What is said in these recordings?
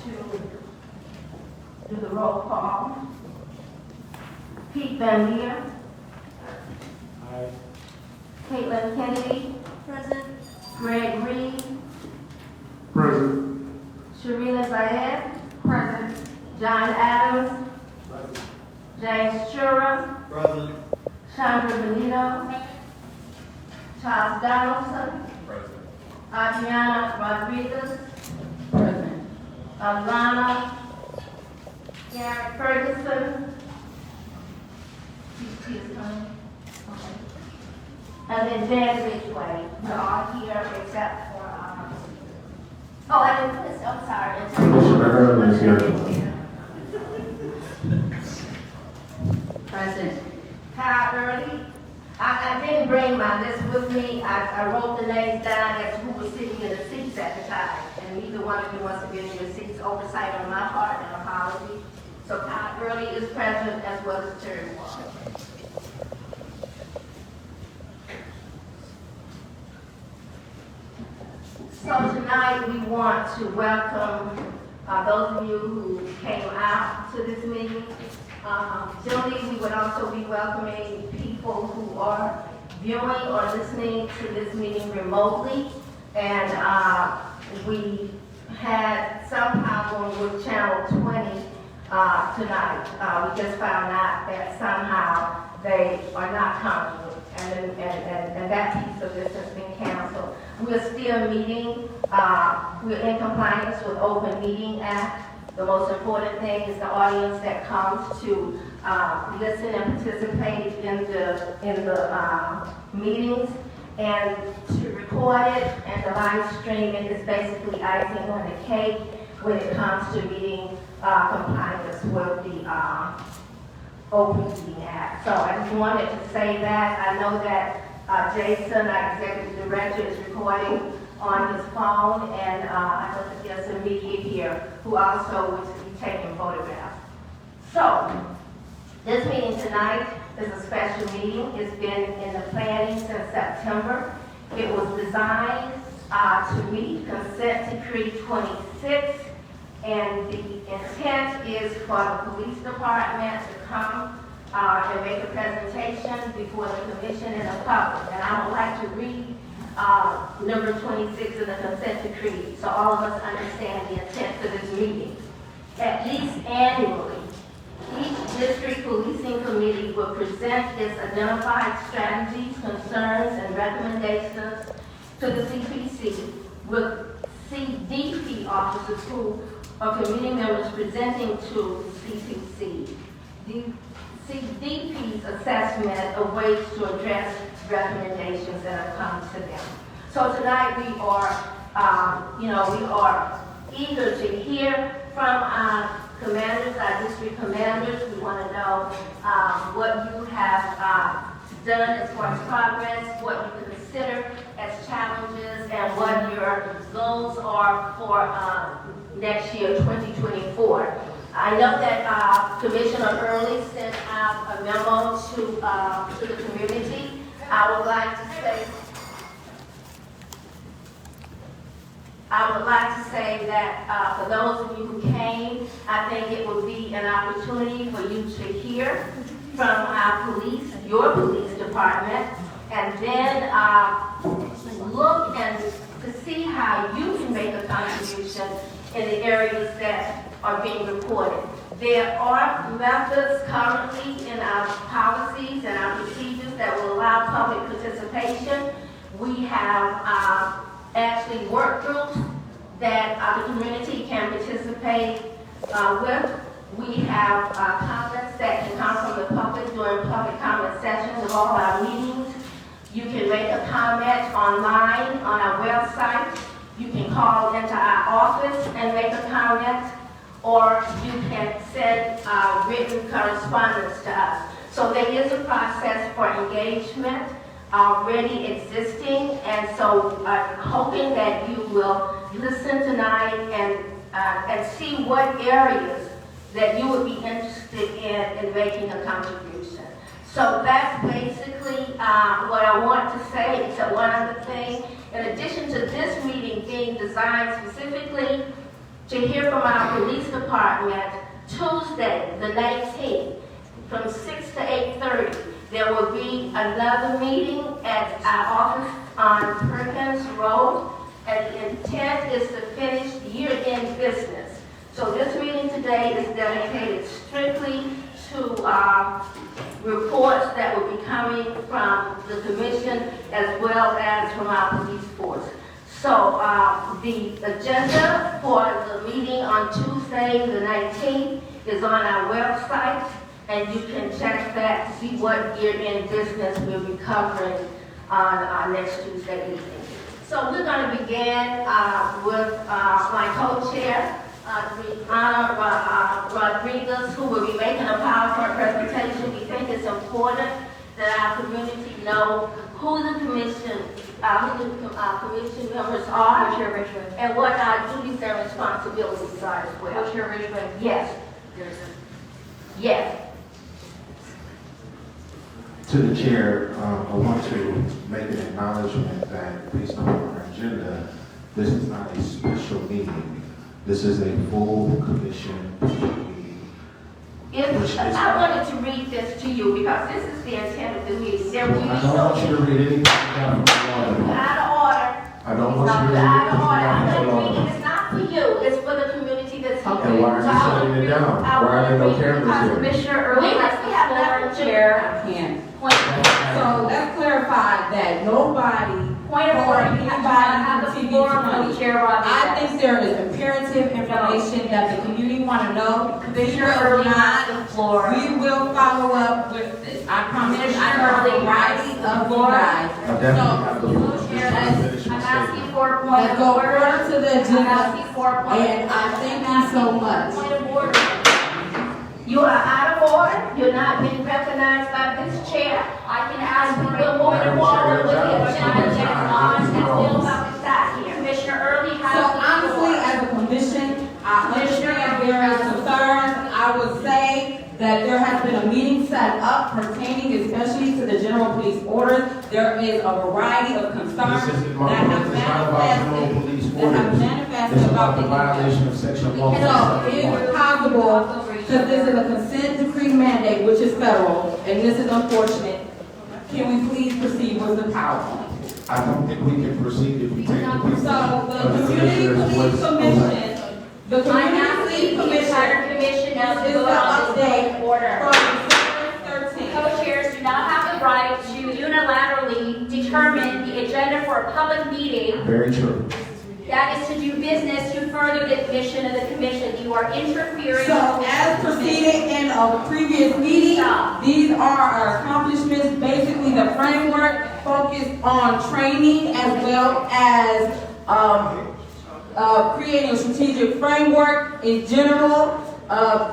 to do the roll call. Pete Van Leer. Aye. Caitlin Kennedy. Present. Greg Reed. Present. Sharina Zayed. Present. John Adams. Present. James Shura. Present. Chandra Benito. Charles Donaldson. Present. Adriana Rodriguez. Present. Alana. Garrett Ferguson. He is coming. Okay. And then Dan Ridgway. We're all here except for, oh, I didn't put this, I'm sorry. Commissioner Early is here. Present. Kyle Early. I didn't bring my list with me. I wrote the names down as who was sitting in the seats at the time. And neither one of you must have been in your seats. Oversight on my part, and apology. So Kyle Early is present as well as Terry Wall. So tonight we want to welcome those of you who came out to this meeting. Generally, we would also be welcoming people who are viewing or listening to this meeting remotely. And we had some problem with Channel 20 tonight. We just found out that somehow they are not conduit, and that piece of this has been canceled. We're still meeting. We're in compliance with Open Meeting Act. The most important thing is the audience that comes to listen and participate in the meetings, and to record it, and the live streaming is basically icing on the cake when it comes to meeting compliance with the Open Meeting Act. So I just wanted to say that. I know that Jason, our executive director, is recording on his phone, and I know that there's a media here who also will be taking photographs. So, this meeting tonight is a special meeting. It's been in the planning since September. It was designed to meet consent decree 26, and the intent is for the police department to come and make a presentation before the commission and the public. And I would like to read number 26 of the consent decree, so all of us understand the intent of this meeting. At least annually, each district policing committee will present its identified strategies, concerns, and recommendations to the CPC, with CDP officers who are committee members presenting to CPC. The CDP's assessment of ways to address recommendations that have come to them. So tonight we are, we are eager to hear from our commanders, our district commanders. We want to know what you have done as far as progress, what you consider as challenges, and what your goals are for next year, 2024. I know that Commissioner Early sent out a memo to the community. I would like to say that for those of you who came, I think it would be an opportunity for you to hear from our police, your police department, and then look and to see how you can make a contribution in the areas that are being reported. There are methods currently in our policies and our procedures that will allow public participation. We have actually work groups that the community can participate with. We have comments that can come from the public during public comment sessions of all our meetings. You can make a comment online on our website. You can call into our office and make a comment, or you can send written correspondence to us. So there is a process for engagement already existing, and so I'm hoping that you will listen tonight and see what areas that you would be interested in making a contribution. So that's basically what I want to say. Except one other thing, in addition to this meeting being designed specifically to hear from our police department Tuesday, the 19th, from 6 to 8:30. There will be another meeting at our office on Perkins Road, and the intent is to finish year-end business. So this meeting today is dedicated strictly to reports that will be coming from the commission as well as from our police force. So the agenda for the meeting on Tuesday, the 19th, is on our website, and you can check that to see what year-end business we'll be covering on our next Tuesday evening. So we're going to begin with my co-chair, Anna Rodriguez, who will be making a PowerPoint presentation. We think it's important that our community know who the commission members are, and what our duties and responsibilities are as well. Co-Chair Richmond? Yes. Yes. To the chair, I want to make an acknowledgement that based on our agenda, this is not a special meeting. This is a full commission meeting. I wanted to read this to you because this is the intent of the meeting. There will be I don't want you to read anything down from the law. out of order. I don't want you to read Out of anything order. down I'm from the not reading. law. It's not for you. It's for the community that's here. And why are you shutting it down? Why are there no cameras here? Commissioner Early has the floor, Chair. Can't. Point So let's clarify that nobody, Point of order, you have anybody the TV floor, money. Co-Chair Rodriguez. I think there is imperative information that the community want to know. Commissioner Early has the floor. We will follow up with this. I promise. Commissioner I know Early a variety has the of you floor. guys. I definitely have the floor. Just Chair, let me finish my I'm asking statement. for a point Let's of go order. further to the I'm agenda. asking for a point of And I order. thank you so much. Point of order. You are out of order. You're not being recognized by this chair. I can ask for We're a moving point of forward with the order. agenda that's on and still about to start here. Commissioner Early So has the honestly, floor. as a commission, I understand there is concerns. I would say that there has been a meeting set up pertaining especially to the general police orders. There is a variety of concerns This isn't my, that have this is not about general manifested, police that have orders. manifested It's about about the the violation of section So if 1.1. it's possible, because this is a consent decree mandate, which is federal, and this is unfortunate, can we please proceed with the PowerPoint? I don't think we can proceed if we take the people. So the Community Police Commission, the I'm Community asking Police the Commission entire commission now to is vote the on this point update of order. from December 13th. Co-chairs do not have the right to unilaterally determine the agenda for a public meeting. Very true. That is to do business to further the mission of the commission. You are interfering. So as proceeded in a previous meeting, these are our accomplishments, basically the framework focused on training as well as creating a strategic framework in general.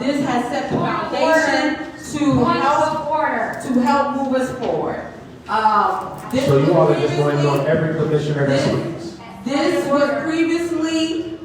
This has set the foundation Point of order. to help move us forward. This So you all are was just going on every commissioner that this- speaks. This was previously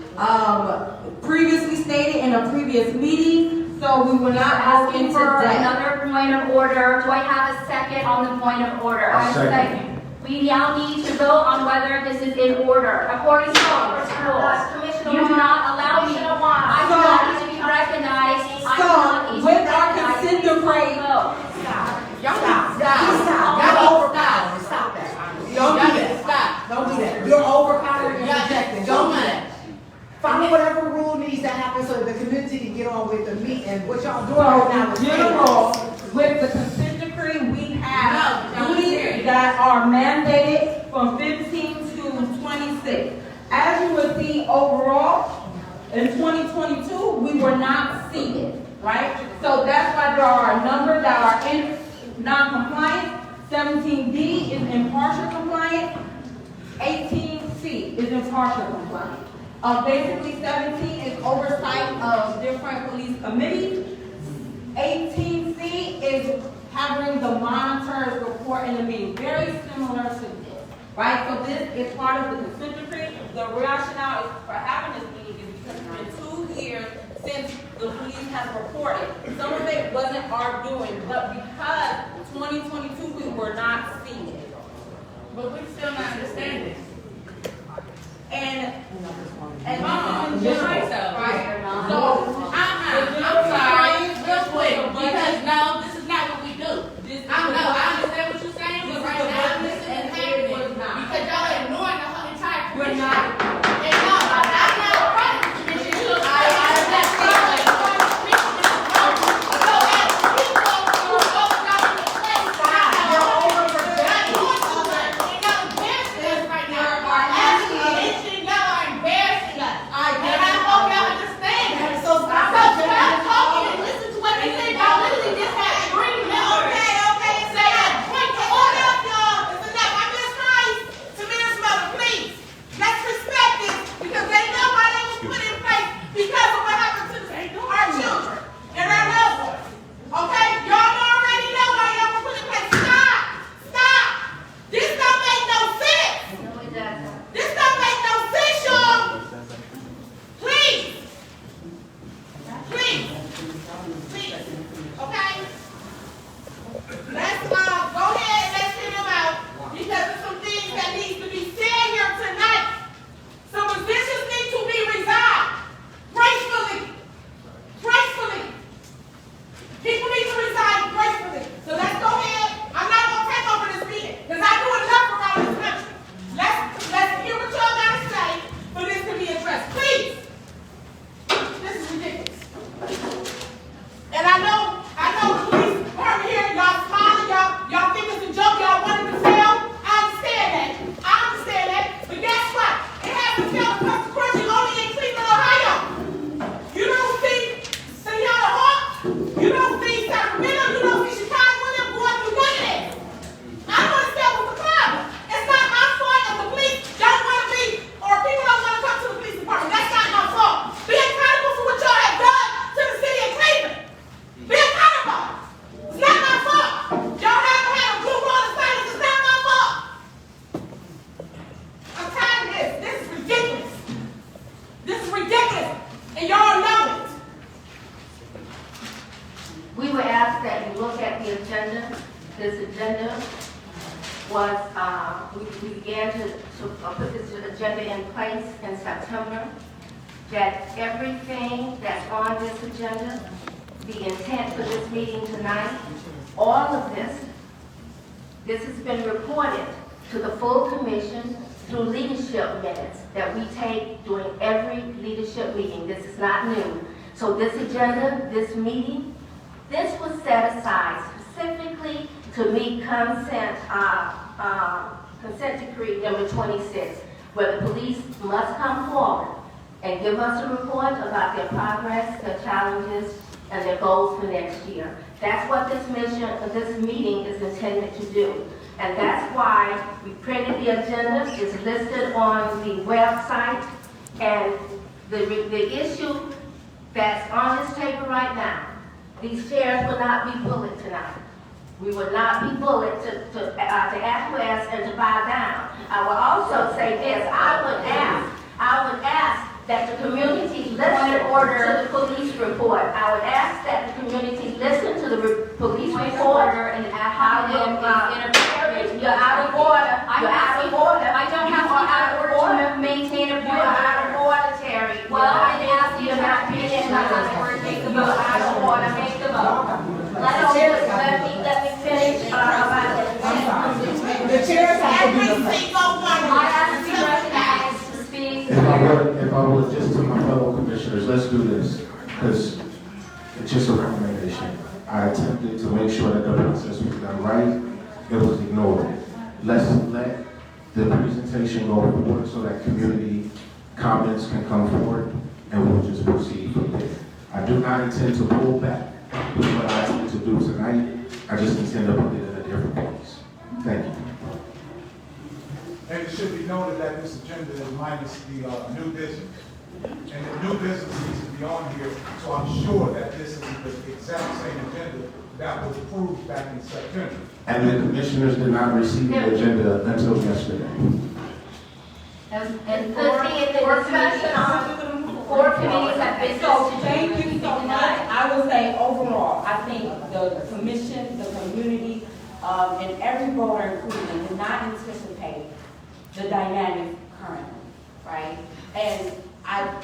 stated in a previous meeting, so we will not go Asking into for that. another point of order. Do I have a second on the point of order? A second. We now need to vote on whether this is in order. According to Robert's rules, Commissioner you do Wong. not allow me. Commissioner Wong. I do not need to be recognized. I do not need to So, be with our recognized. consent decree, Vote. Stop that. Don't do that. Stop. Don't do that. You're overpowering and rejecting. Don't do that. Follow whatever rule needs to happen so the community can get on with the meeting. What y'all doing right now so is in general, with the consent decree, we have No, duties that are mandated from 15 to 26. As you will see overall, in 2022, we were not seated, right? So that's why there are a number that are in non-compliant. 17D is in partial compliant. 18C is in partial compliant. Basically, 17 is oversight of different police committees. 18C is having the monitors report in the meeting, very similar to this, right? So this is part of the consent decree. The rationale is for having this meeting is because it's been 2 years since the police has reported. Some of it wasn't our doing, but because 2022 we were not seeing it. But we still not understanding. And Mom, you're right though. I'm sorry, real quick, because no, this is not what we do. I understand what you're saying, but right now, this isn't happening. Because y'all are ignoring the whole entire commission. We're not. And no, I'm not a part of the commission, so I understand. So as people who overrun the place, You're overprojecting. y'all embarrassing us right now. As a commission, y'all are embarrassing us. And I hope y'all understand that. So stop So try to projecting. talk and listen to what they say. Y'all literally just had a green number. Say that point to order. Because they know why they was put in place because of what happened to our children and our loved ones. Okay? Y'all already know why y'all were put in place. Stop! Stop! This don't make no sense. No, it doesn't. This don't make no sense, y'all. Please. Please. Please. Okay? Let's go ahead and let's hear them out because there's some things that needs to be said here tonight. Some positions need to be resigned gracefully. Gracefully. People need to resign gracefully. So let's go ahead. I'm not going to take over this meeting because I do enough around this country. Let's hear what y'all got to say for this to be addressed. Please. This is ridiculous. And I know the police department here, y'all smiling, y'all think it's a joke, y'all wanted to fail. I understand that. But guess what? It happens here across the country, only in Cleveland, Ohio. You don't see Seattle Hawk, you don't see Sacramento, you don't see Chicago, when they're going through none of that. I don't understand what's the problem. It's not my fault if the police don't want to be, or people don't want to come to the police department. That's not my fault. Be accountable for what y'all have done to the city of Cleveland. Be accountable. It's not my fault. Y'all have to have a blue wall of silence. It's not my fault. I'm tired of this. This is ridiculous. This is ridiculous. And y'all know it. We were asked that you look at the agenda. This agenda was, we began to put this agenda in place in September. That everything that's on this agenda, the intent for this meeting tonight, all of this has been reported to the full commission through leadership minutes that we take during every leadership meeting. This is not new. So this agenda, this meeting, this was set aside specifically to meet consent decree number 26, where the police must come forward and give us a report about their progress, their challenges, and their goals for next year. That's what this meeting is intended to do. And that's why we printed the agenda. It's listed on the website. And the issue that's on this table right now, these chairs will not be bullied tonight. We will not be bullied to acquiesce and to bow down. I will also say this, I would ask that the community listen to the police report. I would ask that the community listen to the police report. And how You're interfering. You're out of order. You're out of order. I don't have to be out of order to maintain a You're out of order, Terry. Well, I didn't ask you You're not being in to line. take the You're vote. out of order. Make the vote. Let me finish about the The chairs have to be Every the single one of I us. asked to be recognized to speak. If I would, just to my fellow commissioners, let's do this, because it's just a recommendation. I attempted to make sure that the process was done right, it was ignored. Let's let the presentation go forward so that community comments can come forward, and we'll just proceed from there. I do not intend to pull back with what I intend to do tonight, I just intend to put it in a different place. Thank you. And it should be noted that this agenda is minus the new business. And the new business needs to be on here, so I'm sure that this is the exact same agenda that was approved back in September. And the commissioners did not receive the agenda until yesterday. And the discussion on 4 committees have been So thank you so much. I will say overall, I think the commission, the community, and every voter in Cleveland did not anticipate the dynamic currently, right? And I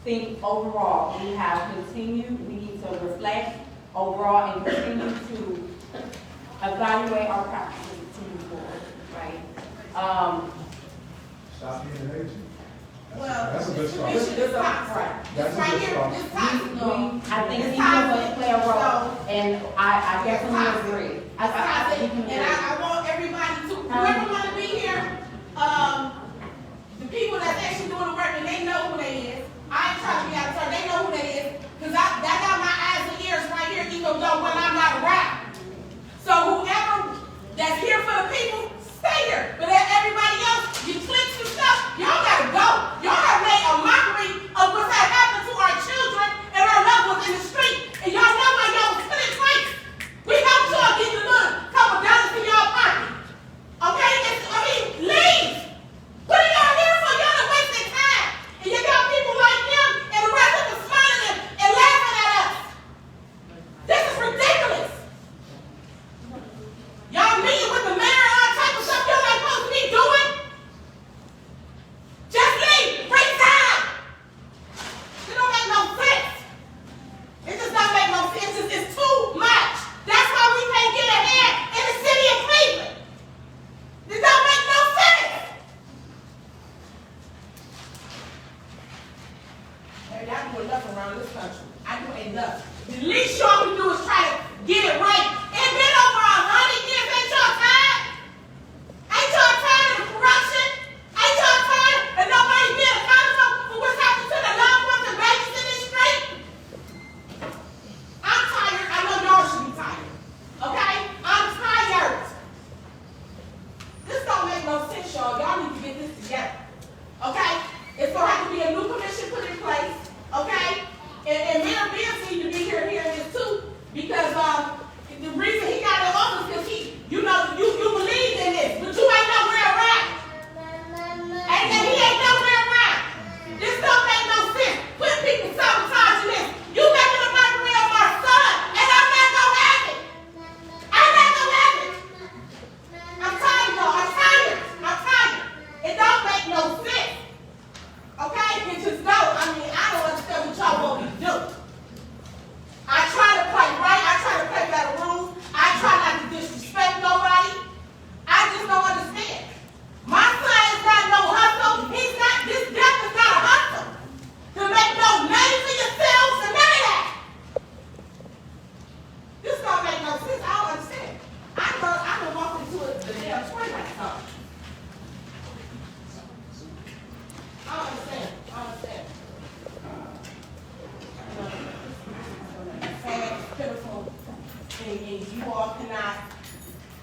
think overall, we need to reflect overall and continue to evaluate our practices to move forward, right? Stop being an agent. Well, That's a good start. this is toxic. Right. That's a Right good here, start. this toxic, though. I think It's each of us toxic, play a role, so- and I definitely agree. It's toxic, we can and agree. I want everybody to, whoever wanna be here, the people that's actually doing the work, and they know who they is. I ain't trying to be out of turn, they know who they is, cause that got my eyes and ears right here, even though when I'm not around. So whoever that's here for the people, stay here. But everybody else, you clicks and stuff, y'all gotta go. Y'all have made a mockery of what's happened to our children and our loved ones in the street. And y'all know why y'all was put in place. We helped y'all get the little couple dollars in y'all pocket. Okay? Leave. What are y'all here for? Y'all are wasting time. And you got people like them and the rest of them smiling and laughing at us. This is ridiculous. Y'all meeting with the mayor and all type of stuff y'all ain't supposed to be doing. Just leave. Break time. It don't make no sense. It just don't make no sense. It's too much. That's why we can't get ahead in the city of Cleveland. It don't make no sense. Hey, y'all doing enough around this country. I do enough. The least y'all can do is try to get it right. It's been over 100 years. Ain't y'all tired? Ain't y'all tired of the corruption? Ain't y'all tired of nobody being accountable for what's happened to the loved ones and babies in this street? I'm tired. I know y'all should be tired. Okay? I'm tired. This don't make no sense, y'all. Y'all need to get this together. Okay? It's gonna have to be a new commission put in place. Okay? And Mayor Beals need to be hearing this too, because the reason he got in office because you believe in this, but you ain't nowhere around. And he ain't nowhere around. This don't make no sense. When people sabotaging this, you making a mockery of my son, and I'm not gonna have it. I'm not gonna have it. I'm tired, y'all. I'm tired. It don't make no sense. Okay? It just don't. I mean, I don't understand what y'all want me to do. I try to play right. I try to play by the rules. I try not to disrespect nobody. I just don't understand. My son is not no hustle. He's not, this death is not a hustle. To make no name for yourselves and none of that. This don't make no sense. I don't understand. I'm gonna walk into the damn toilet or something. I don't understand. Sad, pitiful, and you all cannot,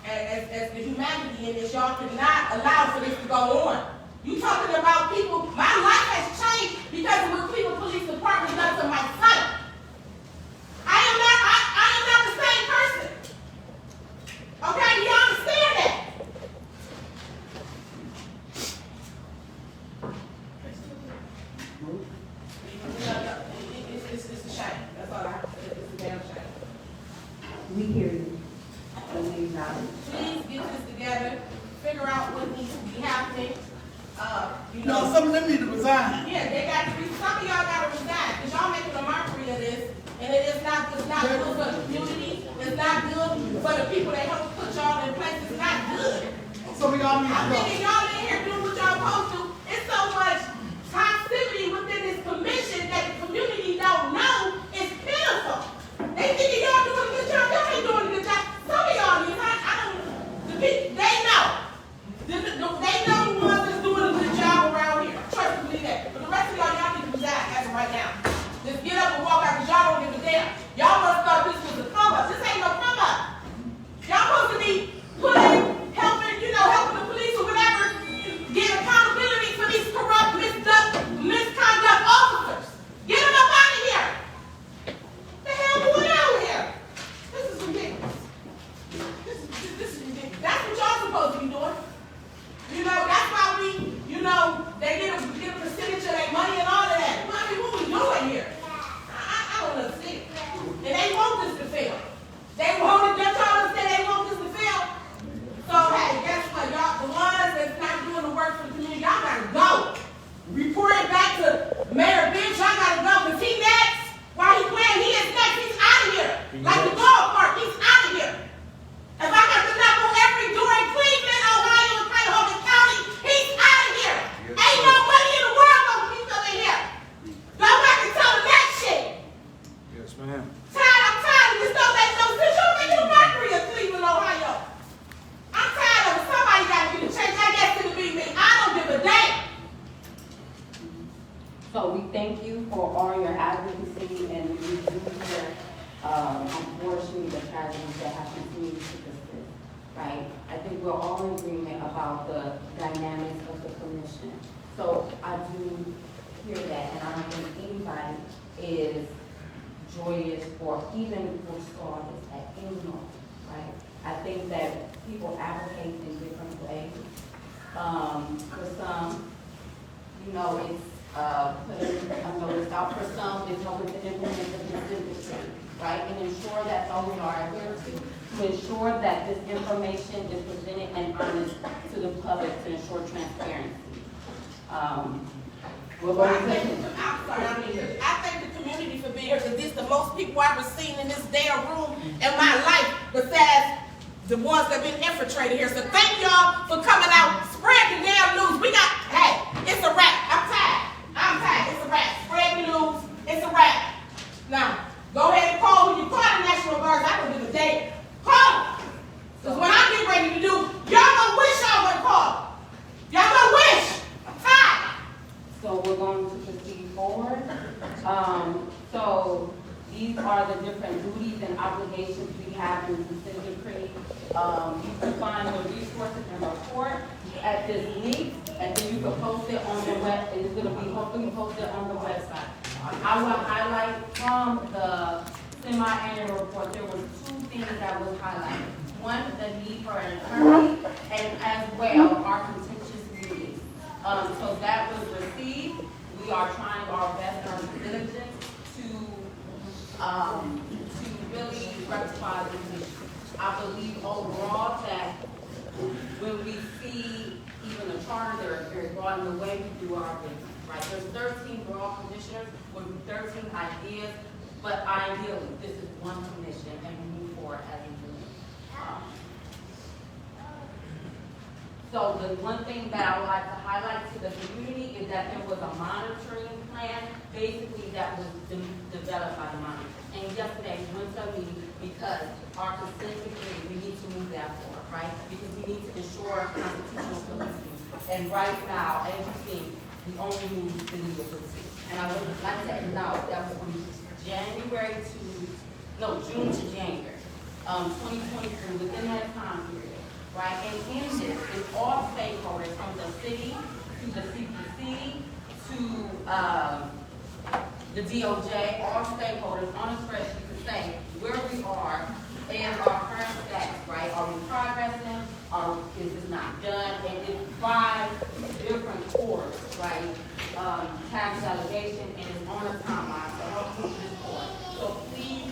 as the humanity in this, y'all cannot allow for this to go on. You talking about people, my life has changed because of what Cleveland Police Department does to my son. I am not the same person. Okay, do y'all understand that? It's a shame. That's all I have to say. It's a damn shame. We hear you. Please Please get this together. Figure out what needs to be happening. No, some of them need to resign. Yeah, they got to be. Some of y'all got to resign because y'all making a mockery of this, and it's not good for the community. It's not good for the people that help put y'all in place. It's not good. Some of y'all need I'm to go. thinking y'all in here doing what y'all supposed to. It's so much toxicity within this commission that the community don't know. It's pitiful. They think y'all doing a good job. Y'all ain't doing a good job. Some of y'all need. I don't. The people, they know. They know the ones that's doing a good job around here. Trust me that. But the rest of y'all need to resign as of right now. Just get up and walk out because y'all don't give a damn. Y'all must thought this was a come up. This ain't no come up. Y'all supposed to be putting, helping the police or whatever, get accountability for these corrupt, misconduct officers. Get them up out of here. The hell going on here? This is ridiculous. This is ridiculous. That's what y'all supposed to be doing. That's why they get a percentage of their money and all of that. What are we doing here? I don't understand. And they want this to right? I think we're all in agreement about the dynamics of the commission. So I do hear that, and I don't think anybody is joyous or even foresaw this at any moment, right? I think that people advocate in different ways. For some, you know, it's putting a notice out. For some, it's helping to implement the consent, right? And ensure that those we are adhered to ensure that this information is presented and honest to the public to ensure transparency. We're Well, going I to. thank the community for being here, because this is the most people I've ever seen in this damn room in my life, besides the ones that been infiltrated here. So thank y'all for coming out, spread the damn news. We got, hey, it's a wrap. I'm tired. It's a wrap. Spread the news. It's a wrap. Now, go ahead and call who you call the National Guards. I don't give a damn. Call them. Because what I'm getting ready to do, y'all gonna wish y'all would call. Y'all gonna wish. I'm tired. So we're going to proceed forward. So these are the different duties and obligations we have in the consent decree. You can find the resources and report at this link, and then you can post it on the web, and it's going to be hopefully posted on the website. I will highlight from the semi-annual report, there were two things that was highlighted. One, the need for an attorney, and as well, our contentious meetings. So that was received. We are trying our best and our diligence to really rectify this issue. I believe overall that when we see even a charter there is brought in the way we do our business, right? There's 13 broad commissioners with 13 ideas, but ideally, this is one commission and we move forward as a unit. So the one thing that I would like to highlight to the community is that there was a monitoring plan, basically that was developed by the monitor. And yesterday we went to a meeting because our consent decree, we need to move that forward, right? Because we need to ensure constitutional policing. And right now, as you see, we only move the legal policing. And I would like to acknowledge that was from June to January, 2023, within that time period. Right, and in this is all stakeholders from the city to the CPC to the DOJ, all stakeholders on a spreadsheet to say where we are and our current status, right? Are we progressing? Is this not done? And it's 5 different quarters, right? Tax allegation, and it's on a timeline to help move this forward. So please,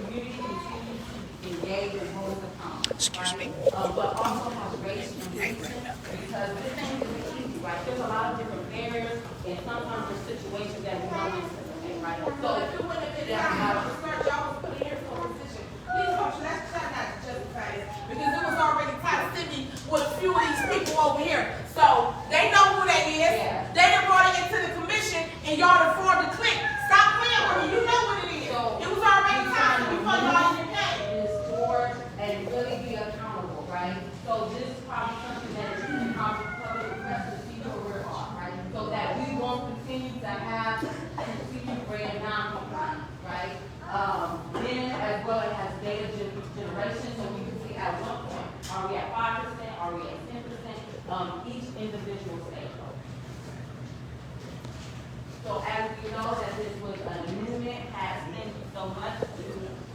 community continue to engage and hold us accountable. Excuse me. But also have grace and patience, because this thing is easy, right? There's a lot of different barriers, and sometimes there's situations that we don't anticipate, right? So if it wouldn't have been time to start, y'all was put here for a position. Please, coach, let's try not to justify this, because it was already tied Sydney with a few of these people over here. So they know who they is. Yeah. They done brought it into the commission, and y'all done formed the clique. Stop playing with me. You know what it is. So, it was already time before y'all even came. this board and really be accountable, right? So this is probably something that is in public request to see where we are, right? So that we won't continue to have continued brand non-compliance, right? Then as well it has data generation, so we can see at what point, are we at 5%, are we at 10%, each individual stakeholder. So as we know that this was an amendment, has thank you so much to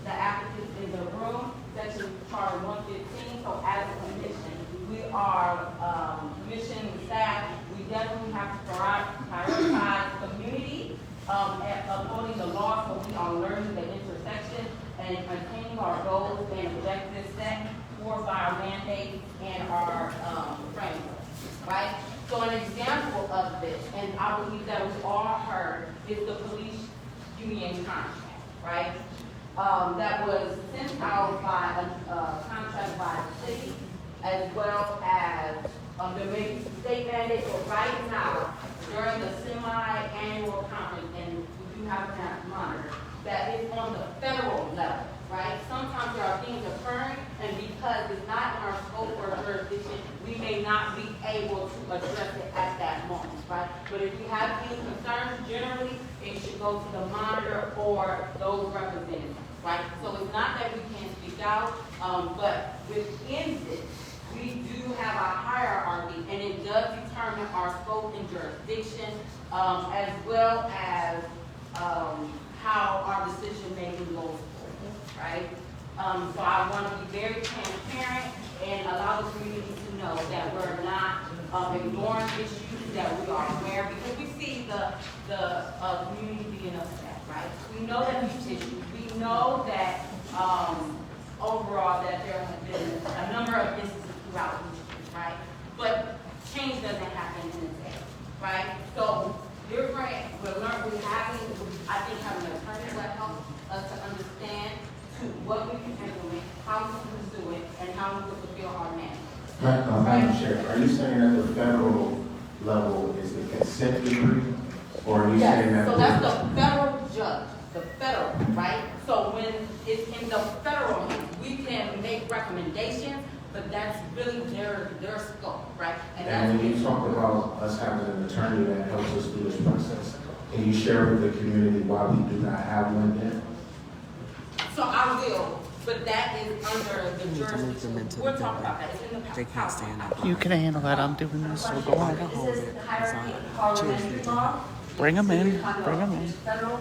the applicants in the room, section charter 115. So as a commission, we are commission staff, we definitely have to prioritize community, upholding the law, so we are learning the intersection and maintaining our goals and objectives set forth by our mandate and our framework, right? So an example of this, and I believe that we all heard, is the police union contract, right? That was sent out by a contract by the city, as well as there may be some state mandates, but right now, during the semi-annual conference, and we do have to monitor, that is on the federal level, right? Sometimes there are things occurring, and because it's not in our scope or jurisdiction, we may not be able to address it at that moment, right? But if we have any concerns, generally, it should go to the monitor or those representatives, right? So it's not that we can't speak out, but within this, we do have a hierarchy, and it does determine our scope and jurisdiction, as well as how our decision making goes forward, right? So I want to be very transparent and allow the community to know that we're not ignoring issues, that we are aware, because we see the community being upset, right? We know that these issues, we know that overall that there have been a number of instances throughout the district, right? But change doesn't happen in a day, right? So we're having, I think, having an attorney will help us to understand what we can implement, how we can pursue it, and how we can fulfill our mandate. Madam Chair, are you saying at the federal level is the consent decree? Or are you saying that? So that's the federal judge, the federal, right? So when it's in the federal hands, we can make recommendations, but that's really their scope, right? And when you talk about us having an attorney that helps us through this process, can you share with the community why we do not have one then? So I will, but that is under the jurisdiction. We'll talk about that. It's in the They can't stand up. You can handle that. I'm doing this, so go on. This is the hierarchy of parliamentary law. Bring them in. Bring them in.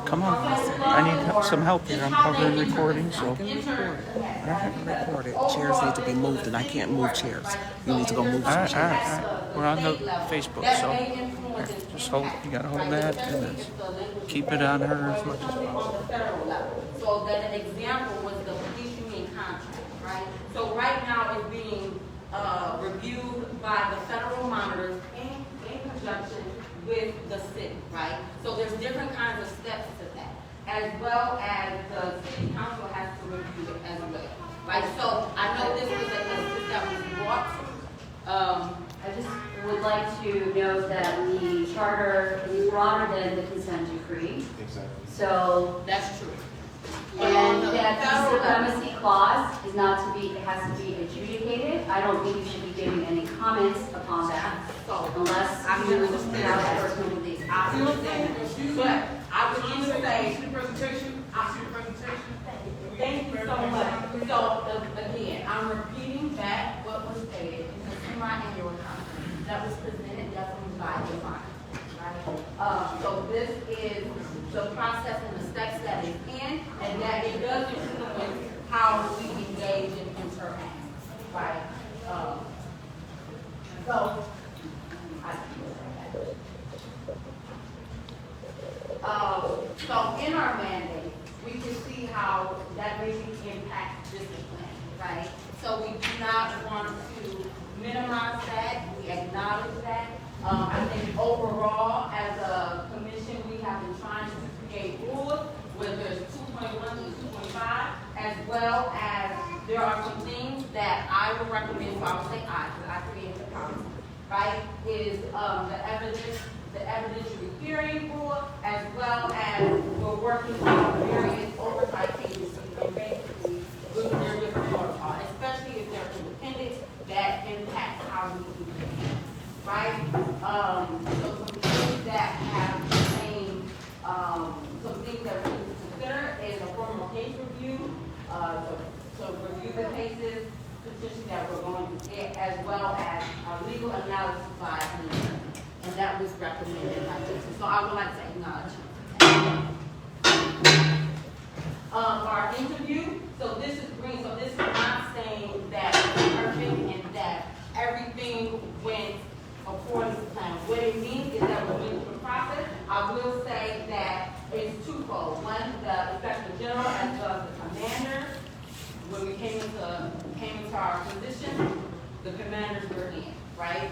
Come on. I need some help here. I'm covering recording, so. I haven't recorded. Chairs need to be moved, and I can't move chairs. You need to go move All some right, all right, chairs. all right. We're on the Facebook, so just hold. You gotta hold that and just keep it on her as much as possible. On the federal level. So that an example was the police union contract, right? So right now it's being reviewed by the federal monitors in conjunction with the city, right? So there's different kinds of steps to that, as well as the city council has to review it as well. Right, so I know this was a that was brought. I just would like to note that the charter is broader than the consent decree. Exactly. So, That's true. and that the supremacy clause is not to be, it has to be adjudicated. I don't think you should be giving any comments upon that So unless I you understand. have personal beliefs. I understand, but I would even say, the presentation, I see the presentation. thank you so much. So again, I'm repeating back what was stated in the semi-annual conference that was presented definitely by the monitor, right? So this is the process and the steps that is in, and that it does influence how we engage and interact, right? So, so in our mandate, we can see how that really impacts discipline, right? So we do not want to minimize that, we acknowledge that. I think overall, as a commission, we have been trying to create rules, whether it's 2.1 to 2.5, as well as there are some things that I would recommend, so I would say I, because I created the policy, right? Is the evidentiary hearing rule, as well as we're working on various oversight agencies and basically with their different protocol, especially if they're independent, that impacts how we do things, right? So some things that have the same, some things that we need to consider is a formal case review, to review the cases, petitions that we're going to get, as well as legal analysis by an attorney. And that was recommended by this. So I would like to acknowledge our interview. So this is green. So this is not saying that it's perfect and that everything went according to plan. What it means is that we went through the process. I will say that it's twofold. One, the inspector general as well as the commander. When we came into our position, the commanders were in, right?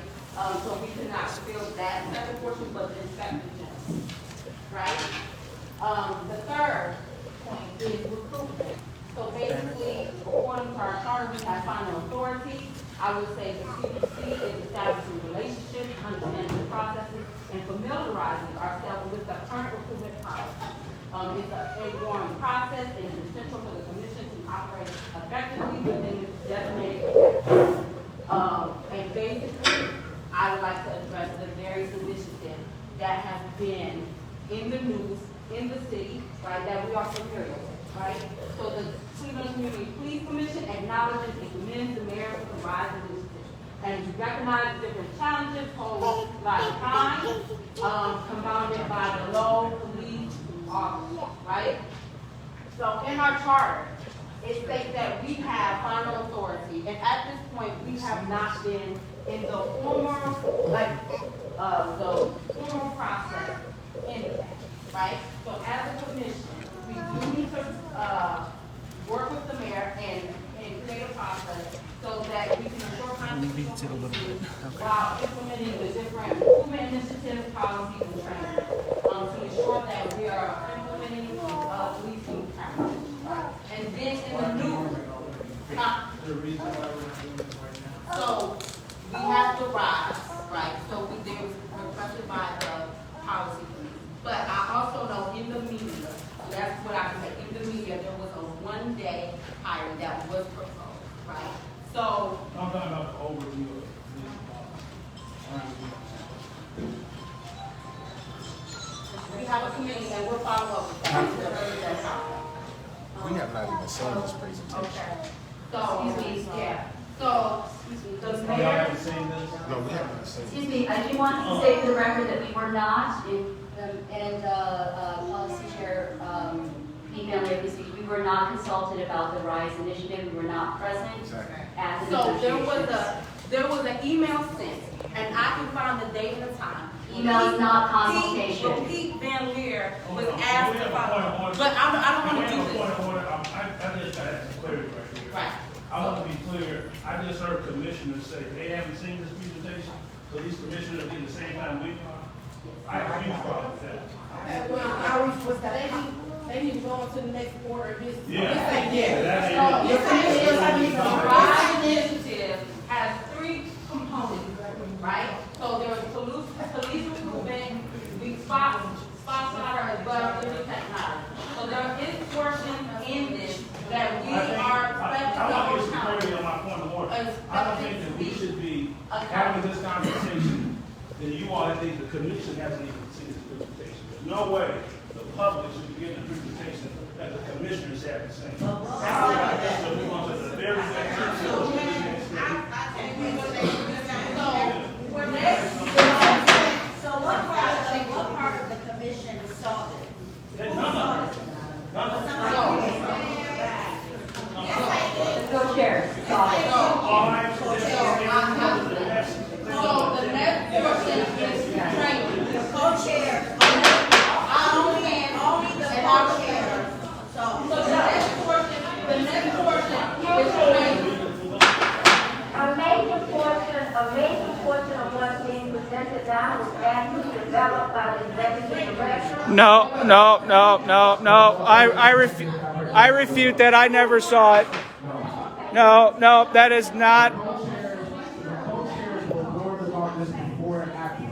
So we could not fill that second portion, but the inspector general, right? The third point is recruitment. So basically, according to our charter, we have final authority. I would say the CPC is establishing relationships, understanding the processes, and familiarizing ourselves with the current recruitment process. It's a growing process, and it's essential for the commission to operate effectively within its designated and basically, I would like to address the various initiatives that have been in the news in the city, right, that we are familiar with, right? So the Cleveland Community Police Commission acknowledges and commends the mayor for the RISE initiative and recognizes different challenges posed by crime, compounded by the low police officers, right? So in our charter, it states that we have final authority, and at this point, we have not been in the formal, the formal process in that, right? So as a commission, we do need to, work with the mayor and create a process so that we can ensure Beats it a little bit. Okay. while implementing the different improvement initiatives, policies, and training, to ensure that we are implementing, policing practices. And then in the new, so we have to rise, right? So they were requested by the policy committee. But I also know in the media, that's what I can say, in the media, there was a one-day hire that was proposed, right? So, I'm talking about the overview of we have a committee and we'll follow up with that. We have not even seen this presentation. Okay. So, excuse me, yeah. So, the Y'all mayor, haven't seen this? No, we haven't seen it. Excuse me, I do want to say for the record that we were not, and policy chair, P. Van Leer, we were not consulted about the RISE initiative, we were not present at the so negotiations. there was an email sent, and I can find the date and the time. Email is not consultation. Pete Van Leer was asked to follow, but I don't want to do this. Point of order, I just got to have some clarity right here. Right. I want to be clear, I just heard commissioners say they haven't seen this presentation, so these commissioners did the same time we are. I have a huge problem with that. Well, outreach was that they need to go on to the next order of business. Yeah. This ain't yet. That ain't- The RISE initiative has three components, right? So there's police recruitment, we spot spotter, as well as the technology. So there is portion in this that we are expected I want to get to some clarity on my point of order. I don't think that we should be having this conversation, and you all think the commission hasn't even seen this presentation. There's no way the public should be getting a presentation that the commissioners haven't seen. So we want to the very next. So what part of the commission saw this? None of it. Co-chairs, saw it. All I'm suggesting So the next portion is training. The co-chair, only the co-chair. So the next portion is training. A major portion of what's being presented now was actually developed by the executive director. No. I refute that. I never saw it. No, that is not. Co-chairs were warned about this before and after.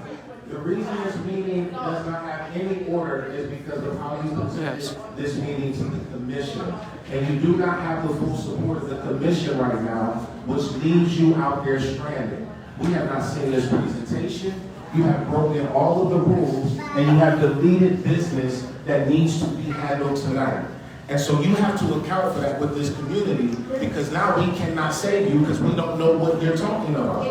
The reason this meeting does not have any order is because of how you presented this meeting to the commission. And you do not have the full support of the commission right now, which leaves you out there stranded. We have not seen this presentation. You have broken all of the rules, and you have deleted business that needs to be handled tonight. And so you have to account for that with this community, because now we cannot save you because we don't know what you're talking about.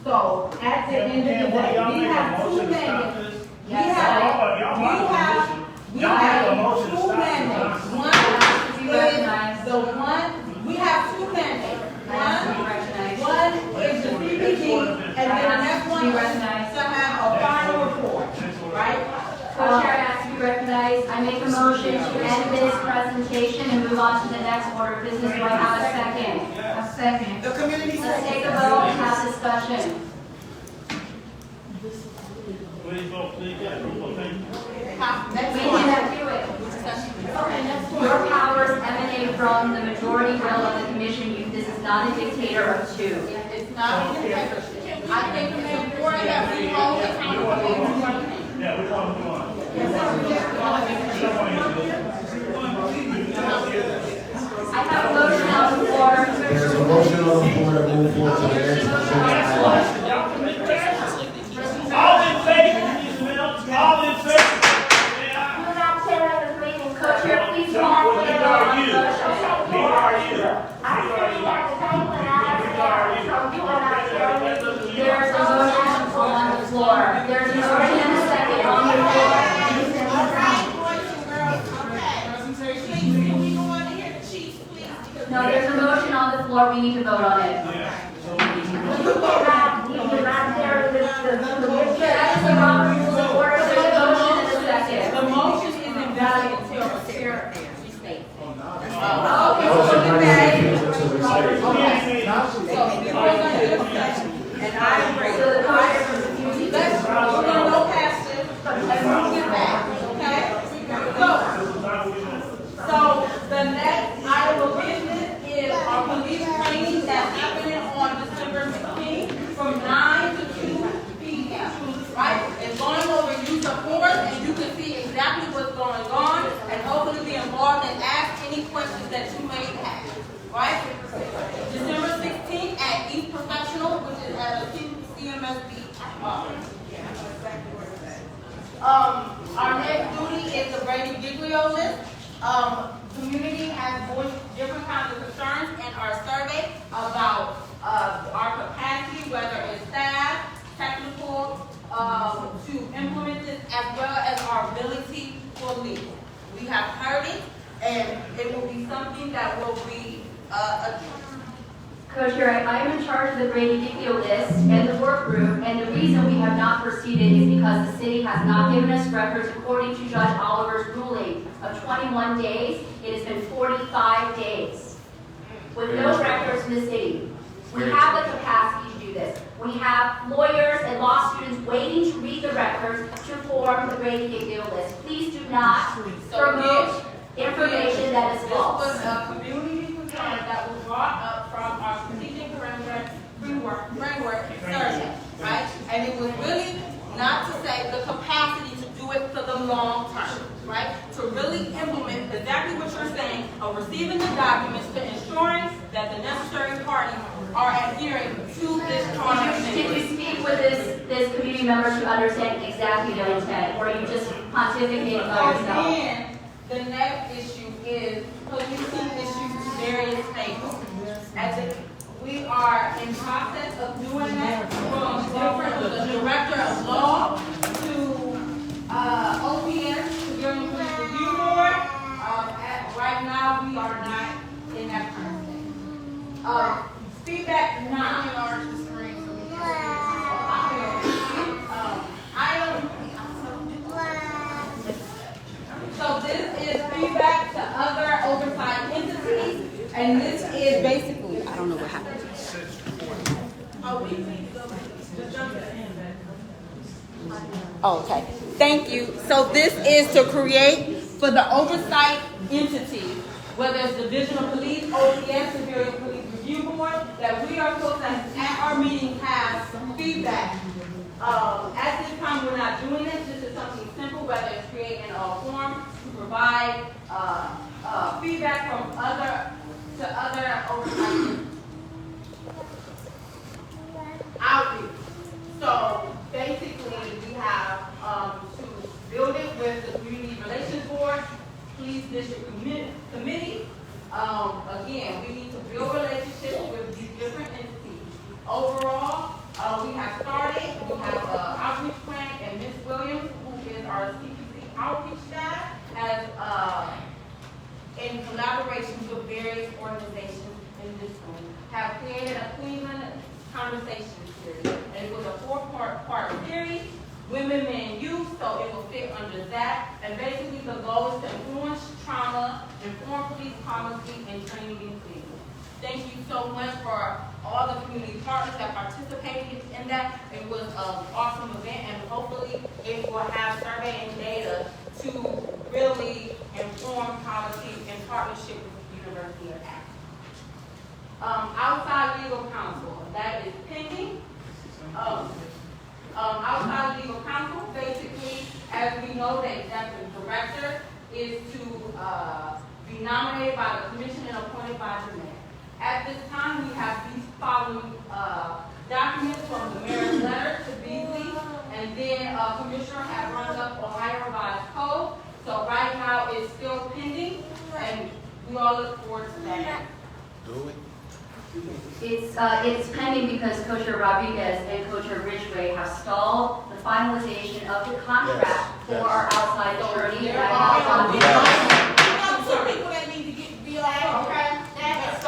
So at the end of the day, we have two mandates. We have two mandates. One is the one, we have two mandates. One is the CBD, and then the next one is to have a final report, right? Co-chair has to be recognized. I make a motion to end this presentation and move on to the next order of business. Do I have a second? A second. The community Let's said. take a vote and have discussion. Please vote, please, yeah, thank you. We can do it. Your powers emanate from the majority will of the commission. This is not a dictator of two. It's not a dictatorship. I think it's important that we hold accountable. Yeah, we want to move on. I have a motion on the floor. There's a motion on the floor to move forward to the next agenda item. All in favor, Ms. Mills? All in favor? No, there's a motion on the floor, we need to vote on it. Yeah. So, You cannot carry this to the commission. That is the Robert Rules of Order, there's a motion and a second. The motion is invalid until the chair restates. Okay, so we'll be back. And I agree. So the commissioner, Let's, we're gonna go past this, and move it back, okay? So, the next item of business is our police training that's happening on December 16th from 9 to 2 p.m. Right? It's going over use of force, and you can see exactly what's going on, and hopefully be involved and ask any questions that you may have. Right? December 16th at East Professional, which is at a CMSB. Our next duty is the Brady Giglio list. Community has voiced different kinds of concerns in our survey about our capacity, whether it's staff, technical, to implement this, as well as our ability for legal. We have heard it, and it will be something that will be addressed. Coach, you're right. I am in charge of the Brady Giglio list and the work group, and the reason we have not proceeded is because the city has not given us records according to Judge Oliver's ruling of 21 days. It has been 45 days with no records in the city. We have the capacity to do this. We have lawyers and law students waiting to read the records to form the Brady Giglio list. Please do not promote information that is false. This was a community concern that was brought up from our strategic framework survey, right? And it was really not to say the capacity to do it for the long term, right? To really implement exactly what you're saying of receiving the documents to ensuring that the necessary parties are adhering to this charter. Did you speak with this community member to understand exactly their intent, or are you just pontificating by yourself? Again, the next issue is policing issues to various states. We are in process of doing that from the director of law to OPS, Civilian Police Review Board. Right now, we are not in that current state. Feedback 9. So this is feedback to other oversight entities, and this is basically, I don't know what happened. Oh, okay, thank you. So this is to create for the oversight entities, whether it's Division of Police, OPS, Superior Police Review Board, that we are supposed to, at our meeting, have feedback. At this time, we're not doing this. This is something simple, whether it's creating a form to provide feedback from other oversight outreach. So basically, we have to build it with the Community Relations Board, Police District Committee. Again, we need to build relationships with these different entities. Overall, we have started. We have an outreach plan, and Ms. Williams, who is our CPC outreach staff, has in collaboration with various organizations in this room, have created a Cleveland conversation series. And it was a four-part series, women, men, youth, so it will fit under that. And basically the goal is to influence trauma, inform police policy, and training in Cleveland. Thank you so much for all the community partners that participated in that. It was an awesome event, and hopefully it will have survey and data to really inform policy in partnership with the University of Akron. Outside legal counsel, that is pending. Outside legal counsel, basically, as we know, the executive director is to be nominated by the commission and appointed by the mayor. At this time, we have these following documents from the mayor's letter to Beasley, and then Commissioner has run up Ohio Revised Code. So right now, it's still pending, and we all look forward to that. It's pending because Kosher Rodriguez and Kosher Ridgway have stalled the finalization of the contract for our outside attorney. Two people that need to be like, okay, that is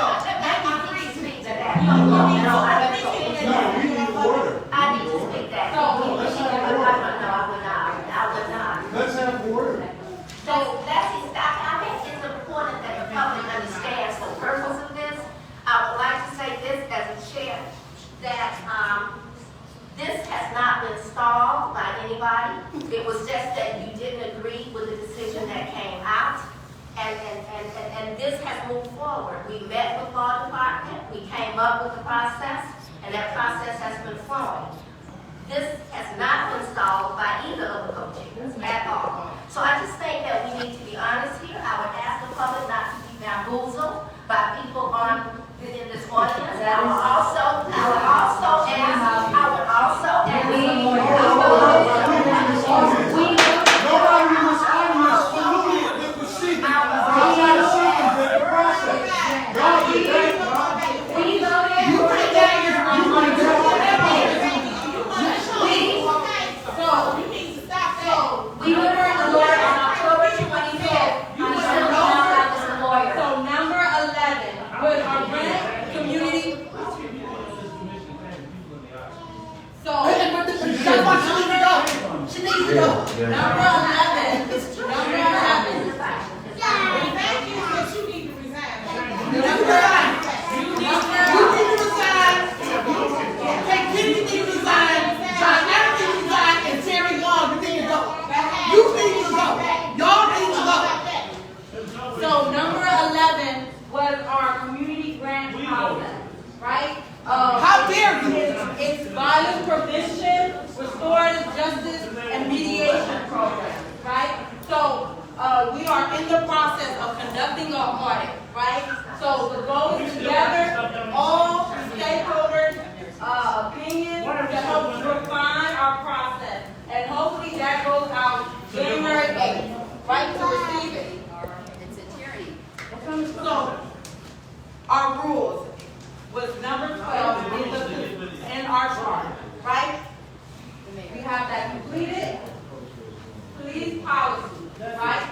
came up with the process, and that process has been flowing. This has not been solved by either of the co-chairs at all. So I just think that we need to be honest here. I would ask the public not to be bamboozled by people in this audience. I would also Nobody in this audience polluted the procedure. The process. Y'all did that. We were in the Lord on October 25th. You still don't have this lawyer. So number 11, would our grant community, so, That's why she needs to go. She needs to go. number 11, Thank you, but you need to resign. You need to resign. Hey, Kenny needs to resign. John Allen needs to resign, and Terry Long needs to go. You need to go. Y'all need to go. so number 11 was our community grant process, right? How dare you? It's violence prevention, restorative justice, and mediation program, right? So, we are in the process of conducting an audit, right? So the goal is to gather all stakeholders' opinions to help refine our process. And hopefully that goes out January 8th, right, to receive it. It's a tyranny. So, our rules was number 12 in our chart, right? We have that completed police policy, right?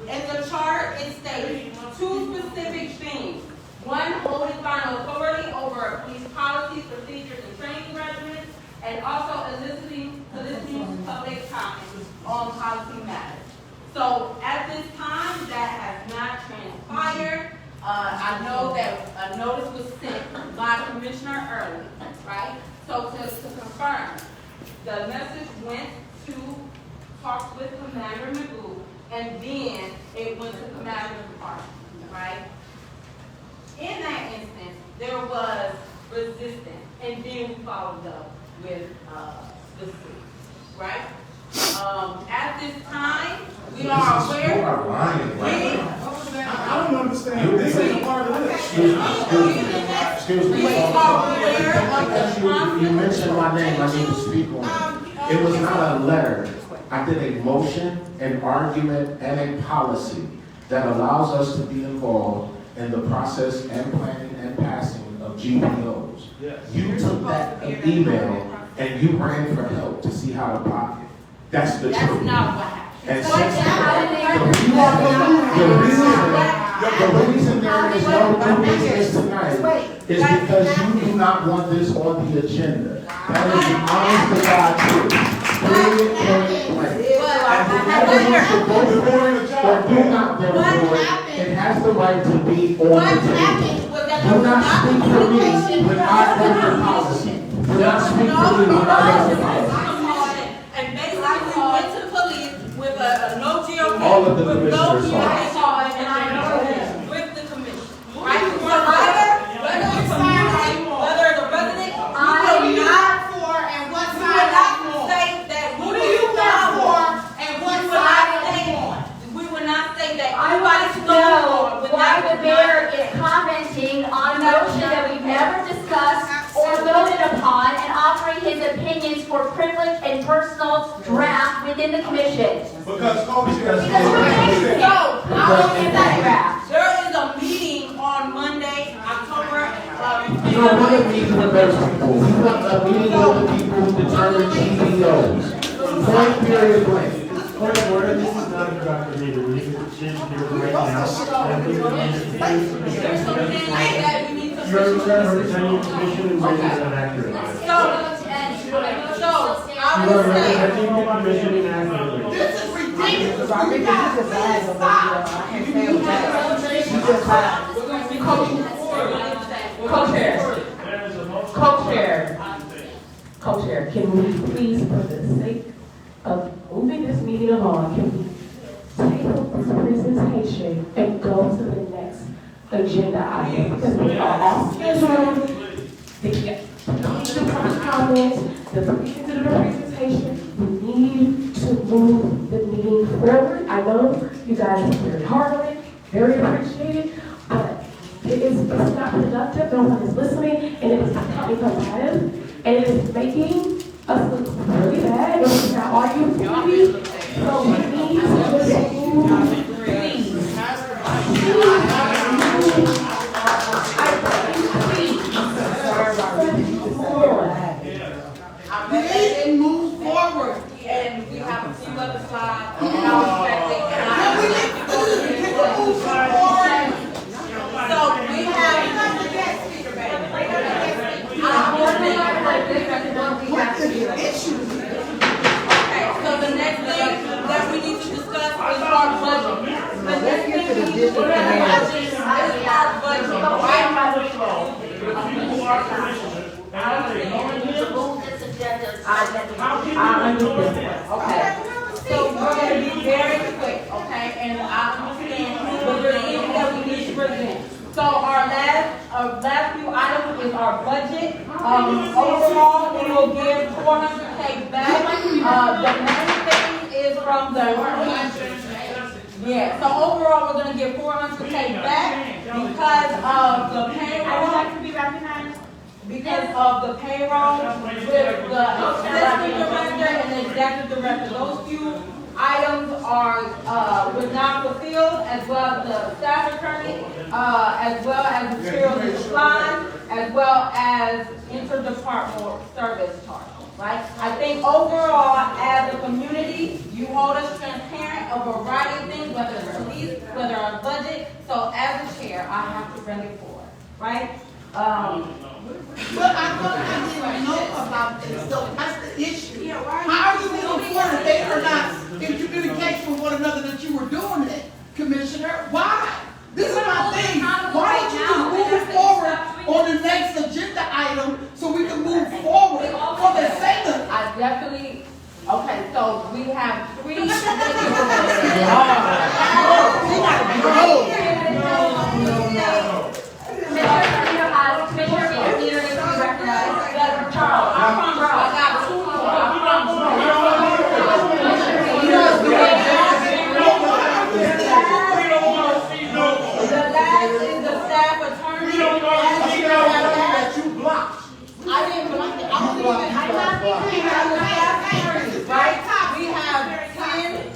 In the chart, it states 2 specific things. 1, holding final authority over police policies, procedures, and training regimens, and also soliciting public comment on policy matters. So at this time, that has not transpired. I know that a notice was sent by Commissioner Early, right? So to confirm, the message went to talk with Commander Magoo, and then it went to Commander Department, right? In that instance, there was resistance, and then we followed up with the city, right? At this time, we are aware. You are lying. I don't understand. This ain't part of this. Excuse me. We are aware of the You mentioned my name, I need to speak on it. It was not a letter. I did a motion, an argument, and a policy that allows us to be involved in the process and planning and passing of GPOs. Yes. You took that email and you ran for help to see how to block it. That's the truth. That's not what happened. And since the reason there is no new business tonight is because you do not want this on the agenda. That is the honest to God truth. Period, point blank. And whoever wants to vote for it or do not vote for it, it has the right to be on the table. Do not speak for me when I vote for policy. Do not speak for me when I vote for policy. And basically, we went to police with a no GOP. All of the with no commissioners saw it. with the commission. Right? So whether the resident, Who do you work for and what we side would are not you on? say that Who do you work for and what side are you on? we would not say that I want to know why the mayor is commenting on a motion that we've never discussed or voted upon and offering his opinions for privilege and personal draft within the commission. Because co-chairs. Because we're making so, I will give that draft. there is a meeting on Monday, October. You don't want a meeting with those people. You want a meeting with the people who determine GPOs. Point period blank. Point of order, this is not a productive meeting. We need to change here right now. And we need There's some things that we need to. You're representing the commission and making that accurate. So, You are I would say. representing the commission inaccurately. This is ridiculous. You guys need to stop. Co-chair, can we please, for the sake of moving this meeting along, can we table this presentation and go to the next agenda item, because we are all scheduled to get the public comments, the briefing to the presentation. We need to move the meeting forward. I know you guys are very hard on it, very appreciated, but it's not productive, no one is listening, and it is becoming combative, and it is making us look really bad, and we got all you community, so we need to just move, please. We need to move forward. And we have a few other slides, and I was expecting, and I Move forward. So we have, What's the issue? okay, so the next thing that we need to discuss is our budget. The next thing we need to discuss is our budget, right? People are commissioners, and I think, Okay, so we're gonna be very quick, okay, and I understand what you're saying that we need to present. So our last few items is our budget. Overall, we will give 400K back. The main thing is from the, yeah, so overall, we're gonna give 400K back because of the payroll. I would like to be recognized. Because of the payroll with the assistant director and the executive director. Those few items are, was not fulfilled, as well as the staff attorney, as well as materials and supplies, as well as interdepartmental service charge, right? I think overall, as a community, you hold us transparent of a variety of things, whether it's police, whether our budget. So as a chair, I have to bring it forward, right? But I didn't know about this, so that's the issue. How are you moving forward if they are not in communication with one another that you were doing it, Commissioner? Why? This is my thing. Why don't you just move forward on the next agenda item so we can move forward for the sake of it? I definitely, okay, so we have three.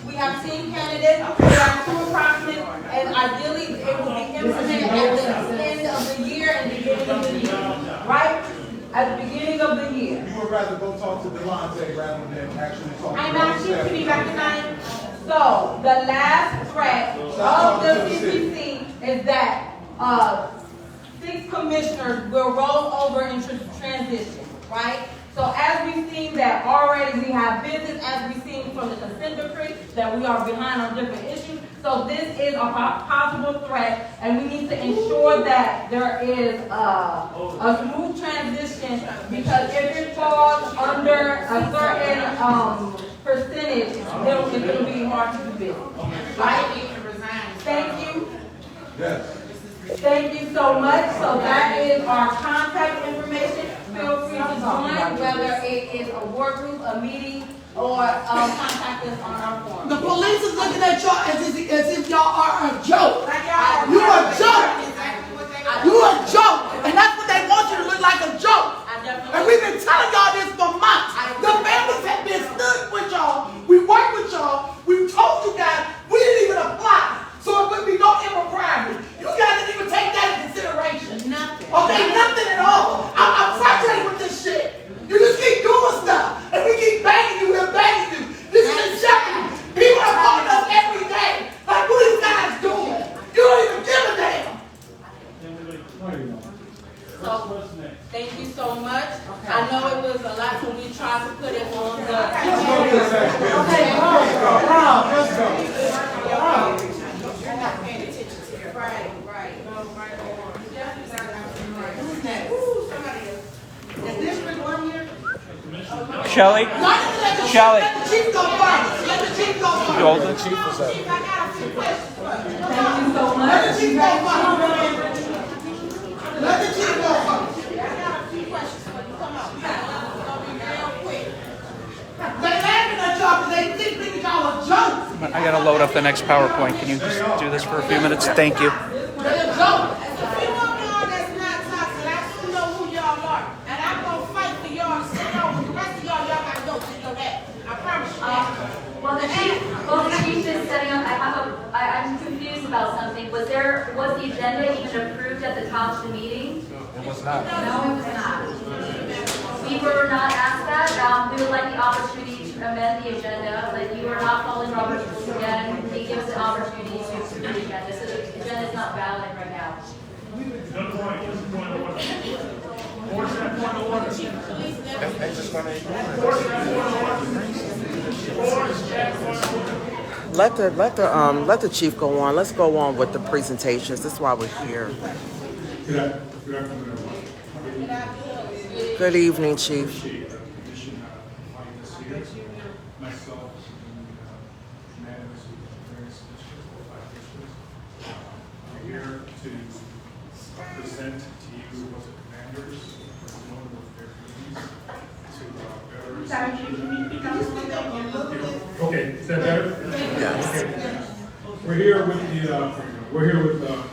We have 10 candidates, we have 2 approximates, and ideally it will be implemented at the end of the year and beginning of the year, right? At the beginning of the year. You would rather go talk to Delonte rather than actually talk to I'm yourself. asking to be recognized. So, the last threat of the CPC is that 6 commissioners will roll over into transition, right? So as we've seen that already we have business, as we've seen from the consent decree, that we are behind on different issues. So this is a possible threat, and we need to ensure that there is a smooth transition, because if it falls under a certain percentage, then it's going to be hard to do business. Right? Thank you. Yes. Thank you so much. So that is our contact information. Feel free to join, whether it is a work group, a meeting, or contact us on our forum. The police is looking at y'all as if y'all are a joke. You a joke. You a joke. And that's what they want you to look like, a joke. And we've been telling y'all this for months. The families have been stood with y'all. We work with y'all. We told you guys we didn't even apply. So it would be no impropriety. You guys didn't even take that into consideration. Nothing. Okay, nothing at all. I'm frustrated with this shit. You just keep doing stuff. And we keep banging you and banging you. This is insane. People are calling us every day. Like, what are these guys doing? You don't even give a damn. So, thank you so much. I know it was a lot, so we tried to put it on the. Okay, let's go. Right. Who's next? Somebody else. Is District 1 here? Shelley? Shelley? Let the chief go first. Let the chief go first. Golden Chief was up. Chief, I got a few questions. Thank you so much. Let the chief go first. up the next PowerPoint. Can you just do this for a few minutes? Thank you. There's a joke. There's a few of y'all that's not toxic. I still know who y'all are. And I'm gonna fight for y'all. So the rest of y'all gotta go to know that. I promise you that. Well, the chief is setting up, I'm confused about something. Was the agenda even approved at the top of the meeting? It was not. No, it was not. We were not asked that. We would like the opportunity to amend the agenda, but you are not following Robert's rules again. He gives an opportunity to approve the agenda, so the agenda is not valid right now. Another point, this is point of order. What's that point of order? Let the chief go on. Let's go on with the presentations. That's why we're here. Good afternoon, everyone. Good evening, chief. Appreciate the commission inviting us here. Myself and commanders of various districts, 5 districts. I'm here to present to you what the commanders are doing with their duties to better. Okay, is that better? Yes. Okay.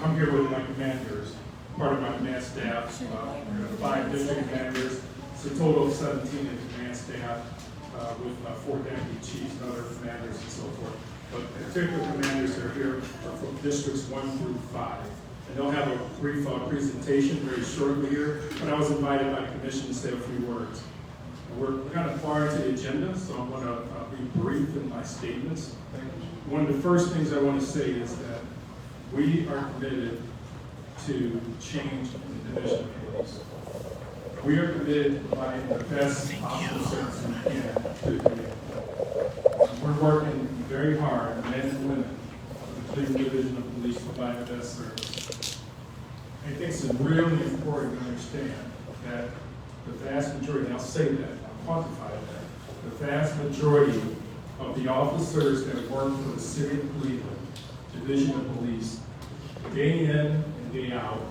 I'm here with my commanders, part of my command staff, 5 district commanders. It's a total of 17 in command staff, with 4 deputy chiefs and other commanders and so forth. But the particular commanders that are here are from districts 1 through 5. And they'll have a brief presentation very shortly here, but I was invited by commission to say a few words. We're kind of far into the agenda, so I'm going to be brief in my statements. One of the first things I want to say is that we are committed to change the division of police. We are committed to providing the best possible service we can to the community. We're working very hard, men and women, of the Cleveland Division of Police to provide the best service. I think it's really important to understand that the vast majority, and I'll say that, I'll quantify that, the vast majority of the officers that work for the City of Cleveland Division of Police, day in and day out,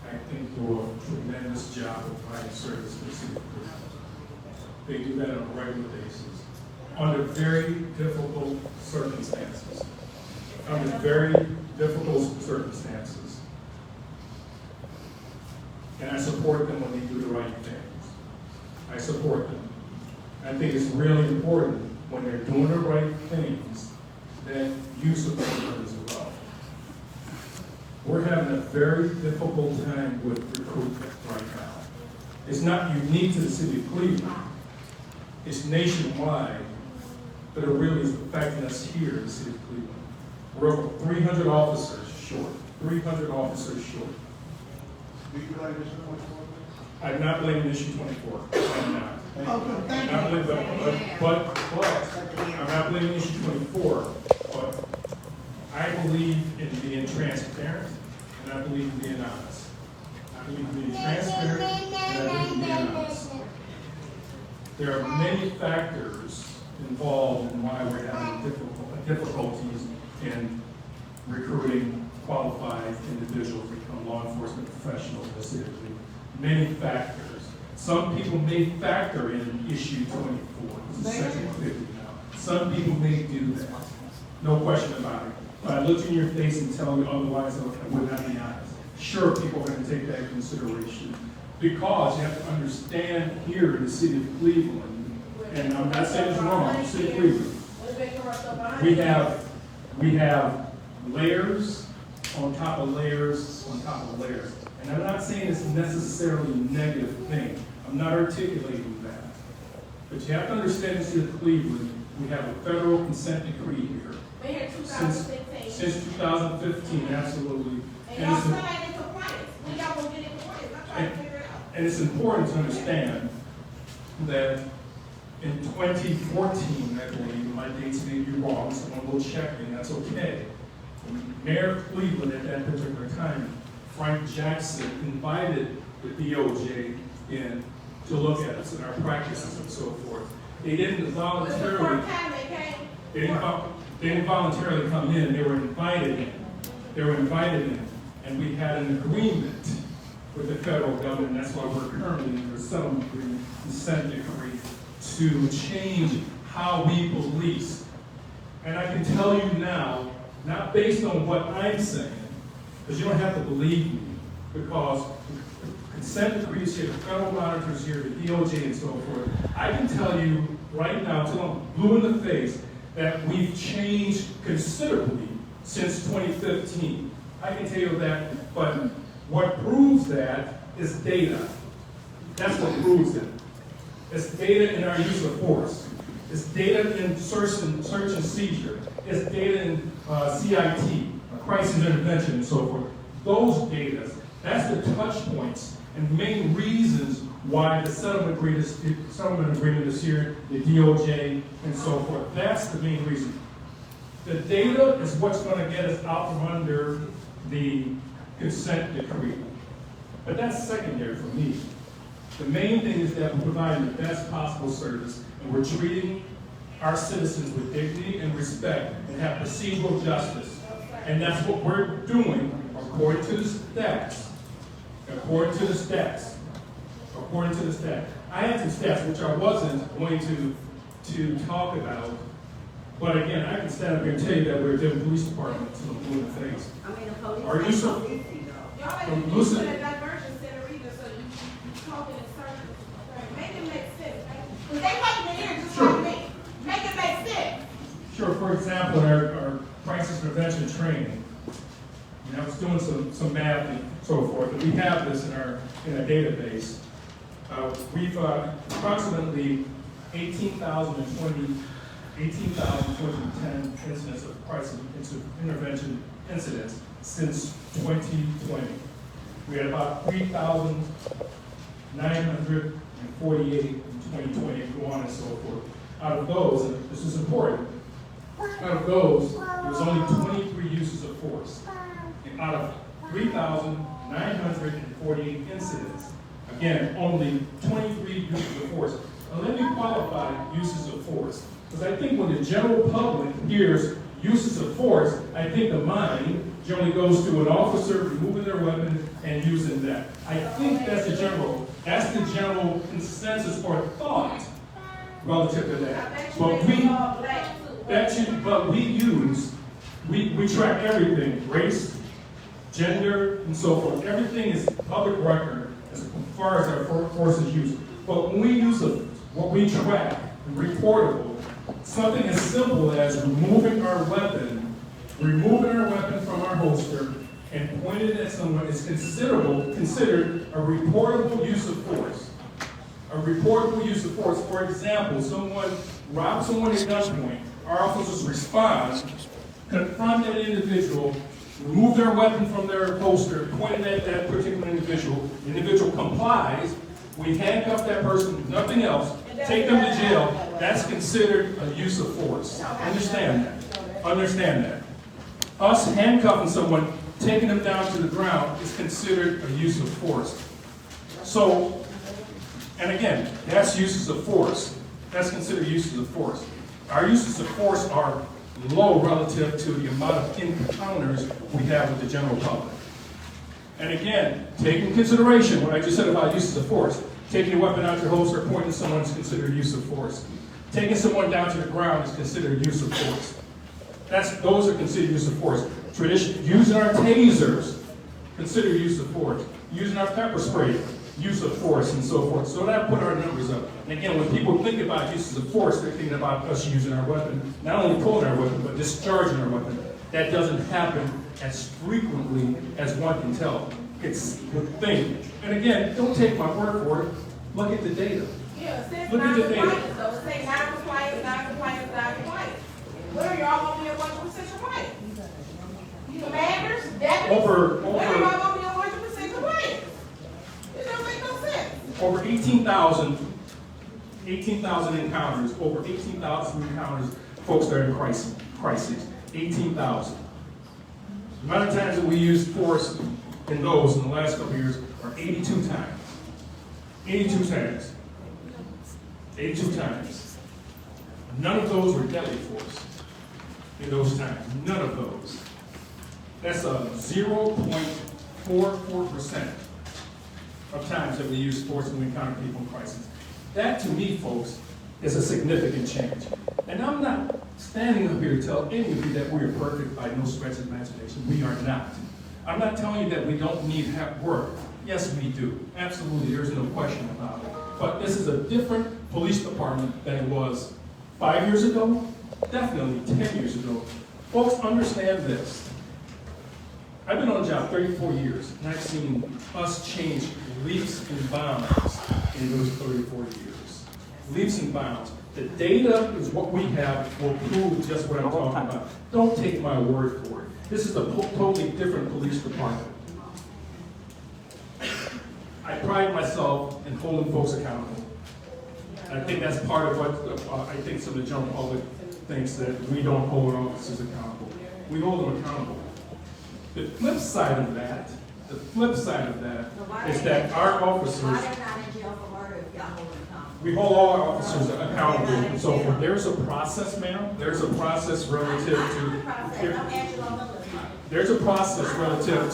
I think do a tremendous job of providing service to the City of Cleveland. They do that on a regular basis, under very difficult circumstances. Under very difficult circumstances. And I support them when they do the right things. I support them. I think it's really important when they're doing the right things that you support them as well. We're having a very difficult time with recruitment right now. It's not unique to the city of Cleveland. It's nationwide, but it really is affecting us here in the city of Cleveland. We're over 300 officers short. 300 officers short. I'm not blaming issue 24. I'm not. I'm not blaming, but I'm not blaming issue 24. But I believe in being transparent, and I believe in being honest. I believe in being transparent, and I believe in being honest. There are many factors involved in why we're having difficulties in recruiting qualified individuals to become law enforcement professionals in the city of Cleveland. Many factors. Some people may factor in issue 24, this is section 50 now. Some people may do that. No question about it. But I look in your face and tell you otherwise, I would not be honest. Sure, people are going to take that into consideration. Because you have to understand here in the city of Cleveland, and I'm not saying it's wrong, the city of Cleveland, we have layers on top of layers on top of layers. And I'm not saying it's necessarily a negative thing. I'm not articulating that. But you have to understand the city of Cleveland, we have a federal consent decree here. Since 2015, absolutely. And it's important to understand that in 2014, I believe, my dates may be wrong, someone will check me, that's okay. Mayor of Cleveland at that particular time, Frank Jackson, invited the DOJ in to look at us and our practices and so forth. They didn't voluntarily. They didn't voluntarily come in. They were invited in. They were invited in, and we had an agreement with the federal government. That's why we're currently in the settlement agreement, consent decree, to change how we police And I can tell you now, not based on what I'm saying, because you don't have to believe me, because consent decrees here, the federal monitors here, the DOJ and so forth, I can tell you right now, till I'm blue in the face, that we've changed considerably since 2015. I can tell you that, but what proves that is data. That's what proves it. It's data in our use of force. It's data in search and seizure. It's data in CIT, crisis intervention and so forth. Those data, that's the touch points and main reasons why the settlement agreement is here, the DOJ and so forth. That's the main reason. The data is what's going to get us out from under the consent decree. But that's secondary for me. The main thing is that we're providing the best possible service, and we're treating our citizens with dignity and respect and have procedural justice. And that's what we're doing according to the stats. According to the stats. According to the stats. I had some stats which I wasn't going to talk about, but again, I can stand up here and tell you that we're a different police department until I'm blue in the face. I mean, the police. Are you so? Y'all ain't used to the diversion center either, so you talking in circles. Make it make sense. Because they wasn't here just like me. Make it make sense. Sure. For example, in our crisis prevention training, I was doing some math and so forth, and we have this in a database. We've approximately 18,210 incidents of crisis intervention incidents since 2020. We had about 3,948 in 2020, and go on and so forth. Out of those, and this is important, out of those, there was only 23 uses of force. And out of 3,948 incidents, again, only 23 uses of force. Now let me qualify uses of force, because I think when the general public hears uses of force, I think the mind generally goes to an officer removing their weapon and using that. I think that's the general consensus or thought relative to that. But we track everything, race, gender, and so forth. Everything is public record as far as our force is used. But when we use what we track, reportable, something as simple as removing our weapon from our holster and pointing it at someone is considered a reportable use of force. A reportable use of force. For example, someone robs someone at gunpoint. Our officers respond, confront that individual, remove their weapon from their holster, point it at that particular individual. The individual complies. We handcuff that person, nothing else, take them to jail. That's considered a use of force. Understand that. Understand that. Us handcuffing someone, taking them down to the ground is considered a use of force. So, and again, that's uses of force. That's considered uses of force. Our uses of force are low relative to the amount of encounters we have with the general public. And again, take into consideration what I just said about uses of force. Taking a weapon out your holster, pointing at someone is considered use of force. Taking someone down to the ground is considered use of force. Those are considered use of force. Using our tasers, considered use of force. Using our pepper spray, use of force, and so forth. So that put our numbers up. And again, when people think about uses of force, they're thinking about us using our weapon, not only pulling our weapon, but discharging our weapon. That doesn't happen as frequently as one can tell. It's the thing. And again, don't take my word for it. Look at the data. Yeah, since Look at the data. non-compliance, though, say non-compliance, non-compliance, non-compliance. What are y'all gonna be at 100% compliant? Commanders, deputies, when are y'all gonna be at 100% compliant? It don't make no sense. Over 18,000 encounters, over 18,000 encounters, folks that are in crisis. 18,000. The amount of times that we used force in those in the last couple of years are 82 times. 82 times. 82 times. None of those were deadly force in those times. None of those. That's a 0.44% of times that we use force when we encounter people in crisis. That, to me, folks, is a significant change. And I'm not standing up here to tell any of you that we are perfect by no stretch of imagination. We are not. I'm not telling you that we don't need work. Yes, we do. Absolutely, there's no question about it. But this is a different police department than it was 5 years ago, definitely 10 years ago. Folks, understand this. I've been on the job 34 years, and I've seen us change leaps and bounds in those 34 years. Leaps and bounds. The data is what we have will prove just what I'm talking about. Don't take my word for it. This is a totally different police department. I pride myself in holding folks accountable. And I think that's part of what I think some of the general public thinks, that we don't hold officers accountable. We hold them accountable. The flip side of that is that our officers, we hold all our officers accountable and so forth. There's a process, ma'am. There's a process relative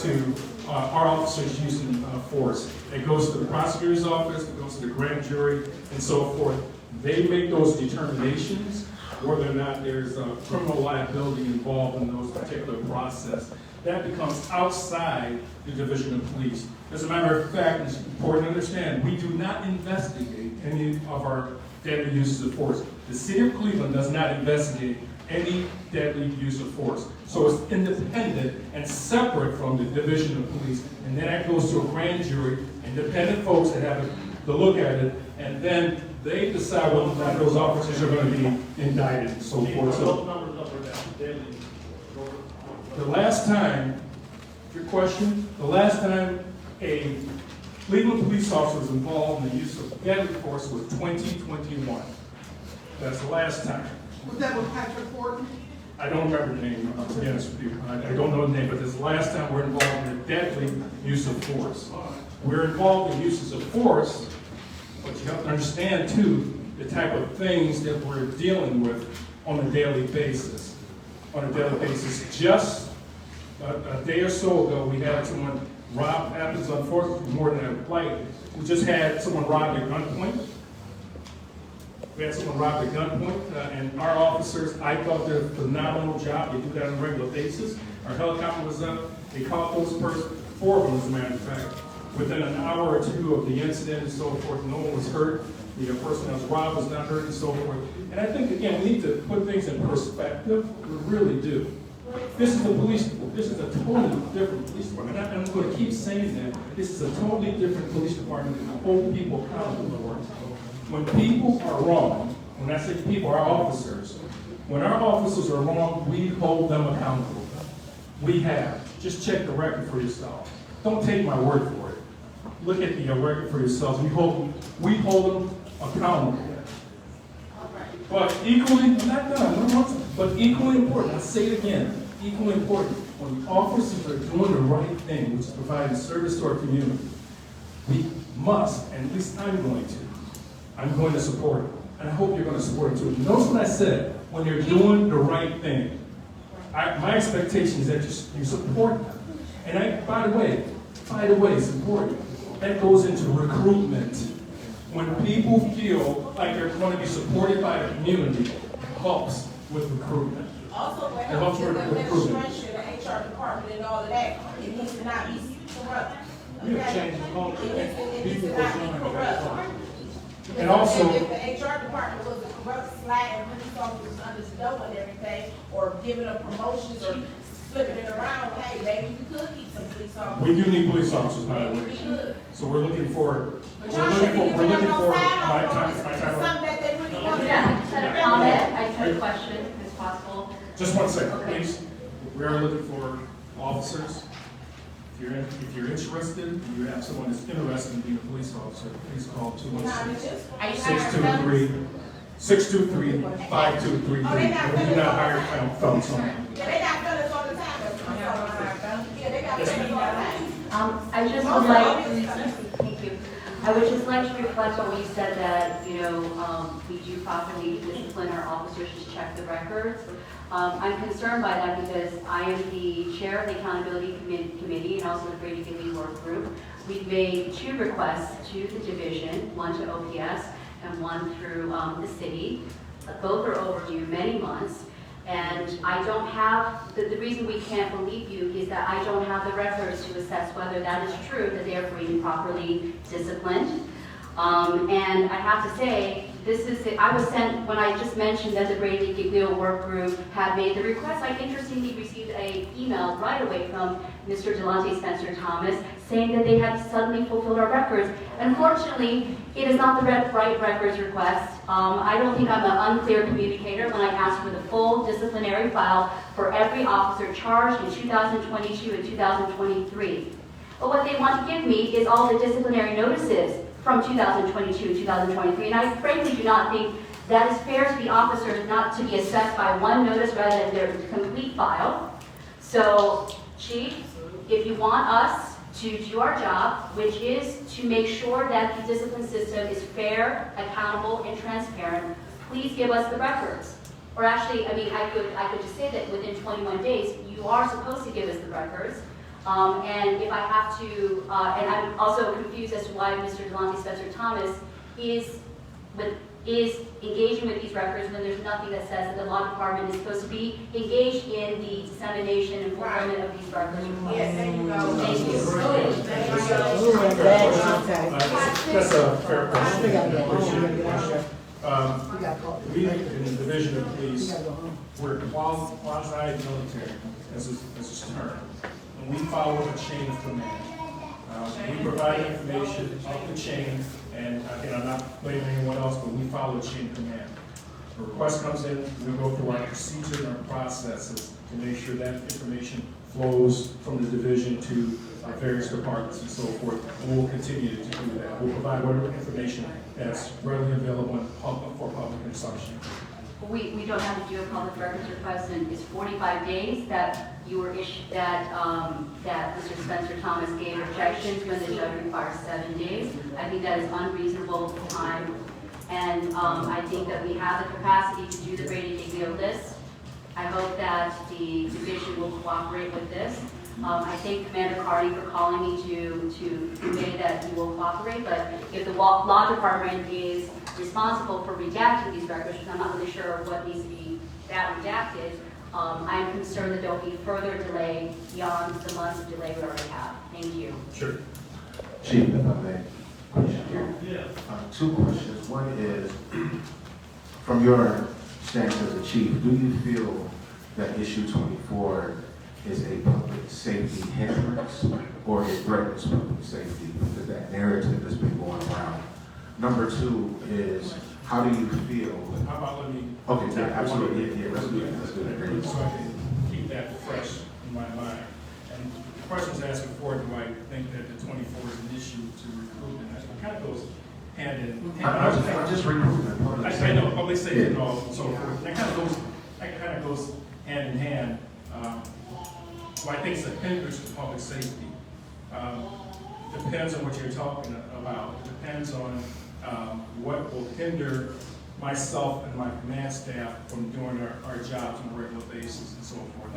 to our officers using force. It goes to the prosecutor's office, it goes to the grand jury, and so forth. They make those determinations whether or not there's criminal liability involved in those particular process. That becomes outside the Division of Police. As a matter of fact, it's important to understand, we do not investigate any of our deadly uses of force. The City of Cleveland does not investigate any deadly use of force. So it's independent and separate from the Division of Police. And then that goes to a grand jury, independent folks that have to look at it, and then they decide whether or not those officers are going to be indicted and so forth. So the last time, your question, the last time a Cleveland police officer was involved in the use of deadly force was 2021. That's the last time. Was that with Patrick Horton? I don't remember the name, to be honest with you. I don't know the name, but this is the last time we're involved in a deadly use of force. We're involved in uses of force, but you have to understand, too, the type of things that we're dealing with on a daily basis. Just a day or so ago, we had someone robbed, happens unfortunately more than a flight. We just had someone robbed at gunpoint. And our officers, I thought did a phenomenal job. They do that on a regular basis. Our helicopter was up. They caught those persons, 4 of them as a matter of fact. Within an hour or two of the incident and so forth, no one was hurt. The person that was robbed was not hurt and so forth. And I think, again, we need to put things in perspective. We really do. This is a totally different police department. And I'm going to keep saying that. This is a totally different police department to hold people accountable for. When people are wrong, when I say people, our officers, when our officers are wrong, we hold them accountable. We have. Just check the record for yourself. Don't take my word for it. Look at the record for yourselves. We hold them accountable. But equally, I'm not done, but equally important, I'll say it again, equally important, when the officers are doing the right thing, which is providing service to our community, we must, and at least I'm going to support it. And I hope you're going to support it too. Notice what I said, when you're doing the right thing, my expectation is that you support them. And by the way, it's important. That goes into recruitment. When people feel like they're going to be supported by the community, it helps with recruitment. Also, what helps with the administration, the HR department and all of that, it needs to not be corrupt. We have changed the culture. It needs to not be corrupt. And also, if the HR department was a corrupt slag and police officers under the dough and everything, or giving them promotions or flipping it around, hey, maybe we could keep some police officers. we do need police officers, by the way. So we're looking for my time. Something that they really want. Yeah, I had a comment, I had a question, if it's possible. Just 1 second, please. We are looking for officers. If you're interested, and you have someone that's interested in being a police officer, please call 216-623-5233. We do not hire felons on. Yeah, they got fellas all the time. Yeah, they got fellas all the time. I just would like, thank you. I would just like to reflect on what you said that, we do properly discipline our officers, just check the records. I'm concerned by that because I am the chair of the Accountability Committee and also the Brady Gilly Work Group. We've made 2 requests to the division, one to OPS and one through the city. Both are overdue many months. And I don't have, the reason we can't believe you is that I don't have the records to assess whether that is true, that they are being properly disciplined. And I have to say, this is, I was sent, when I just mentioned that the Brady Giglio work group had made the request, I interestingly received an email right away from Mr. Delonte Spencer Thomas saying that they had suddenly fulfilled our records. Unfortunately, it is not the right records request. I don't think I'm an unclear communicator when I ask for the full disciplinary file for every officer charged in 2022 and 2023. But what they want to give me is all the disciplinary notices from 2022 and 2023, and I frankly do not think that is fair to the officers not to be assessed by one notice rather than their complete file. So, Chief, if you want us to do our job, which is to make sure that the discipline system is fair, accountable, and transparent, please give us the records. Or actually, I mean, I could just say that within 21 days, you are supposed to give us the records. And if I have to, and I'm also confused as to why Mr. Delonte Spencer Thomas is engaging with these records when there's nothing that says that the law department is supposed to be engaged in the dissemination and fulfillment of these records. Yes, there you go. Thank you. That's a fair question. We in the Division of Police, we're quasi-military as a term. And we follow a chain of command. We provide information up the chain, and again, I'm not blaming anyone else, but we follow a chain of command. A request comes in, we go through our procedure and our processes to make sure that information flows from the division to our various departments and so forth. And we'll continue to do that. We'll provide whatever information that's readily available for public consumption. We don't have to do a public records request, and it's 45 days that you were issued, that Mr. Spencer Thomas gave objections when the judge requires 7 days. I think that is unreasonable time, and I think that we have the capacity to do the Brady Giglio list. I hope that the division will cooperate with this. I thank Commander Carney for calling me to convey that he will cooperate, but if the law department is responsible for redacting these records, which I'm not really sure what needs to be that redacted, I'm concerned that there will be further delay beyond the months of delay we already have. Thank you. Sure. Chief, if I may, question you. Two questions. One is, from your stance as a chief, do you feel that issue 24 is a public safety hindrance or it threatens public safety? Because that narrative has been going around. Number two is, how do you feel? How about let me... Okay, yeah, absolutely. Yeah, let's do that. Let's do that. So I can keep that fresh in my mind. And the question was asked before, do I think that the 24 is an issue to recruit? And that kind of goes hand in hand. I just recruitment. I know, public safety and all and so forth. That kind of goes hand in hand. Well, I think it's a hindrance to public safety. Depends on what you're talking about. It depends on what will hinder myself and my command staff from doing our jobs on a regular basis and so forth.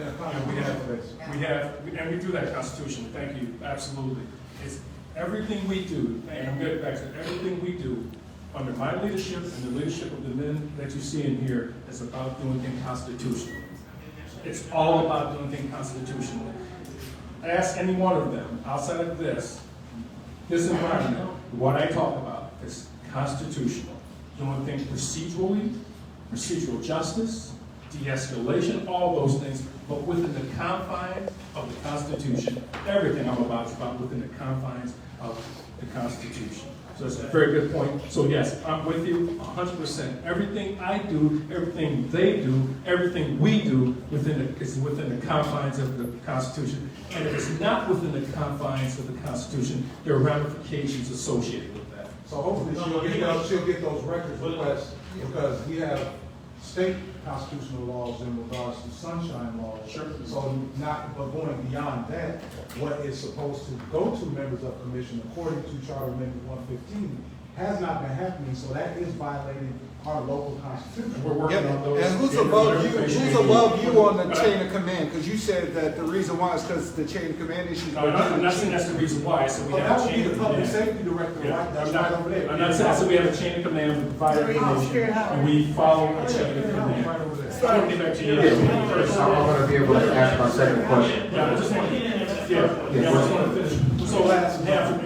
And we do that Constitution. Thank you. Absolutely. It's everything we do, and I'm getting back to everything we do under my leadership and the leadership of the men that you see in here is about doing things constitutionally. It's all about doing things constitutionally. Ask any one of them outside of this environment, what I talk about is constitutional. Doing things procedurally, procedural justice, de-escalation, all those things, but within the confines of the Constitution. Everything I'm about is about within the confines of the Constitution. So that's a very good point. So yes, I'm with you 100%. Everything I do, everything they do, everything we do is within the confines of the Constitution. And if it's not within the confines of the Constitution, there are ramifications associated with that. So hopefully she'll get those records requests, because we have state constitutional laws in regards to sunshine laws. Sure. So but going beyond that, what is supposed to go to members of commission according to Charter Amendment 115 has not been happening, so that is violating our local constitution. We're working on those. And who's above you, who's above you on the chain of command? Because you said that the reason why is because the chain of command issues. No, I'm not saying that's the reason why, so we Well, have that a would be chain the of public command. safety director, Yeah, right? That's I'm right not, over there. I'm not saying, I said we have a chain of command, we provide information, and we follow a chain of command. I don't get back to you. First. I'm gonna be able to ask my second question. Yeah, I just want to, I just want to finish. So last half of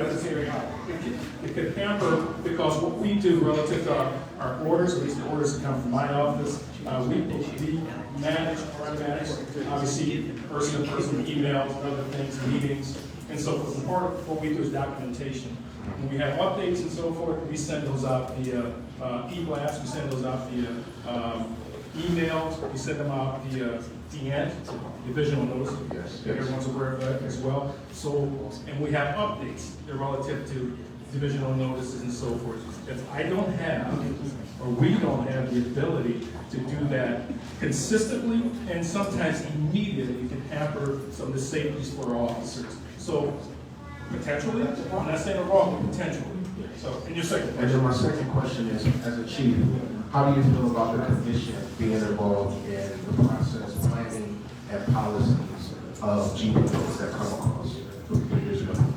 it could hamper, because what we do relative to our orders, at least the orders that come from my office, we manage, obviously, person-to-person emails, and other things, meetings, and so forth. And part of what we do is documentation. When we have updates and so forth, we send those out via e-blast, we send those out via emails, we send them out via DN, divisional notice. Yes. Everyone's aware of that as well. So, and we have updates relative to divisional notices and so forth. If I don't have, or we don't have the ability to do that consistently and sometimes immediately, it can hamper some of the safeties for our officers. So, potentially, I'm not saying we're wrong, but potentially. So, and your second And question. then my second question is, as a chief, how do you feel about the commission being involved in the process, planning, and policies of GPOs that come across the division of police?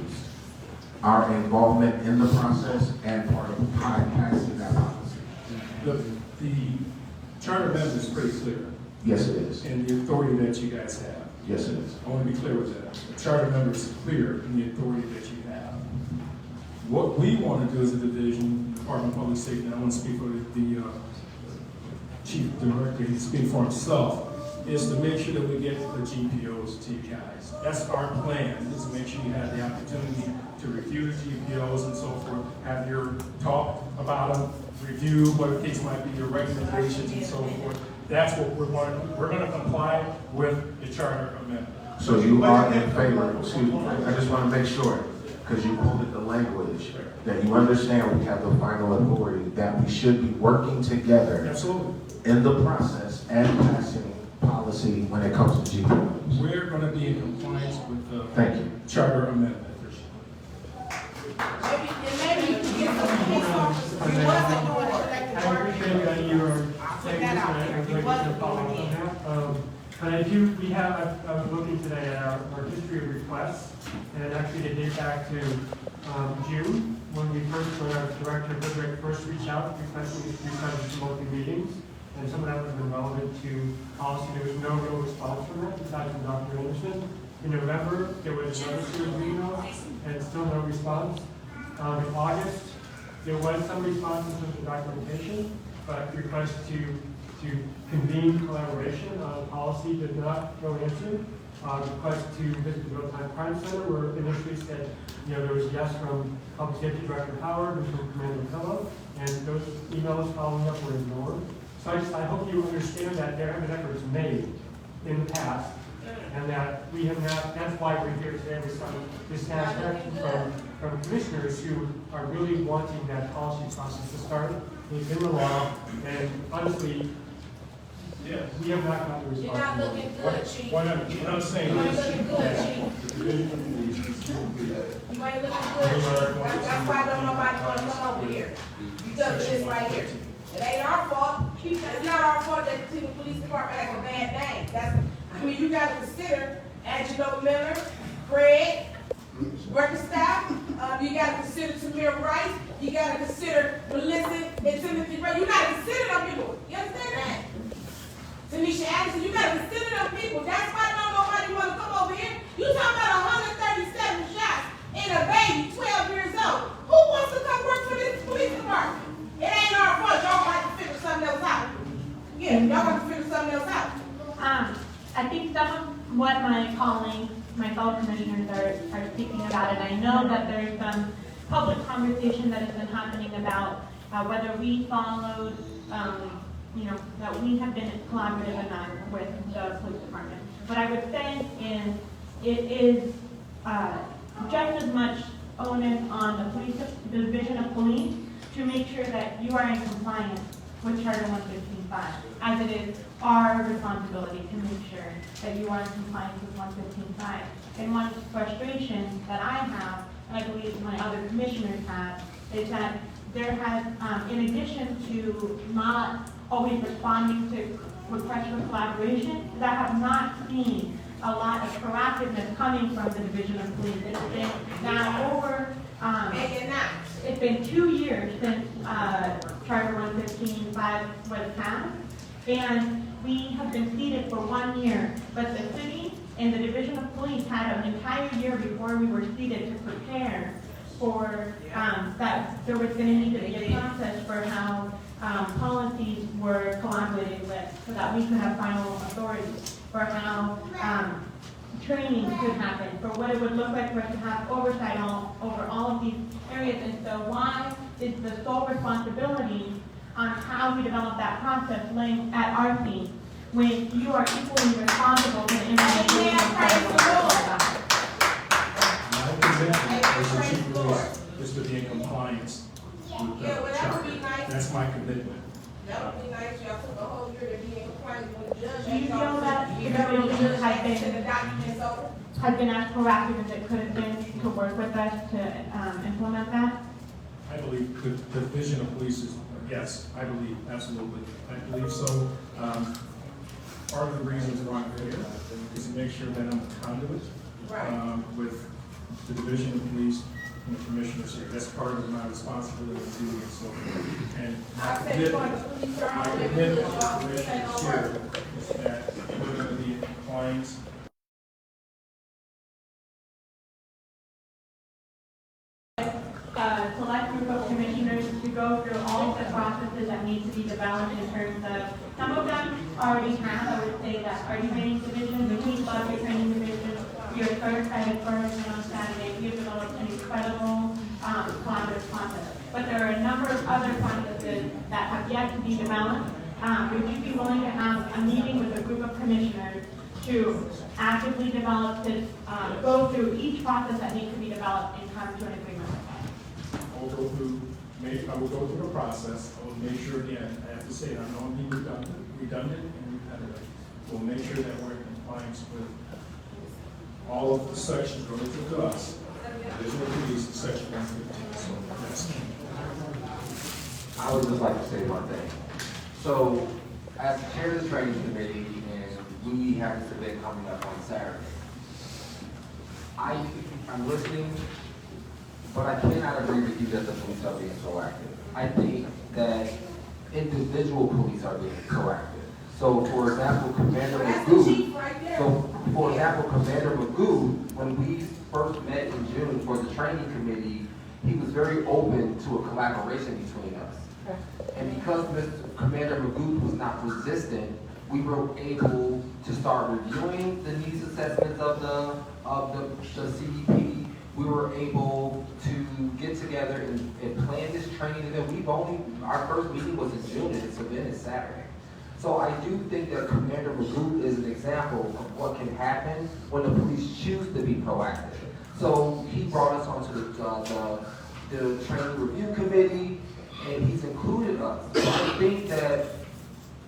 Our involvement in the process and part of passing that policy? The charter amendment is pretty clear. Yes, it is. And the authority that you guys have. Yes, it is. I want to be clear with that. The charter amendment is clear in the authority that you have. What we want to do as a division, Department of Public Safety, and I want to speak for the chief director, he's speaking for himself, is to make sure that we get the GPOs to you guys. That's our plan, is to make sure you have the opportunity to review the GPOs and so forth, have your talk about them, review what the case might be, your recommendations and so forth. That's what we're going to comply with the charter amendment. So you are in favor, I just want to make sure, because you quoted the language, that you understand we have the final authority, that we should be working together Absolutely. in the process and passing policy when it comes to GPOs. We're going to be in compliance with the Thank you. charter amendment. Maybe you can get some police officers. You wasn't doing it like the charter. Put that out there. You wasn't doing it. But I do, I was looking today at our history of requests, and actually they date back to June, when our director Goodrick first reached out, requesting some monthly meetings, and some of that would have been relevant to policy. There was no real response from that, aside from Dr. Anderson. In November, there was another series of emails, and still no response. In August, there was some responses with the documentation, but requests to convene collaboration on policy did not go into. Request to visit the Real-Time Crime Center were initially said, there was yes from Public Safety Director Howard and from Commander Pillow, and those emails following up were ignored. So I hope you understand that there have been efforts made in the past, and that we have not, that's why we're here today with some dissatisfaction from commissioners who are really wanting that policy process to start within the law, and honestly, we have not gotten the response. You're not looking good, Chief. Why not? You know what I'm saying? You ain't looking good, Chief. You ain't looking good, Chief. That's why don't nobody want to come over here. Because of this right here. It ain't our fault. It's not our fault that the police department has a bad name. You gotta consider Angelo Miller, Craig, working staff. You gotta consider Tamir Rice. You gotta consider Melissa and Timothy Ray. You gotta consider them people. You understand that? Tanisha Anderson, you gotta consider them people. That's why don't nobody want to come over here. You talking about 137 shots in a baby, 12 years old. Who wants to come work for this police department? It ain't our fault. Y'all got to figure something else out. Yeah, y'all got to figure something else out. I think some of what my fellow commissioners are speaking about, and I know that there's some public conversation that has been happening about whether we followed, that we have been collaborative enough with the police department. What I would say is, it is just as much onus on the division of police to make sure that you are in compliance with Charter 115.5, as it is our responsibility to make sure that you are in compliance with 115.5. And one frustration that I have, and I believe my other commissioners have, is that there has, in addition to not always responding to requests for collaboration, that I have not seen a lot of proactiveness coming from the Division of Police. It's been now over, it's been 2 years since Charter 115.5 was passed, and we have been seated for 1 year, but the city and the Division of Police had an entire year before we were seated to prepare for that there was going to need to be a process for how policies were collaborated with so that we could have final authority, for how training could happen, for what it would look like for us to have oversight over all of these areas. And so why is the sole responsibility on how we develop that process laying at our feet when you are equally responsible for the information? My commitment as the chief of police is to be in compliance with the charter. That's my commitment. That would be nice, y'all took a whole year to be in compliance with the judge. Do you feel that the division has been as proactive as it could have been to work with us to implement that? I believe the division of police is, yes, I believe, absolutely. I believe so. Part of the reasons why I'm here is to make sure that I'm a conduit with the division of police and the commissioners here. That's part of my responsibility to do and so forth. And my commitment to the commissioners here is that we're going to be in compliance. Select group of commissioners to go through all of the processes that need to be developed in terms of, some of them already have, I would say, that our training division, the Chief Budget Training Division, your third credit first on Saturday, you've developed an incredible collaborative process. But there are a number of other processes that have yet to be developed. Would you be willing to have a meeting with a group of commissioners to actively develop this, go through each process that needs to be developed and come to an agreement? I will go through the process. I will make sure, again, I have to say, I know I'm being redundant and repetitive. We'll make sure that we're in compliance with all of the sections relative to us. Division of Police, section 115. So that's I would just like to say one thing. So, as the chair of the training committee, and we have this event coming up on Saturday, I'm listening, but I cannot agree with you that the police are being proactive. I think that individual police are being proactive. So, for example, Commander Magoo, when we first met in June for the training committee, he was very open to a collaboration between us. And because Commander Magoo was not resistant, we were able to start reviewing the needs assessments of the CDP. We were able to get together and plan this training event. Our first meeting was in June and this event is Saturday. So I do think that Commander Magoo is an example of what can happen when the police choose to be proactive. So he brought us onto the training review committee, and he's included us. So I think that,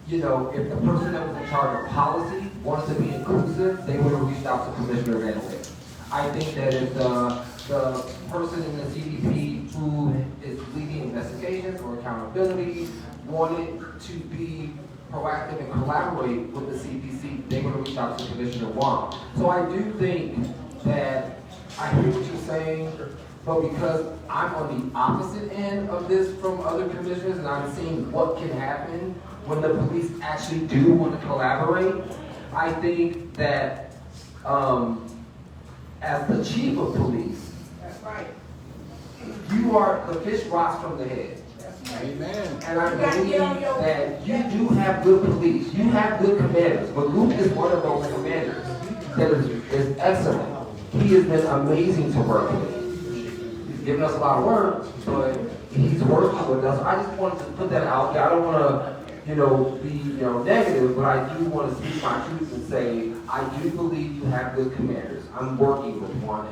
if the person that was in charge of policy wanted to be inclusive, they would have reached out to Commissioner Van Wyck. I think that if the person in the CDP who is leading investigations or accountability wanted to be proactive and collaborate with the CPC, they would have reached out to Commissioner Wong. So I do think that I hear what you're saying, but because I'm on the opposite end of this from other commissioners and I'm seeing what can happen when the police actually do want to collaborate, I think that as the chief of police, you are the fish rots from the head. Amen. And I believe that you do have good police. You have good commanders. But Luke is one of those commanders that is excellent. He has been amazing to work with. He's given us a lot of work, but he's working with us. I just wanted to put that out there. I don't want to, be negative, but I do want to speak my truth and say I do believe you have good commanders. I'm working with one,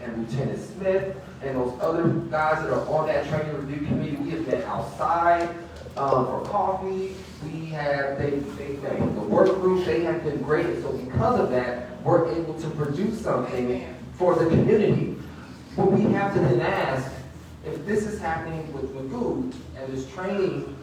and Lieutenant Smith and those other guys that are on that training review committee. We have met outside for coffee. We have the work group. They have been great, and so because of that, we're able to produce something for the community. But we have to then ask, If this is happening with Magoo and this training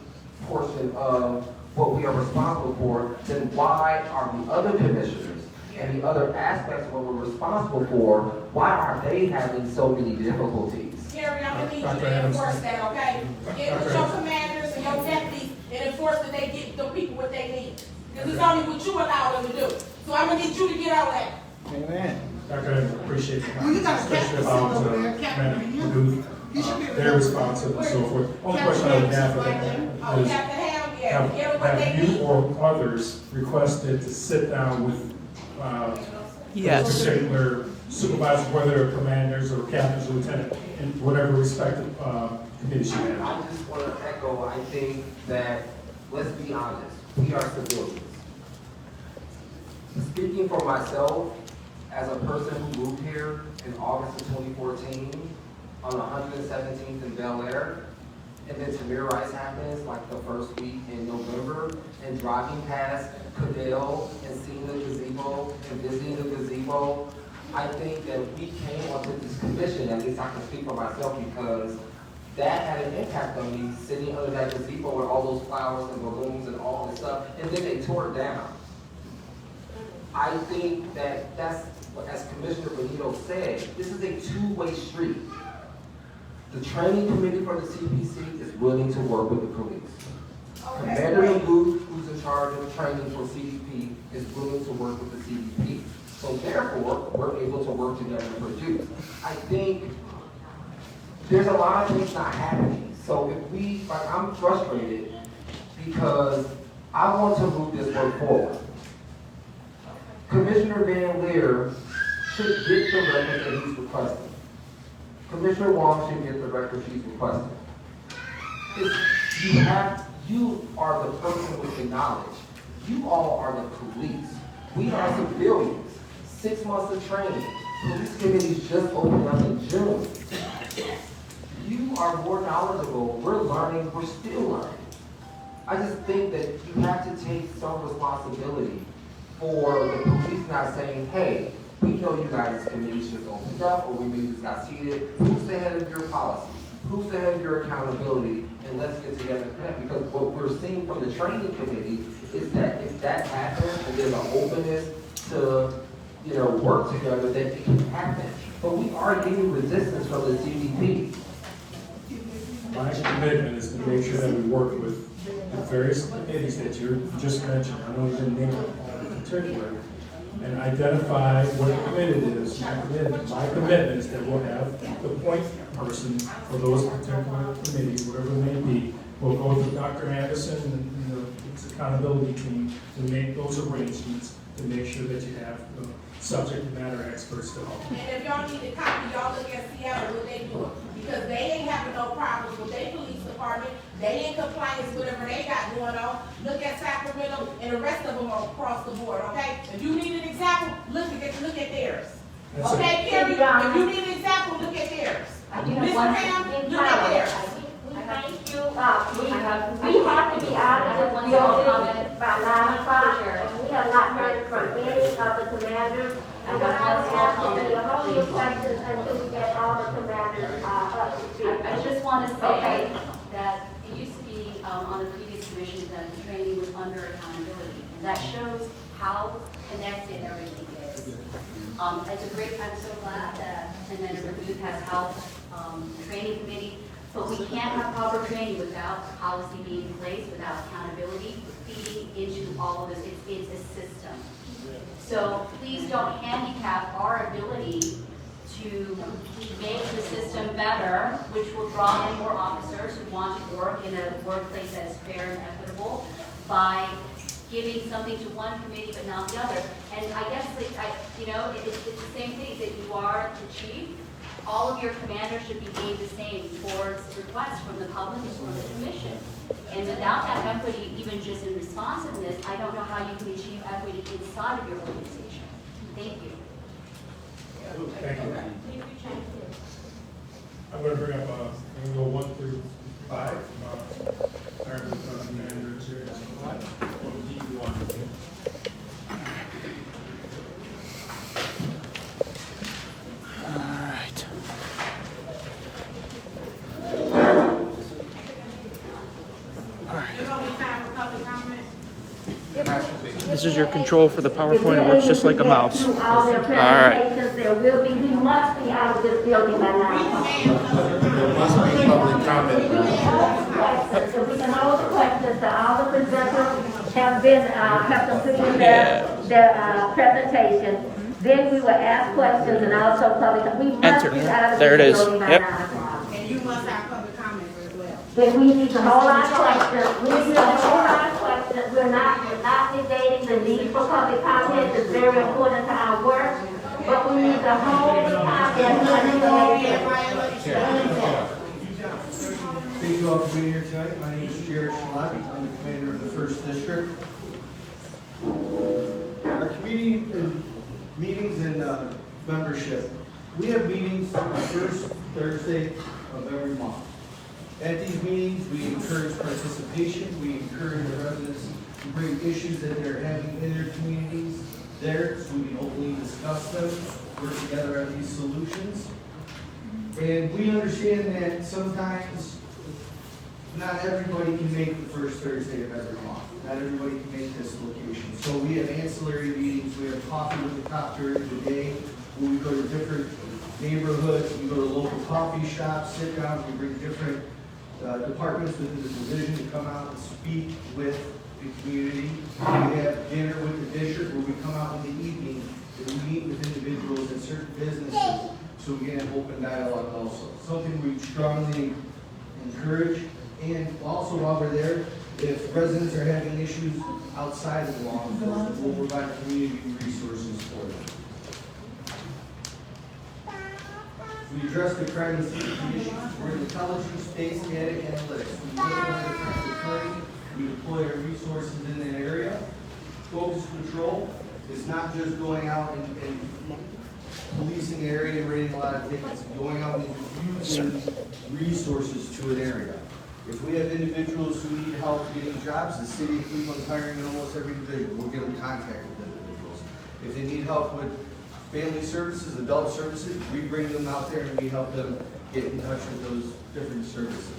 portion of what we are responsible for, then why are the other commissioners and the other aspects of what we're responsible for, why are they having so many difficulties? Gary, I'm gonna need you to enforce that, okay? Get with your commanders and your deputies and enforce that they get the people what they need. Because it's only what you allow them to do. So I'm gonna need you to get on that. Amen. Dr. Evans, appreciate the Well, you got a especially captain about over there, Captain Magoo, their responsive and so forth. Only question I would have for them Oh, is, Captain Ham, yeah, get them what they have you need. or others requested to sit down with Yes. particular supervisors, whether they're commanders or captains or lieutenant, in whatever respective committees you have? I just want to echo, I think that, let's be honest, we are civilians. Speaking for myself, as a person who moved here in August of 2014, on 117th in Bel Air, and then Tamir Rice happens like the first week in November, and driving past Cadell and seeing the gazebo and visiting the gazebo, I think that we came onto this commission, at least I can speak for myself, because that had an impact on me, sitting under that gazebo with all those flowers and balloons and all this stuff, and then they tore it down. I think that that's, as Commissioner Benito said, this is a two-way street. The training committee for the CPC is willing to work with the police. Commander Magoo, who's in charge of training for CDP, is willing to work with the CDP. So therefore, we're able to work together and produce. I think there's a lot of things not happening. So if we, like, I'm frustrated because I want to move this work forward. Commissioner Van Leer should get the record that he's requesting. Commissioner Wong should get the record she's requesting. You are the person with the knowledge. You all are the police. We are civilians. 6 months of training. Police committees just opened up in June. You are more knowledgeable. We're learning. We're still learning. I just think that you have to take some responsibility for the police not saying, hey, we know you guys' committee just opened up, or we maybe just got seated. Who's the head of your policy? Who's the head of your accountability? And let's get together and connect. Because what we're seeing from the training committee is that if that happens and there's an openness to, work together, then it can happen. But we are getting resistance from the CDP. My commitment is to make sure that we work with the various committees that you just mentioned. I don't even name them in particular. And identify what the commitment is. My commitment is that we'll have the point person for those particular committees, whatever they may be. We'll go through Dr. Anderson and its accountability team to make those arrangements to make sure that you have the subject matter experts to help. And if y'all need a copy, y'all look at Seattle, what they do. Because they ain't having no problems with their police department. They in compliance with whatever they got going on. Look at Sacramento and the rest of them are across the board, okay? If you need an example, look at theirs. That's Okay, Carrie, if you need an example, look at theirs. Mr. Pam, look at theirs. Thank you. We have to be out of this building by 9 o'clock, and we have not heard from any of the commanders. And what I was asking you, hold your questions until we get all the commanders up to speed. I just want to say that it used to be on the previous commission that the training was under accountability. And that shows how connected everything is. It's a great, I'm so glad that Commander Magoo has helped the training committee, but we can't have proper training without policy being in place, without accountability feeding into all of this. It's a system. So please don't handicap our ability to make the system better, which will draw in more officers who want to work in a workplace that is fair and equitable by giving something to one committee but not the other. And I guess, it's the same thing that you are the chief. All of your commanders should be paid the same towards requests from the public and from the commission. And without that equity, even just in responsiveness, I don't know how you can achieve equity inside of your organization. Thank you. Thank you. I'm going to bring up, I'm going to go 1 through 5. Commanders here. All right. This is your control for the PowerPoint. It works just like a mouse. Do all their presentations, there will be, we must be out of this building by 9 o'clock. There must be public comment. If we can hold the questions, that all the presenters have completed their presentation, then we will ask questions and also public, we must be out of There it this is. building by Yep. 9 o'clock. And you must have public comments as well. Then we need to hold our questions, we need to hold our questions, we're not negating the need for public comment, it's very important to our work, but we need to hold the comments. Thank you all for being here tonight. My name is Jared Schlott. I'm the commander of the 1st District. Our community meetings and membership. We have meetings the first Thursday of every month. At these meetings, we encourage participation. We encourage the residents to bring issues that they're having in their communities there so we can openly discuss them, work together on these solutions. And we understand that sometimes not everybody can make the first Thursday of every month. Not everybody can make this location. So we have ancillary meetings. We have coffee with the cop during the day, where we go to different neighborhoods. We go to local coffee shops, sit down. We bring different departments within the division to come out and speak with the community. We have dinner with the district where we come out in the evening and we meet with individuals at certain businesses so we can have open dialogue also. Something we strongly encourage. And also while we're there, if residents are having issues outside of the law enforcement, we'll provide community resources for them. We address the crime and safety issues. We're in intelligence-based data analytics. We look at the crime occurring. We deploy our resources in that area. Focus control is not just going out and policing the area and rating a lot of tickets. Going out and using resources to an area. If we have individuals who need help getting jobs, the city of Cleveland is hiring in almost every division. We'll get them contact with individuals. If they need help with family services, adult services, we bring them out there and we help them get in touch with those different services.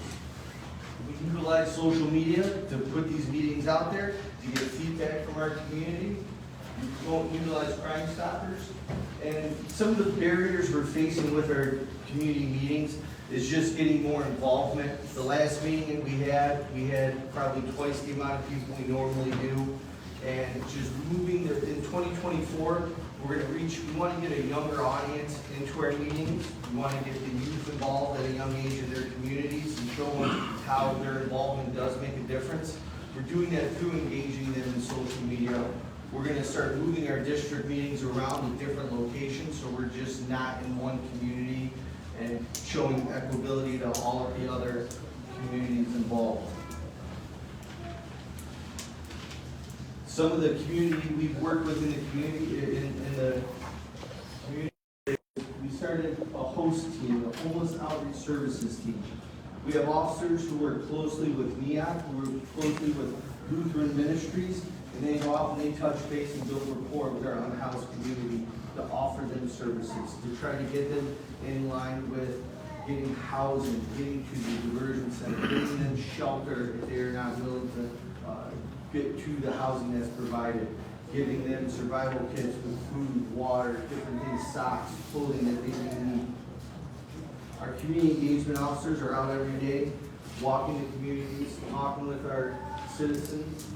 We utilize social media to put these meetings out there, to get feedback from our community. We won't utilize Crime Stoppers. And some of the barriers we're facing with our community meetings is just getting more involvement. The last meeting that we had probably twice the amount of people we normally do. And just moving in 2024, we're going to reach, we want to get a younger audience into our meetings. We want to get the youth involved at a young age in their communities and show them how their involvement does make a difference. We're doing that through engaging them in social media. We're going to start moving our district meetings around to different locations so we're just not in one community and showing equability to all of the other communities involved. Some of the community we've worked with in the community, we started a host team, a homeless outreach services team. We have officers who work closely with NEOC, who work closely with Lutheran Ministries, and they go out and they touch base and build rapport with our unhoused community to offer them services, to try to get them in line with getting housing, getting to the diversion center, getting them shelter if they're not willing to get to the housing that's provided, giving them survival kits with food, water, different things, socks, clothing that they need. Our community engagement officers are out every day, walking the communities, talking with our citizens.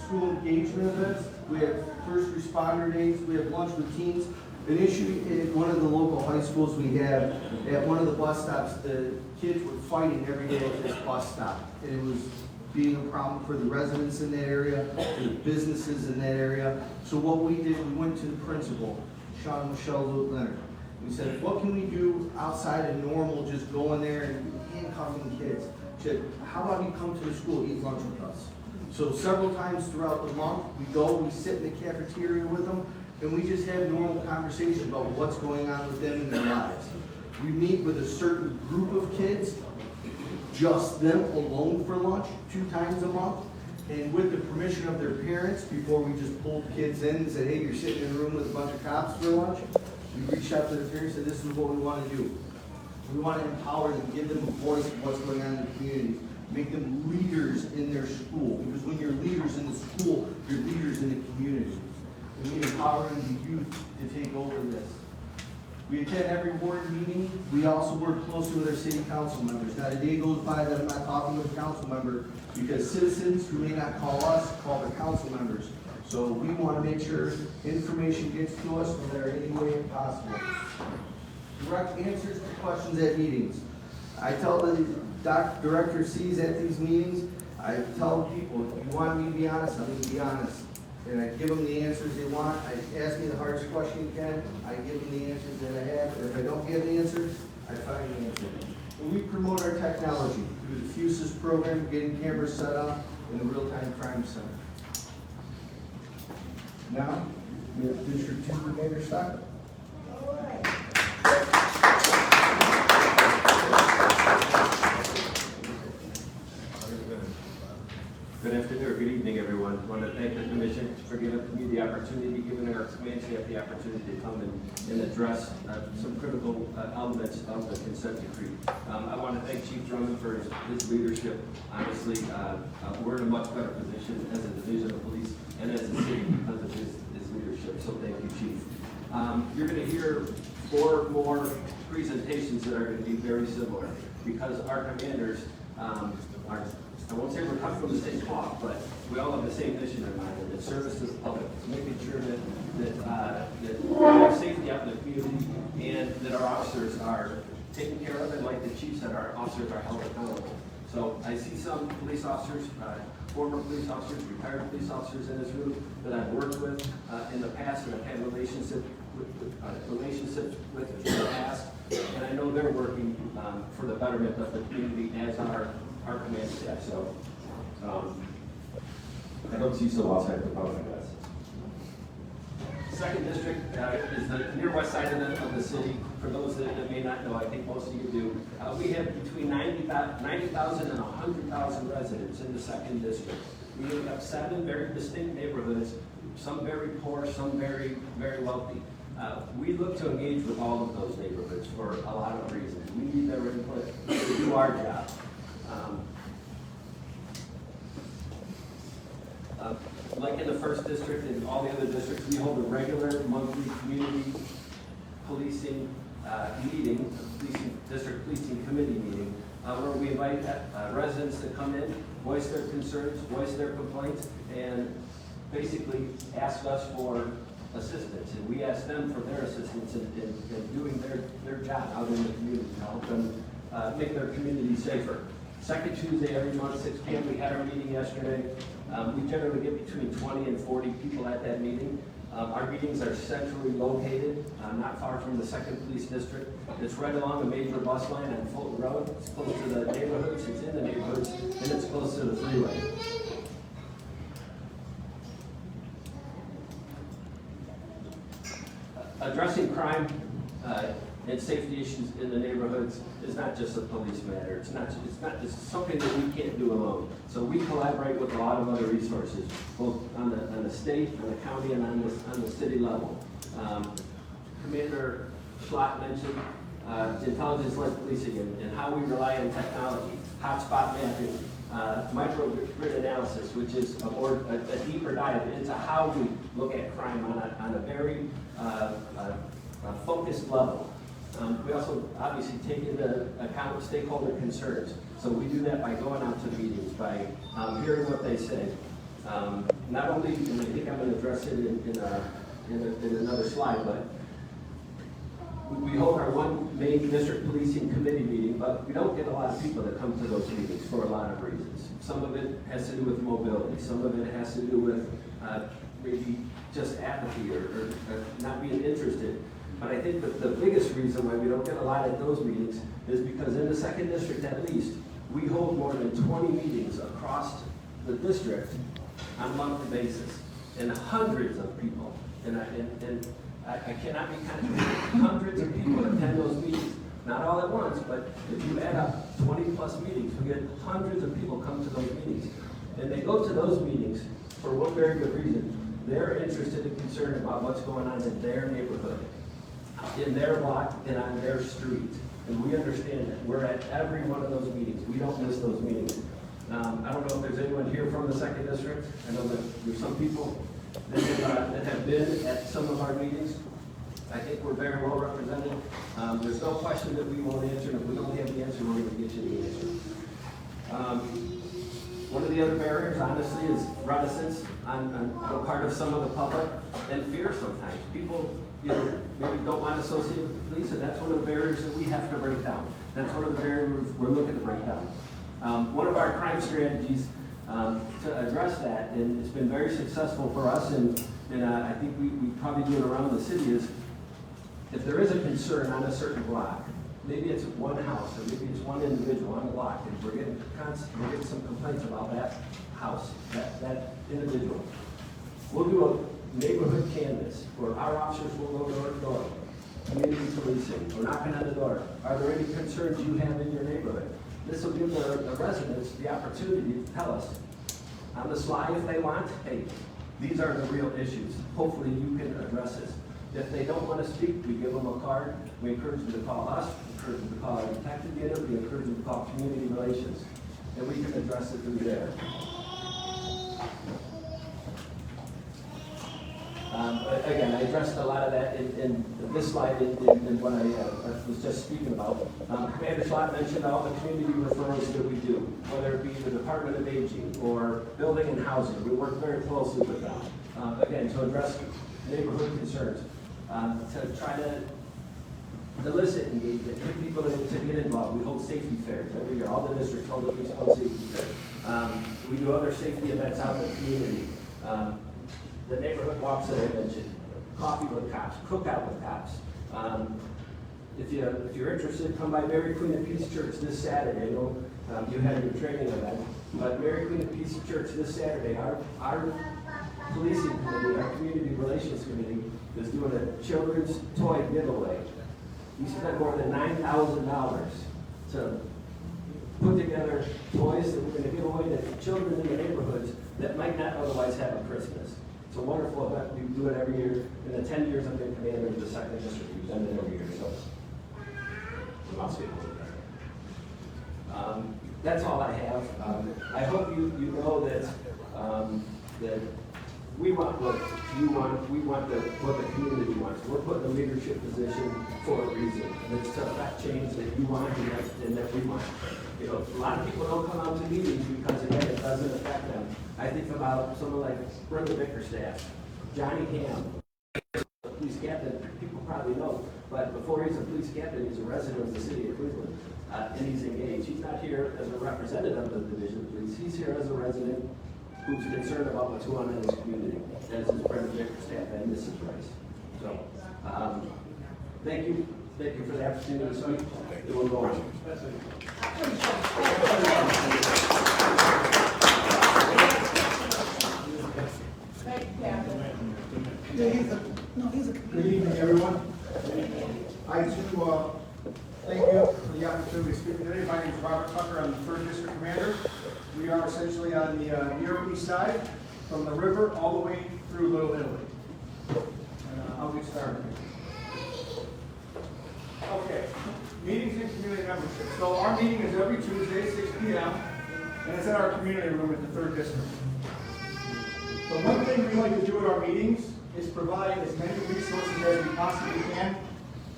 School engagement events, we have first responder days, we have lunch with teens. An issue at one of the local high schools we have, at one of the bus stops, the kids were fighting every day at this bus stop. And it was being a problem for the residents in that area, for the businesses in that area. So what we did, we went to the principal, Sean Michelle Luke Leonard. We said, what can we do outside of normal, just going there and handcuffing kids? She said, how about you come to the school, eat lunch with us? So several times throughout the month, we go, we sit in the cafeteria with them, and we just have normal conversations about what's going on with them in their lives. We meet with a certain group of kids, just them alone for lunch 2 times a month, and with the permission of their parents, before we just pulled kids in and said, hey, you're sitting in a room with a bunch of cops for lunch, we reached out to the parents and said, this is what we want to do. We want to empower them, give them a voice of what's going on in the community. make them leaders in their school, because when you're leaders in the school, you're leaders in the community. And we empower the youth to take over this. We attend every ward meeting. We also work closely with our city council members. Not a day goes by that I'm not talking with a council member, because citizens who may not call us, call their council members. So we want to make sure information gets to us no matter any way possible. Direct answers to questions at meetings. I tell the director sees at these meetings, I tell people, if you want me to be honest, I'm going to be honest. And I give them the answers they want. I ask me the hardest question you can, I give them the answers that I have. And if I don't get the answer, I find the answer. And we promote our technology through the FUSIS program, getting cameras set up in the real-time crime center. Now, we have District 2 Commander Stockton. Good afternoon or good evening, everyone. I want to thank the commission for giving me the opportunity, giving our command staff the opportunity to come and address some critical elements of the consent decree. I want to thank Chief Drummond for his leadership. Honestly, we're in a much better position as a division of police and as a city because of his leadership. So thank you, Chief. You're going to hear 4 more presentations that are going to be very similar because our commanders are, I won't say we're cut from the same cloth, but we all have the same mission in mind, and it's service to the public, making sure that we have safety out in the community and that our officers are taken care of, and like the chief said, our officers are held accountable. So I see some police officers, former police officers, retired police officers in this room that I've worked with in the past, and I've had relationships with in the past, and I know they're working for the betterment of the community as our command staff. So I don't see so outside the public, guys. Second district is the near west side of the city. For those that may not know, I think most of you do. We have between 90,000 and 100,000 residents in the second district. We have 7 very distinct neighborhoods, some very poor, some very, very wealthy. We look to engage with all of those neighborhoods for a lot of reasons. We need their input to do our job. Like in the first district and all the other districts, we hold a regular monthly community policing meeting, district policing committee meeting, where we invite residents to come in, voice their concerns, voice their complaints, and basically ask us for assistance. And we ask them for their assistance in doing their job out in the community to help them make their community safer. Second Tuesday every month, 6 p.m. We had our meeting yesterday. We generally get between 20 and 40 people at that meeting. Our meetings are centrally located, not far from the 2nd Police District. It's right along a major bus line on Fulton Road. It's close to the neighborhoods, it's in the neighborhoods, and it's close to the freeway. Addressing crime and safety issues in the neighborhoods is not just a police matter. It's something that we can't do alone. So we collaborate with a lot of other resources, both on the state, on the county, and on the city level. Commander Schlott mentioned intelligence-led policing and how we rely on technology, hotspot mapping, microgrid analysis, which is a deeper dive into how we look at crime on a very focused level. We also obviously take into account stakeholder concerns. So we do that by going out to meetings, by hearing what they say. Not only, and I think I'm going to address it in another slide, but we hold our one main district policing committee meeting, but we don't get a lot of people that come to those meetings for a lot of reasons. Some of it has to do with mobility. Some of it has to do with maybe just apathy or not being interested. But I think that the biggest reason why we don't get a lot at those meetings is because in the 2nd District at least, we hold more than 20 meetings across the district on a monthly basis. And hundreds of people, and I cannot be contradicted, hundreds of people attend those meetings. Not all at once, but if you add up 20 plus meetings, we get hundreds of people come to those meetings. And they go to those meetings for one very good reason. They're interested and concerned about what's going on in their neighborhood, in their block, and on their street. And we understand that. We're at every one of those meetings. We don't miss those meetings. I don't know if there's anyone here from the second district. I know that there's some people that have been at some of our meetings. I think we're very well represented. There's no question that we won't answer, and if we don't have the answer, we're going to get you the answer. One of the other barriers, honestly, is reticence on the part of some of the public and fear sometimes. People, maybe don't want to associate with the police, and that's one of the barriers that we have to break down. That's one of the barriers we're looking to break down. One of our crime strategies to address that, and it's been very successful for us, and I think we probably do it around the city, is if there is a concern on a certain block, maybe it's one house, or maybe it's one individual on the block, and we're getting some complaints about that house, that individual. We'll do a neighborhood canvass where our officers will go door to door, community policing, or knocking on the door. Are there any concerns you have in your neighborhood? This will give the residents the opportunity to tell us on the slide if they want, hey, these are the real issues. Hopefully you can address this. If they don't want to speak, we give them a card. We encourage them to call us, we encourage them to call our detective unit, we encourage them to call community relations, and we can address it through there. Again, I addressed a lot of that in this slide in what I was just speaking about. Commander Schlott mentioned all the community referrals that we do, whether it be the Department of Aging or Building and Housing. We work very closely with them. Again, to address neighborhood concerns, to try to elicit engagement, get people to get involved. We hold safety fairs every year. All the districts hold at least one safety fair. We do other safety events out in the community. The neighborhood walks that I mentioned, coffee with cops, cookout with cops. If you're interested, come by Mary Queen of Peace Church this Saturday. I know you had your training event, but Mary Queen of Peace Church this Saturday, our policing committee, our community relations committee is doing a children's toy giveaway. We spent more than $9,000 to put together toys that we're going to give away to children in the neighborhoods that might not otherwise have a Christmas. It's a wonderful event. We do it every year. In the 10 years I've been commander of the second district, we've done it every year. So that's all I have. I hope you know that that we want what you want. We want what the community wants. We're put in a leadership position for a reason, and it's to affect change that you want and that we want. A lot of people don't come out to meetings because, again, it doesn't affect them. I think about someone like Brenda Bickerstaff, Johnny Ham, police captain. People probably know, but before he's a police captain, he's a resident of the city of Cleveland, and he's engaged. He's not here as a representative of the Division of Police. He's here as a resident who's concerned about what's going on in his community, as is Brenda Bickerstaff and Mrs. Rice. So, thank you. Thank you for the opportunity to speak. It will go on. Good evening, everyone. I too thank you for the opportunity to speak today. My name is Robert Tucker. I'm the 3rd District Commander. We are essentially on the near east side, from the river all the way through Little Italy. I'll get started. Okay, meetings and community membership. So our meeting is every Tuesday, 6 p.m., and it's in our community room at the 3rd District. So one thing we like to do at our meetings is provide as many resources as we possibly can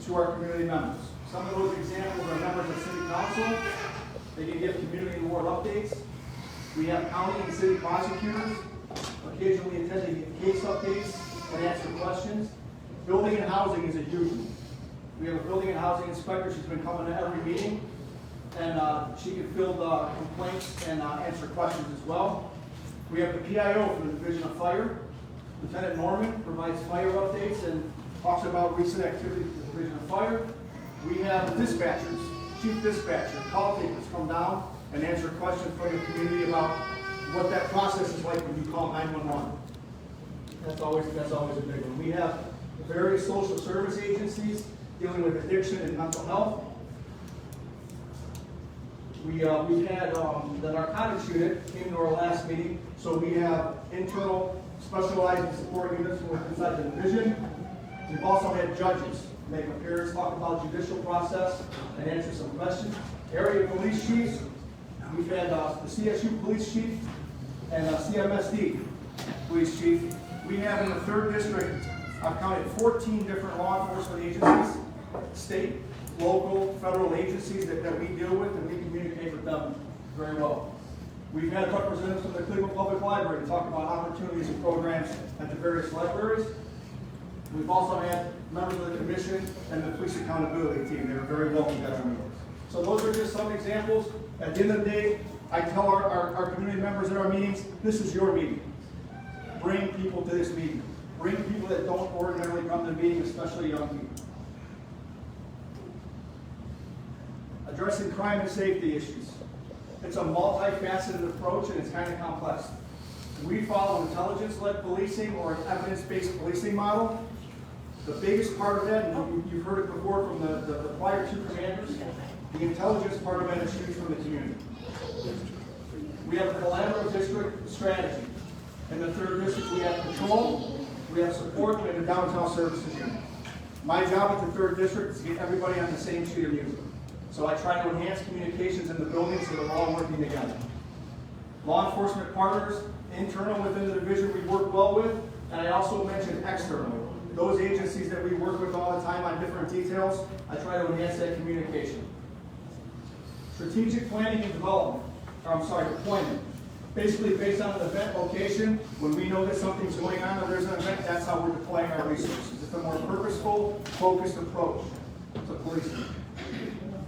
to our community members. Some of those examples are members of City Council. They can give community award updates. We have county and city prosecutors occasionally attending case updates and answer questions. Building and housing is a huge one. We have a building and housing inspector. She's been coming to every meeting, and she can field complaints and answer questions as well. We have the PIO from the Division of Fire. Lieutenant Norman provides fire updates and talks about recent activities in the Division of Fire. We have dispatchers, chief dispatcher, call takers come down and answer questions from the community about what that process is like when you call 911. That's always a big one. We have various social service agencies dealing with addiction and mental health. We had the narcotics unit came to our last meeting, so we have internal specialized and support units inside the division. We've also had judges make appearances, talk about judicial process, and answer some questions. Area police chiefs, we've had the CSU police chief and CMSD police chief. We have in the 3rd district, I've counted 14 different law enforcement agencies, state, local, federal agencies that we deal with, and we communicate with them very well. We've had representatives from the Cleveland Public Library to talk about opportunities and programs at the various libraries. We've also had members of the commission and the police accountability team. They were very welcome at our meetings. So those are just some examples. At the end of the day, I tell our community members at our meetings, this is your meeting. Bring people to this meeting. Bring people that don't ordinarily come to the meeting, especially young people. Addressing crime and safety issues. It's a multifaceted approach and it's kind of complex. We follow intelligence-led policing or an evidence-based policing model. The biggest part of that, and you've heard it before from the prior 2 commanders, the intelligence part of it is huge from the community. We have a collaborative district strategy. In the 3rd district, we have control, we have support, we have the downtown services unit. My job at the 3rd district is to get everybody on the same sheet of music. So I try to enhance communications in the building so they're all working together. Law enforcement partners, internal within the division we work well with, and I also mentioned external. Those agencies that we work with all the time on different details, I try to enhance that communication. Strategic planning and development, deployment. Basically based on an event location, when we know that something's going on or there's an event, that's how we're deploying our resources. It's a more purposeful, focused approach to policing.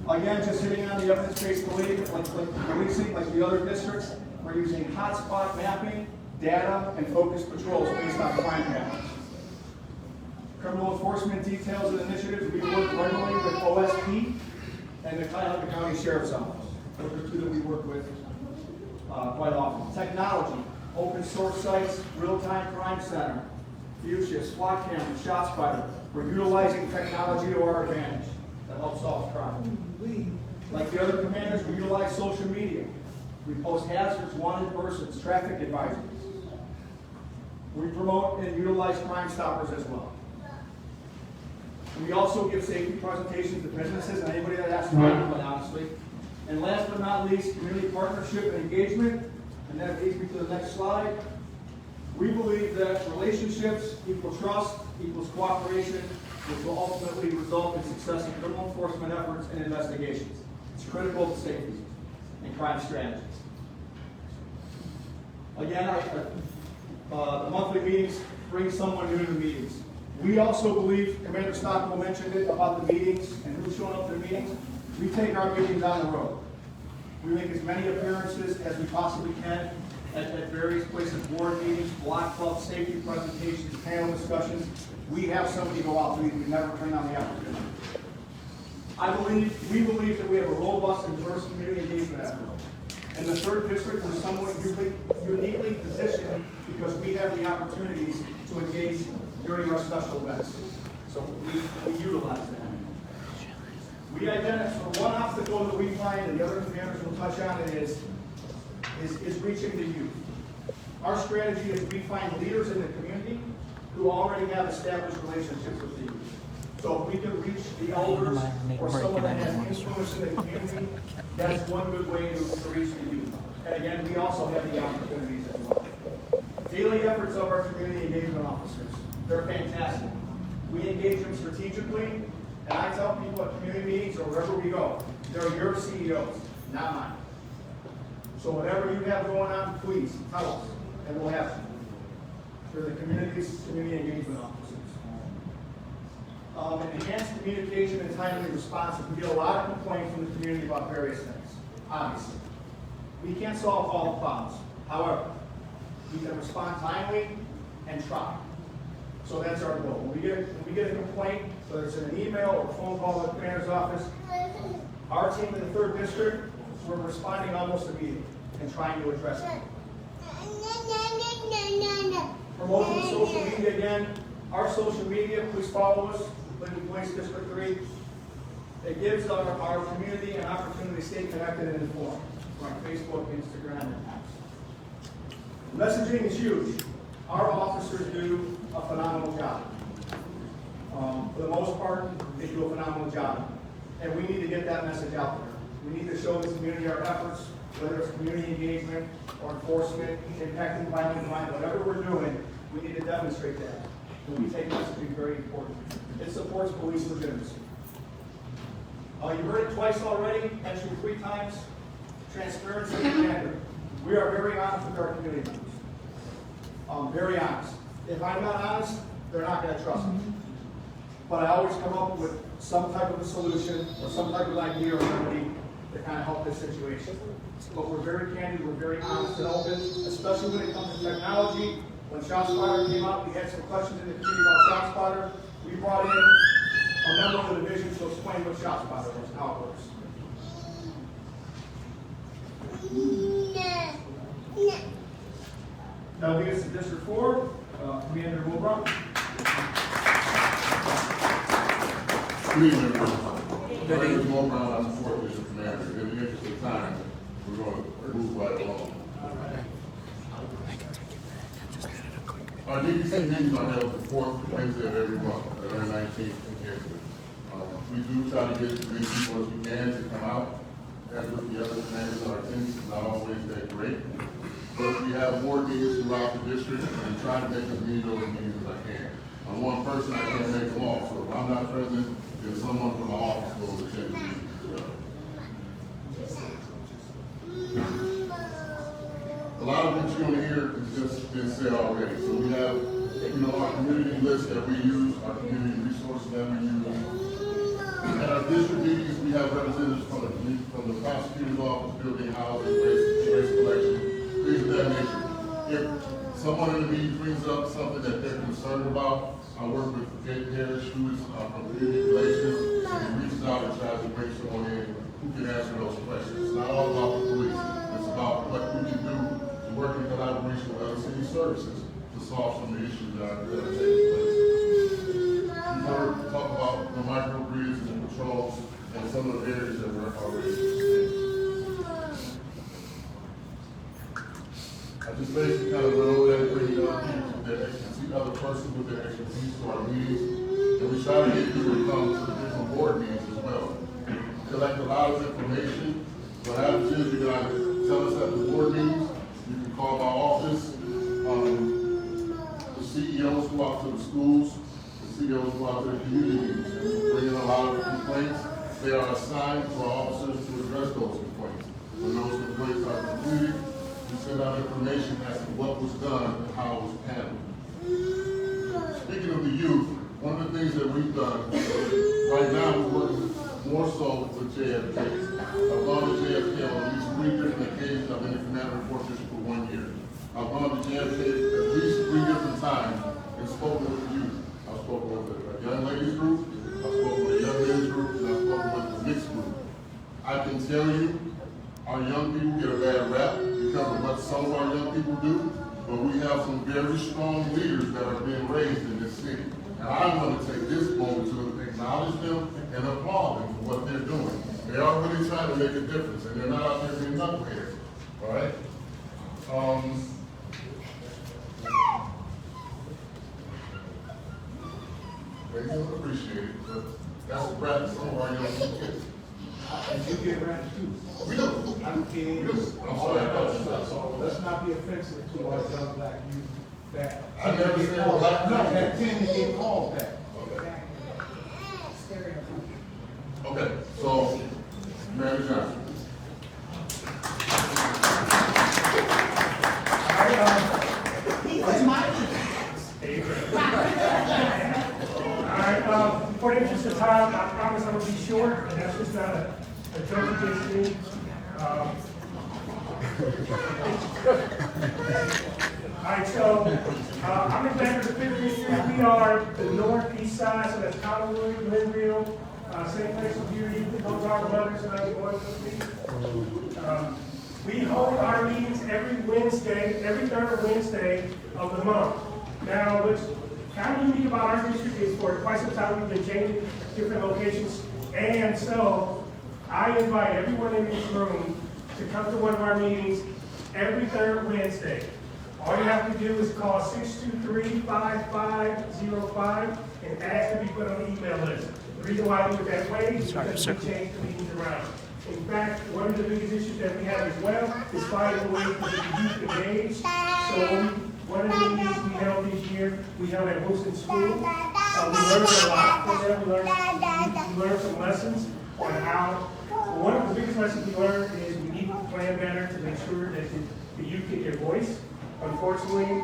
Again, just hitting on the evidence-based policing, like the other districts, we're using hotspot mapping, data, and focused patrols based on crime patterns. Criminal enforcement details and initiatives, we work regularly with OSP and the Cuyahoga County Sheriff's Office. Those are 2 that we work with quite often. Technology, open source sites, real-time crime center, Fuchsia, SWAT cameras, ShotSpotter. We're utilizing technology to our advantage that helps solve crime. Like the other commanders, we utilize social media. We post hazards, wanted persons, traffic advisories. We promote and utilize Crime Stoppers as well. We also give safety presentations to businesses and anybody that asks for it, quite honestly. And last but not least, community partnership and engagement. And that leads me to the next slide. We believe that relationships equal trust, equals cooperation, which will ultimately result in success in criminal enforcement efforts and investigations. It's critical to safety and crime strategies. Again, the monthly meetings bring someone new to the meetings. We also believe, Commander Stockwell mentioned it about the meetings and who's showing up to the meetings. We take our meetings on the road. We make as many appearances as we possibly can at various places, board meetings, block clubs, safety presentations, panel discussions. We have somebody go out to these. We never turn down the opportunity. We believe that we have a robust and diverse community engagement effort. In the 3rd district, we're somewhat uniquely positioned because we have the opportunities to engage during our special events. So we utilize that. We identify one obstacle that we find, and the other commanders will touch on it, is reaching the youth. Our strategy is we find leaders in the community who already have established relationships with the youth. So if we can reach the elders or someone that has influence in the community, that's one good way to reach the youth. And again, we also have the opportunities as well. Daily efforts of our community engagement officers, they're fantastic. We engage them strategically, and I tell people at community meetings or wherever we go, they're your CEOs, not mine. So whatever you have going on, please tell us, and we'll have them. They're the community's community engagement officers. Enhanced communication and timely responses. We get a lot of complaints from the community about various things, obviously. We can't solve all the problems. However, we can respond timely and try. So that's our goal. When we get a complaint, whether it's in an email or a phone call at the commander's office, our team in the 3rd district, we're responding almost immediately and trying to address it. Promotion of social media again. Our social media, please follow us, Lincoln Police District 3. It gives our community an opportunity to stay connected and informed. We're on Facebook, Instagram, and apps. Messaging is huge. Our officers do a phenomenal job. For the most part, they do a phenomenal job. And we need to get that message out there. We need to show this community our efforts, whether it's community engagement or enforcement, impacting violent crime, whatever we're doing, we need to demonstrate that. And we take this to be very important. It supports police legitimacy. You heard it twice already, actually 3 times. Transparency and candor. We are very honest with our community members. Very honest. If I'm not honest, they're not going to trust me. But I always come up with some type of a solution or some type of idea or remedy to kind of help this situation. But we're very candid, we're very honest and open, especially when it comes to technology. When ShotSpotter came out, we had some questions in the community about ShotSpotter. We brought in a member of the division to explain what ShotSpotter was and how it works. Now lead us to District 4, Commander Wilbrock. Good evening, everyone. My name is Mo Brown, I'm the 4th District Commander. In the interest of time, we're going to move right along. Our DPC meetings are held the 4th Wednesday of every month, at our 19th in Kansas. We do try to get as many people as we can to come out. As with the other commanders, our attendance is not always that great. But we have board meetings throughout the district and try to make as many of those meetings as I can. I'm one person, I can't make them all, so if I'm not present, then someone from my office will attend the meeting. A lot of what you're going to hear has just been said already. So we have, our community list that we use, our community resources that we use. At our district meetings, we have representatives from the prosecutor's office, building houses, race collection, things of that nature. If someone in the meeting brings up something that they're concerned about, I work with Kate Harris, who is from community relations, and he reaches out and tries to bring someone in who can answer those questions. It's not all about the police. It's about what we can do to work in collaboration with other city services to solve some of the issues that are taking place. We've heard talk about the microgrids and the patrols and some of the areas that we're already in. I just basically kind of went over that, bringing other people that expertise, other persons with their expertise to our meetings, and we try to get people to come to the different board meetings as well. We collect a lot of information. What happens is you can either tell us at the board meetings, you can call my office, the CEOs go out to the schools, the CEOs go out to the community meetings, and we bring in a lot of complaints. They are assigned to our officers to address those complaints. When those complaints are completed, we send out information as to what was done and how it was handled. Speaking of the youth, one of the things that we've done, right now we're working more so with JFK. I've gone to JFK on at least 3 different occasions. I've been in command report district for 1 year. I've gone to JFK at least 3 different times and spoken with the youth. I've spoken with a young ladies group, I've spoken with a young men's group, and I've spoken with the mixed group. I can tell you, our young people get a bad rap because of what some of our young people do, but we have some very strong leaders that are being raised in this city. And I want to take this moment to acknowledge them and applaud them for what they're doing. They are really trying to make a difference, and they're not out there being knuckleheads, all right? They don't appreciate it, but that's the practice some of our young people. And you get around too. We do. I'm kidding. I'm sorry. So let's not be offensive to our young black youth that I never said black no, youth. that tend to get called that. Okay, so, Mary Johnson. For the interest of time, I promise I'm going to be short, and that's just not a joke against me. Alright, so I'm in Denver, the 5th District. We are the northeast side, so that's Collinwood, Linville, St. Place of Beauty, those are the letters that I'm going to see. We hold our meetings every Wednesday, every third Wednesday of the month. Now, what's kind of unique about our district is for quite some time we've been changing different locations, and so I invite everyone in this room to come to one of our meetings every third Wednesday. All you have to do is call 623-5505 and ask to be put on the email list. The reason why I do it that way is because we change the meetings around. In fact, one of the biggest issues that we have as well is finding ways to get the youth engaged. So one of the meetings we held this year, we held at Wilson School. We learned a lot from them. We learned some lessons on how, one of the biggest lessons we learned is we need to plan better to make sure that the youth get their voice. Unfortunately,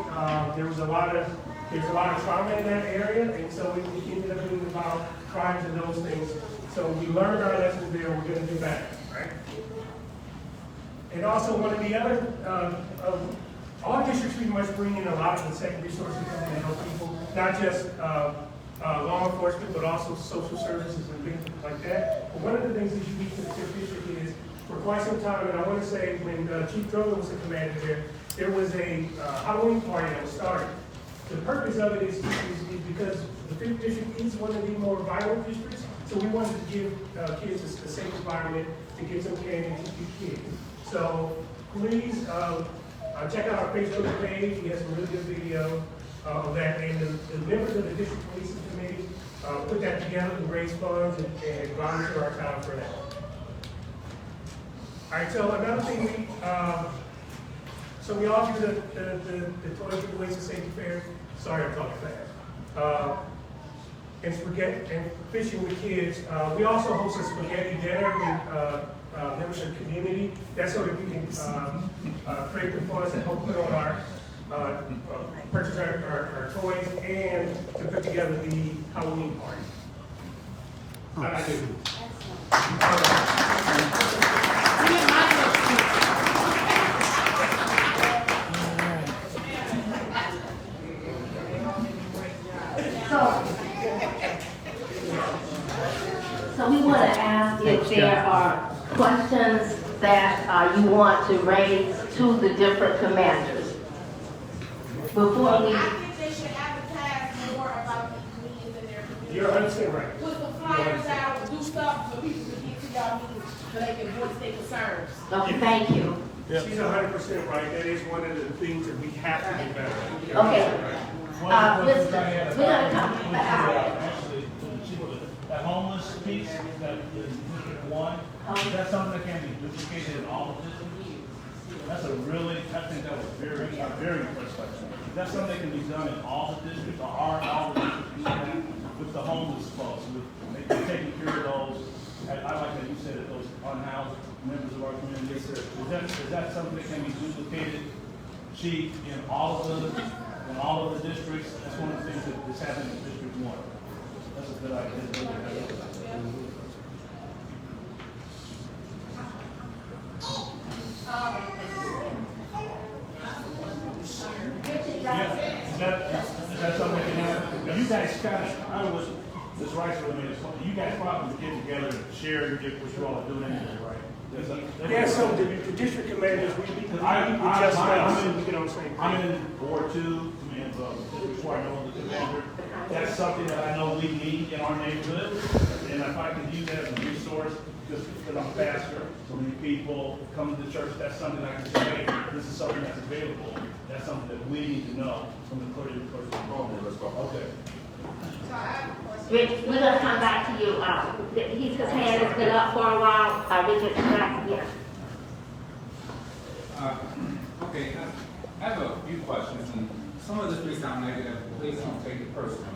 there's a lot of trauma in that area, and so we ended up doing about crimes and those things. So we learned our lessons there, we're gonna do better, right? And also one of the other, all districts pretty much bring in a lot of the second resources to help people, not just law enforcement, but also social services and things like that. But one of the things that's unique to the Fifth District is, for quite some time, and I want to say when Chief Drogan was the commander there was a Halloween party that was started. The purpose of it is because the Fifth District is one of the more violent districts, so we wanted to give kids a safe environment to get some candy to teach kids. So please check out our Facebook page. We have some really good video of that. And the members of the district policing committee put that together to raise funds and volunteer our time for that. All right, so another thing so we all do the toy giveaways and safety fairs. Sorry, I'm talking fast. And spaghetti and fishing with kids. We also host a spaghetti dinner with members of the community. That's so that we can create the funds to help put on our purchase our toys and to put together the Halloween party. How'd I do? So we want to ask if there are questions that you want to raise to the different commanders. Before we... I think they should advertise more about these meetings in their community. You're 100% right. Put some flyers out, do stuff so people can get to y'all meetings so they can voice their concerns. Okay, thank you. She's 100% right. That is one of the things that we have to do better. Okay. We're gonna come back. Actually, that homeless piece, that is District 1, that's something that can be duplicated in all of districts. That's a really, I think that was very impressed by that. That's something that can be done in all the districts, or all the districts with the homeless folks, with taking care of those. I like that you said it, those unhoused members of our community. Is that something that can be duplicated, Chief, in all of the districts? That's one of the things that's happening in District 1. That's a good idea. Is that something that can happen? Now, you guys kind of, I don't know what this rights with me, you guys probably get together and share what you all are doing anyway, right? Yeah, so the district commanders, we just we get on the same page. I'm in Ward 2, command District 4, I know the commander. That's something that I know we need in our neighborhood, and if I can use that as a resource, just because I'm faster, so many people come to the church, that's something I can say, hey, this is something that's available. That's something that we need to know from the clergy to clergy. Let's go. Okay. Rich, we're gonna come back to you. His hand has been up for a while. Richard, back again. Okay, I have a few questions, and some of this may sound negative. Please don't take it personally.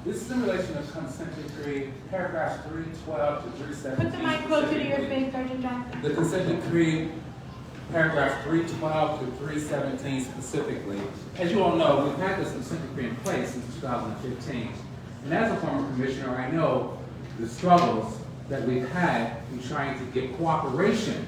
This is in relation to consent decree, paragraphs 312 to 317. Put the mic closer to your face, Sergeant Johnson. The consent decree, paragraphs 312 to 317 specifically. As you all know, we've had this consent decree in place since 2015. And as a former commissioner, I know the struggles that we've had in trying to get cooperation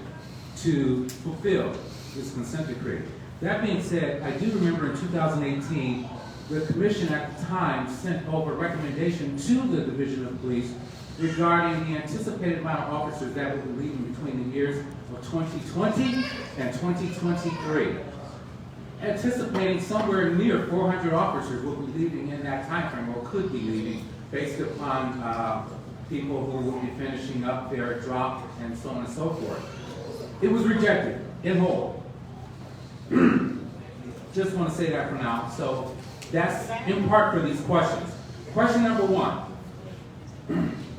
to fulfill this consent decree. That being said, I do remember in 2018, the commission at the time sent over a recommendation to the Division of Police regarding the anticipated amount of officers that will be leaving between the years of 2020 and 2023. Anticipating somewhere near 400 officers will be leaving in that time frame, or could be leaving, based upon people who will be finishing up their drop and so on and so forth. It was rejected in whole. Just want to say that for now. So that's in part for these questions. Question number one.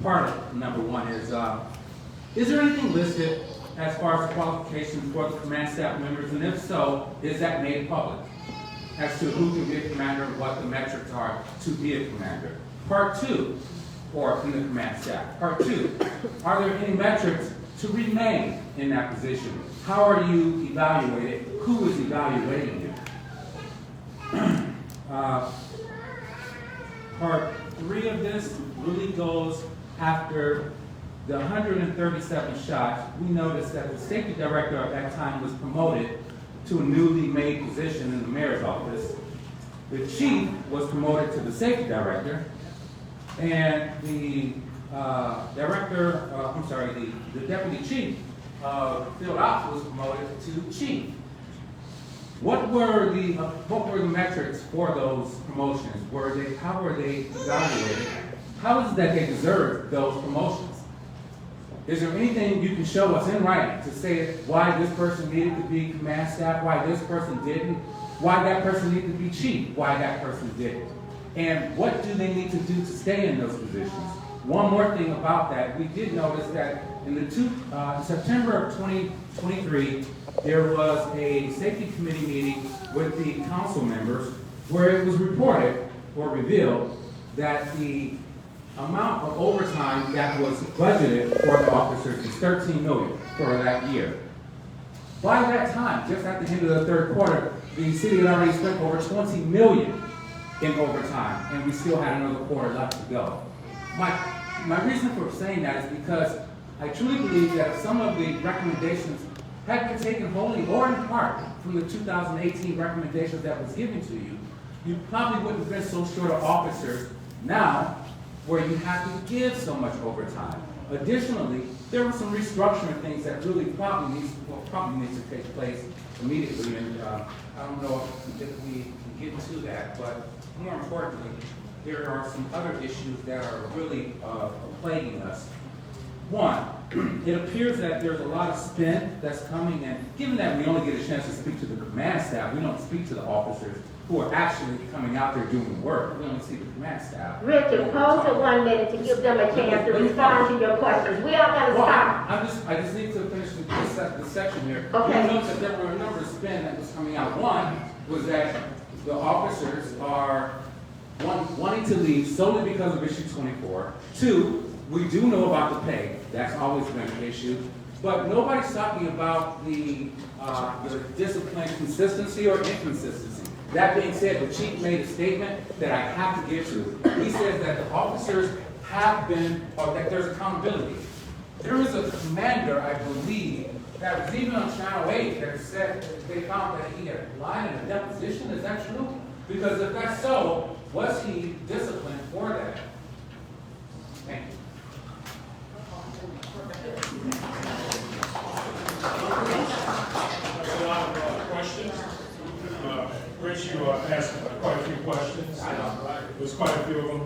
part of number one is there anything listed as far as qualifications for the command staff members? And if so, is that made public as to who can be a commander and what the metrics are to be a commander? Part two, or in the command staff. Part two, are there any metrics to remain in that position? How are you evaluated? Who is evaluating you? Part three of this really goes after the 137 shots. We noticed that the safety director at that time was promoted to a newly made position in the mayor's office. The chief was promoted to the safety director, and the the deputy chief of field ops was promoted to chief. What were the metrics for those promotions? How were they evaluated? How is it that they deserved those promotions? Is there anything you can show us in writing to say why this person needed to be command staff, why this person didn't, why that person needed to be chief, why that person didn't? And what do they need to do to stay in those positions? One more thing about that, we did notice that in September of 2023, there was a safety committee meeting with the council members where it was reported or revealed that the amount of overtime that was budgeted for the officers is $13 million for that year. By that time, just at the end of the third quarter, the city had already spent over $20 million in overtime, and we still had another quarter left to go. My reason for saying that is because I truly believe that some of the recommendations had been taken wholly or in part from the 2018 recommendations that was given to you, you probably wouldn't have been so short of officers now where you have to give so much overtime. Additionally, there were some restructuring things that really probably needs to take place immediately, and I don't know if we can get into that, but more importantly, there are some other issues that are really plaguing us. One, it appears that there's a lot of spin that's coming in. Given that we only get a chance to speak to the command staff, we don't speak to the officers who are actually coming out there doing the work. We only see the command staff. Richard, pause for 1 minute to give them a chance to respond to your questions. We all gotta stop. I just need to finish the section here. Okay. You notice that there were a number of spin that was coming out. One was that the officers are wanting to leave solely because of issue 24. Two, we do know about the pay. That's always been an issue. But nobody's talking about the discipline consistency or inconsistency. That being said, the chief made a statement that I have to get to. He says that the officers have been, or that there's accountability. There is a commander, I believe, that was even on Channel 8 that said that they found that he had lied in a deposition. Is that true? Because if that's so, was he disciplined for that? Thank you. There's a lot of questions. Rich, you asked quite a few questions. There's quite a few of them.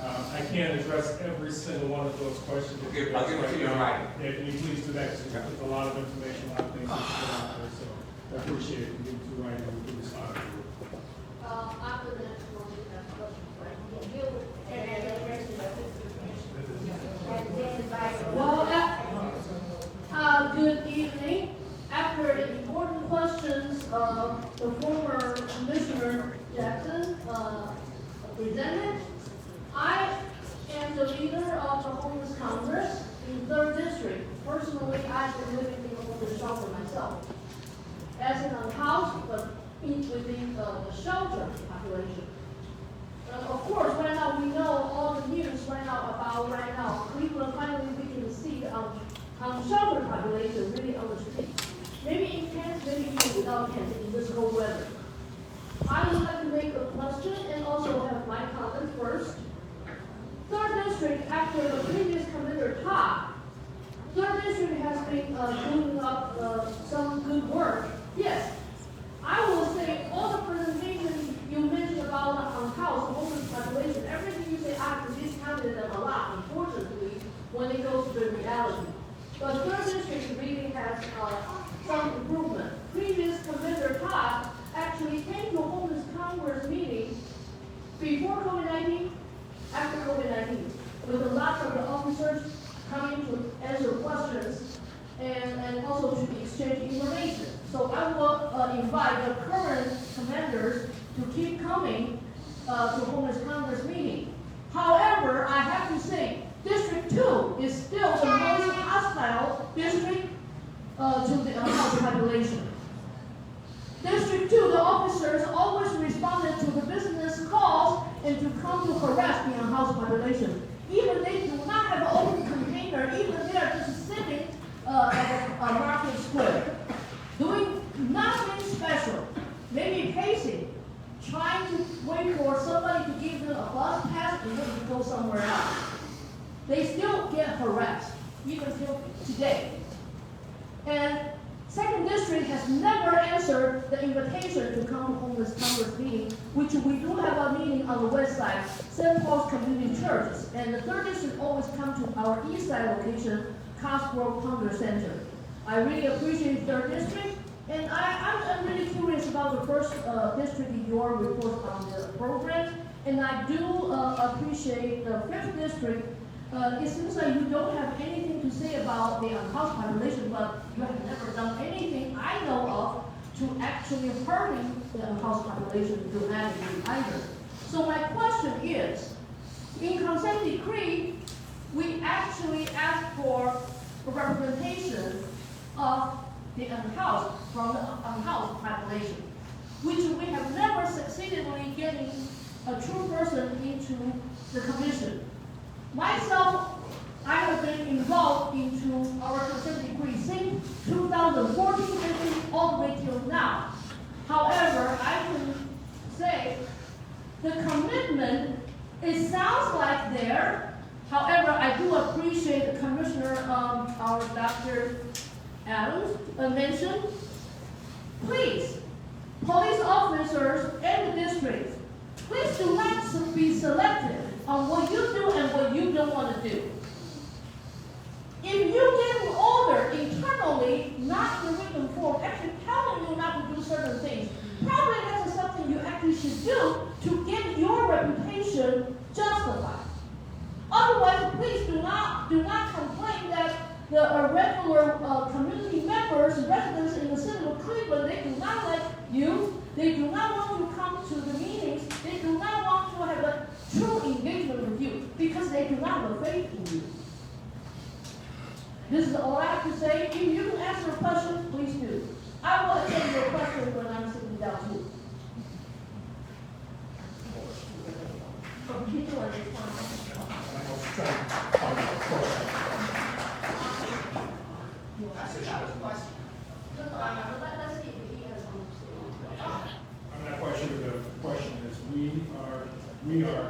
I can't address every single one of those questions. I'll give it to you in writing. Yeah, can you please do that? Because there's a lot of information, a lot of things that you put out there, so I appreciate it. You give it to writing, we can respond to it. After the next one, we have questions, right? Good evening. After the important questions the former Commissioner Jackson presented, I am the leader of the Homeless Congress in 3rd District. Personally, I've been living in a homeless shelter myself. As an unhoused, but within the shelter population. Of course, right now we know all the news right now about Cleveland finally we can see shelter population really on the street. Maybe in tents, maybe even without tents in this cold weather. I would like to make a question and also have my comment first. 3rd District, after the previous Commander Todd, 3rd District has been doing up some good work. Yes, I will say all the presentations you mentioned about the unhoused homeless population, everything you say, I have discounted them a lot, unfortunately, when it goes to the reality. But 3rd District really has some improvement. Previous Commander Todd actually came to a Homeless Congress meeting before COVID-19, after COVID-19. with a lot of the officers coming to answer questions and also to exchange information. So I will invite the current commanders to keep coming to Homeless Congress meeting. However, I have to say, District 2 is still the most hostile district to the unhoused population. District 2, the officers always responded to the business calls and to come to harass the unhoused population. Even they do not have an open container, even they are just sitting at a market square, doing nothing special, maybe pacing, trying to wait for somebody to give them a bus pass and then to go somewhere else. They still get harassed, even till today. And Second District has never answered the invitation to come to Homeless Congress meeting, which we do have a meeting on the west side, St. Paul's Community Church. And the Third District always come to our east side location, Cosgrove Congress Center. I really appreciate Third District, and I'm really curious about the First District in your report on the program, and I do appreciate the Fifth District. It seems like you don't have anything to say about the unhoused population, but you have never done anything I know of to actually hurting the unhoused population dramatically either. So my question is, in consent decree, we actually asked for representation of the unhoused from the unhoused population, which we have never succeedingly getting a true person into the commission. Myself, I have been involved into our consent decree since 2014 all the way till now. However, I can say the commitment, it sounds like there. However, I do appreciate the Commissioner, our Dr. Adams mentioned. Please, police officers and the districts, please do not be selective on what you do and what you don't want to do. If you get an order internally, not in the written form, actually telling you not to do certain things, probably that's something you actually should do to get your reputation justified. Otherwise, please do not complain that the regular community members, residents in the city of Cleveland, they do not like you. They do not want to come to the meetings. They do not want to have a true engagement with you because they do not have faith in you. This is all I have to say. If you can answer a question, please do. I will answer your question when I'm sitting down too. I'm not quite sure the question is. We are.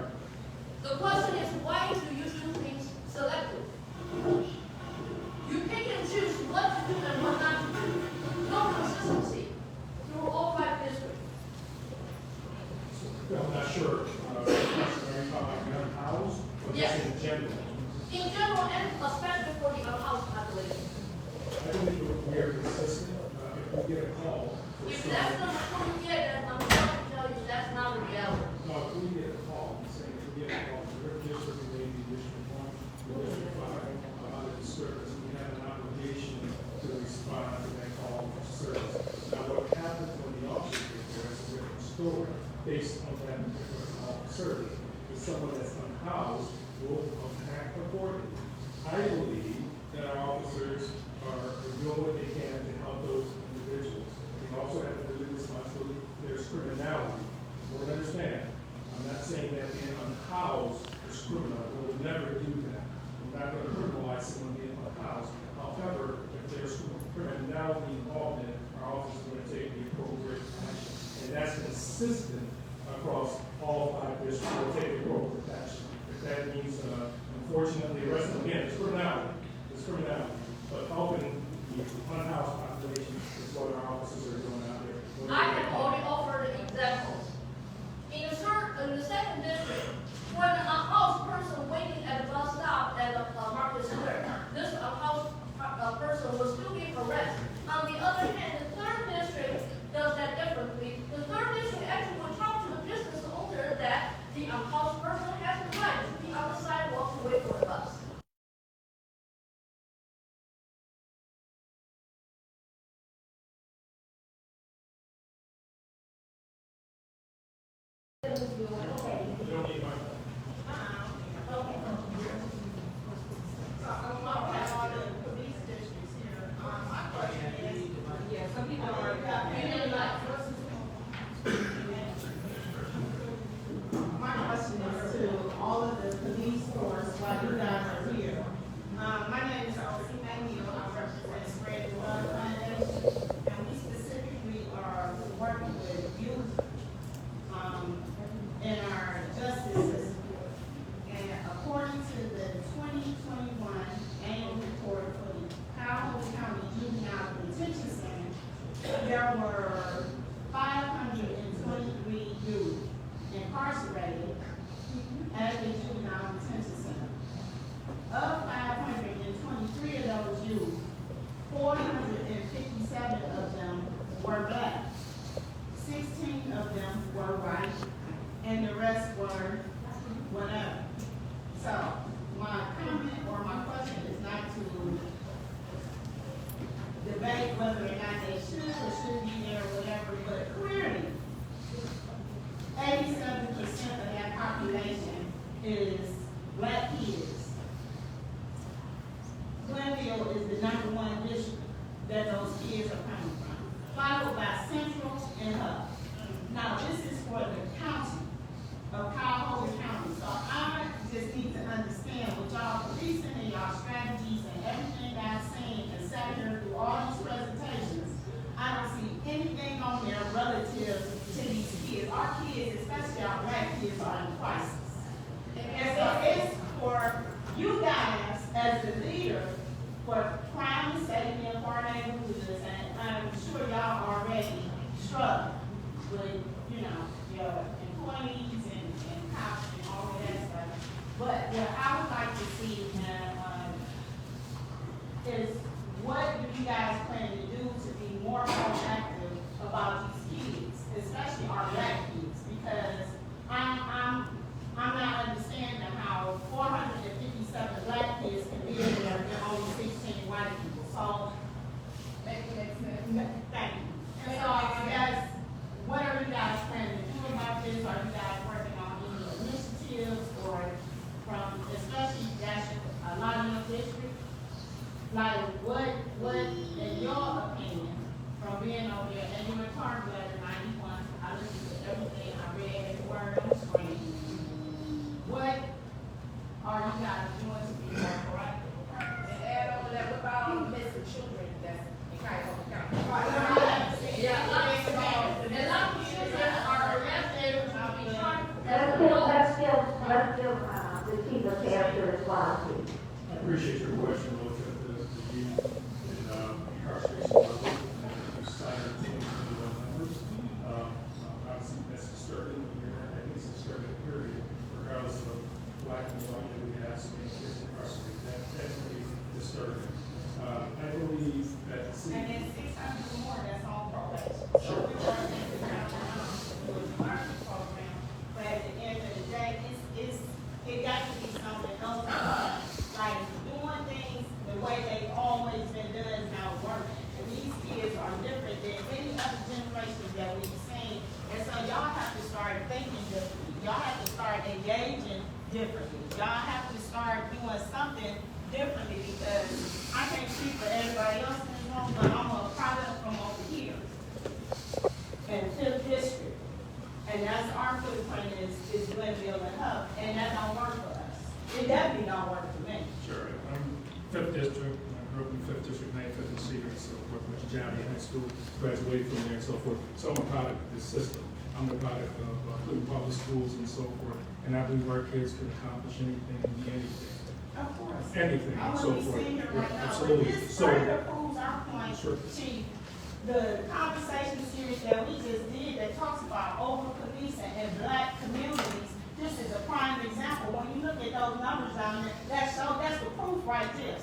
The question is, why do you do things selective? You pick and choose what to do and what not to do. No consistency through all 5 districts. I'm not sure. Are you talking about the unhoused or Yes. just in general? In general, and especially for the unhoused population. I believe we are consistent. If we get a call. If that's not what you get, then I'm going to tell you that's not the reality. No, if we get a call, saying if we get a call from your district, maybe District 1, or District 5, about a disturbance, we have an obligation to respond to that call for service. Now, what happens when the officer gets there is a different story based on that particular call for service. If someone that's unhoused will act accordingly. I believe that our officers are doing what they can to help those individuals. They also have to do responsibility. There's criminality. We'll understand. I'm not saying that being unhoused is criminal. We'll never do that. We're not going to criminalize someone being unhoused. However, if there's criminality involved in it, our officers are going to take the appropriate action. And that's consistent across all 5 districts. We'll take the appropriate action. If that means, unfortunately, arresting, again, it's criminality. It's criminality. But helping the unhoused population is what our officers are doing out there. I have already offered examples. In the second district, when a house person waiting at the bus stop at Market Square, this house person will still be harassed. On the other hand, the third district does that differently. The third district actually will talk to the business owner that the house person has the right to be on the sidewalk to wait for My question is to all of the police force while you guys are here. My name is Elsie McNeil. I represent Spread the Love Foundation, and we specifically are working with youth in our justice system. And according to the 2021 annual report for the Cuyahoga County Juvenile Detention Center, there were 523 youth incarcerated at the juvenile detention center. Of 523 of those youth, 457 of them were black, 16 of them were white, and the rest were whatever. So my comment or my question is not to debate whether or not they should or shouldn't be there or whatever, but clearly 87% of that population is black kids. Glenville is the #1 district that those kids are coming from, followed by Central and Hub. Now, this is for the county of Cuyahoga County, so I just need to understand with y'all policing and y'all strategies and everything that I've seen and sat here through all these presentations, I don't see anything on there relative to these kids. Our kids, especially our black kids, are in crisis. And so it's for you guys as the leader for crime and safety in our neighborhoods, and I'm sure y'all already struggle with, you know, your employees and cops and all of that stuff. But what I would like to see is what do you guys plan to do to be more proactive about these kids, especially our black kids? Because I'm not understanding how 457 black kids can be in there and only 16 white people. So, thank you. And so I guess, what are you guys planning to do about this? Are you guys working on any initiatives or from, especially that's a lot of your district? Like, what, in your opinion, from being over there, and you were talking about in 91, I listened to everything, I read every word on the screen. What are you guys doing to be more proactive? And add on to that, what about all the missing children that's in Cuyahoga County? Yeah, a lot of children are arrested. Let's give the chief a chance to respond to. I appreciate your question, look at the youth and incarceration level, and cited numbers. Obviously, that's disturbing when you're at that, it's a disturbing period, regardless of black and white that we have, so many kids incarcerated, that's really disturbing. I believe that the city. And then 600 more that's on probation. So we're working with the learning program, but at the end of the day, it got to be something else. Like doing things the way they've always been done is not working. And these kids are different than any other generation that we've seen. And so y'all have to start thinking differently. Y'all have to start engaging differently. Y'all have to start doing something differently, because I can't speak for everybody else in the room, but I'm a product from over here in 5th District. And that's our footprint is Glenville and Hub, and that don't work for us. It definitely don't work for me. Sure. I'm 5th District. I grew up in 5th District, 95th and Cedar, and so forth. Went to Johnny High School, graduated from there, and so forth. So I'm a product of this system. I'm a product of Cleveland Public Schools and so forth. And I believe our kids can accomplish anything and be anything. Of course. Anything I and so wouldn't be forth. sitting here right now, Absolutely. but this So, further proves our point, Sure. Chief. The conversation series that we just did that talks about over-policing in black communities, this is a prime example. When you look at those numbers down there, that's the proof right there.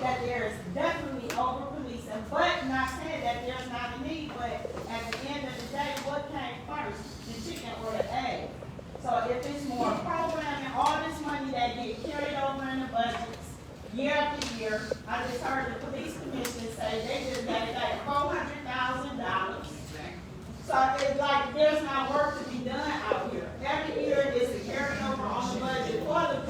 That there is definitely over-policing, but not saying that there's not a need, but at the end of the day, what came first, the chicken or the egg? So if it's more programming, all this money that get carried over in the budgets, year after year, I just heard the police commission say they just got it like $400,000. So it's like there's not work to be done out here.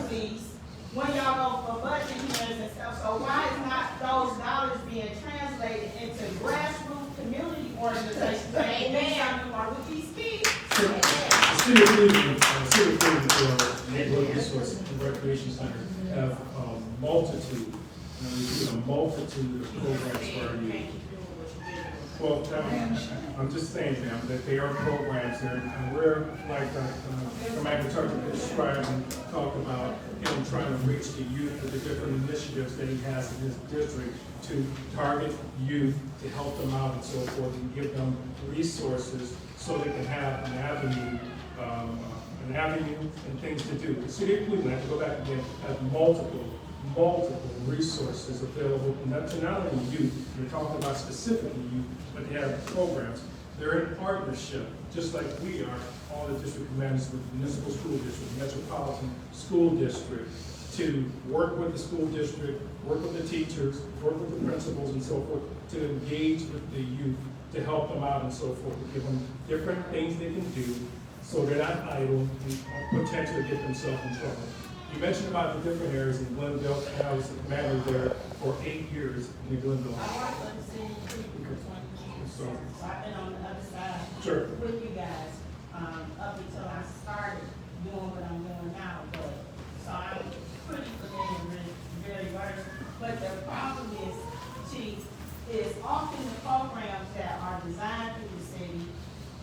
policies when y'all go for budget hearings and stuff. So why is not those dollars being translated into grassroots community organizations that ain't doing something wrong with these kids? The City of Cleveland, Neighborhood Resource and Recreation Center have a multitude of programs for our youth. Well, I'm just saying, ma'am, that they are programs there, and we're, like Commander Tucker described and talked about, him trying to reach the youth with the different initiatives that he has in his district to target youth, to help them out and so forth, and give them resources so they can have an avenue and things to do. The City of Cleveland, I have to go back again, has multiple resources available, not only youth, we're talking about specifically youth, but they have programs. They're in partnership, just like we are, all the district commanders with the municipal school district, metropolitan school district, to work with the school district, work with the teachers, work with the principals and so forth, to engage with the youth, to help them out and so forth, to give them different things they can do so they're not idle and potentially get themselves in trouble. You mentioned about the different areas in Glendale, and I was the commander there for 8 years in the Glendale. So, I've been on the other side sure. with you guys, up until I started doing what I'm doing now, but, so I'm pretty familiar with very versed. But the problem is, Chief, is often the programs that are designed through the city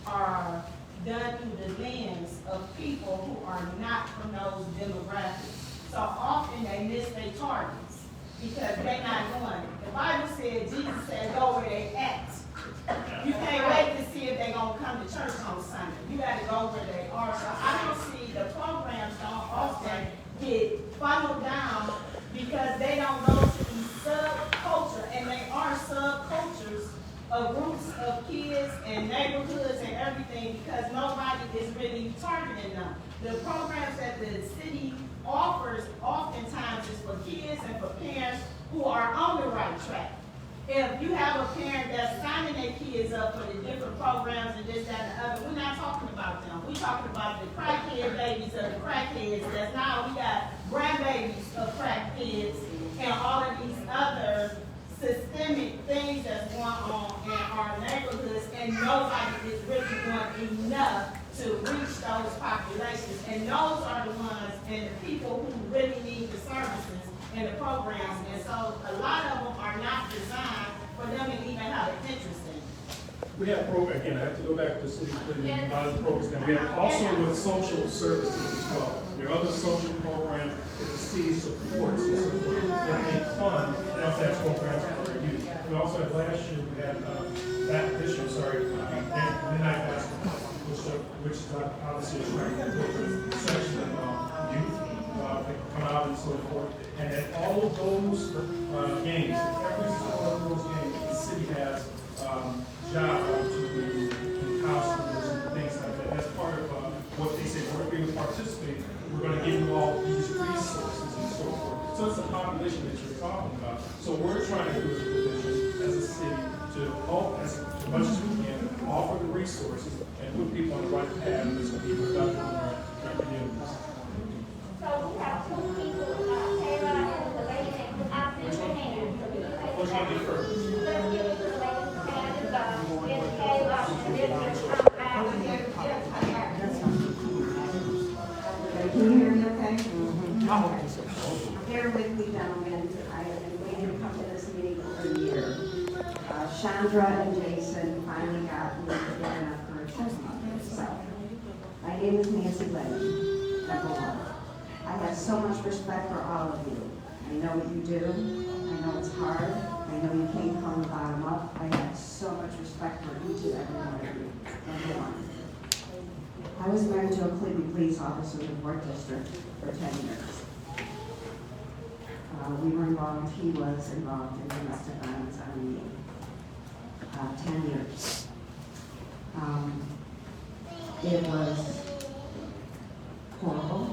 are done through the lens of people who are not from those demographics. So often they miss their targets because they're not going. The Bible said, Jesus said, go where they at. You can't wait to see if they're going to come to church on Sunday. You got to go where they are. So I don't see the programs don't often get funneled down because they don't go to these subculture, and they are subcultures of groups of kids and neighborhoods and everything because nobody is really targeting them. The programs that the city offers oftentimes is for kids and for parents who are on the right track. If you have a parent that's signing their kids up for the different programs and this, that, and the other, we're not talking about them. We're talking about the crackhead babies of the crackheads. That's now we got grandbabies of crackheads and all of these other systemic things that's going on in our neighborhoods, and nobody is really doing enough to reach those populations. And those are the ones and the people who really need the services and the programs. And so a lot of them are not designed for them to even have an interest in. We have programs, again, I have to go back to the city, a lot of the programs that we have, also with social services as well. There are other social programs that the city supports, that they fund, and also have programs for our youth. We also had last year, we had, this year, sorry, midnight basketball, which is obviously a section of youth, that come out and so forth. And at all of those games, every single one of those games, the city has job opportunities and counselors and things like that. That's part of what they say. We're going to participate. We're going to give you all these resources and so forth. So it's the population that you're talking about. So we're trying to do as a position, as a city, to help as much as we can, offer the resources, and put people on the right path that's going to be productive in our communities. So we have two people, Taylor and the lady that put out their hand. What's going to be first? Let's give it to the lady who had it, Ms. Taylor, and then Can you hear me okay? Bear with me, gentlemen. I have been waiting to come to this meeting for a year. Chandra and Jason finally got me to get enough courage to come up. So, my name is Nancy Lynch, number one. I have so much respect for all of you. I know what you do. I know it's hard. I know you came from the bottom up. I have so much respect for each and every one of you. Number one. I was married to a Cleveland police officer in the 4th District for 10 years. We were involved, he was involved in domestic violence on me. 10 years. It was horrible.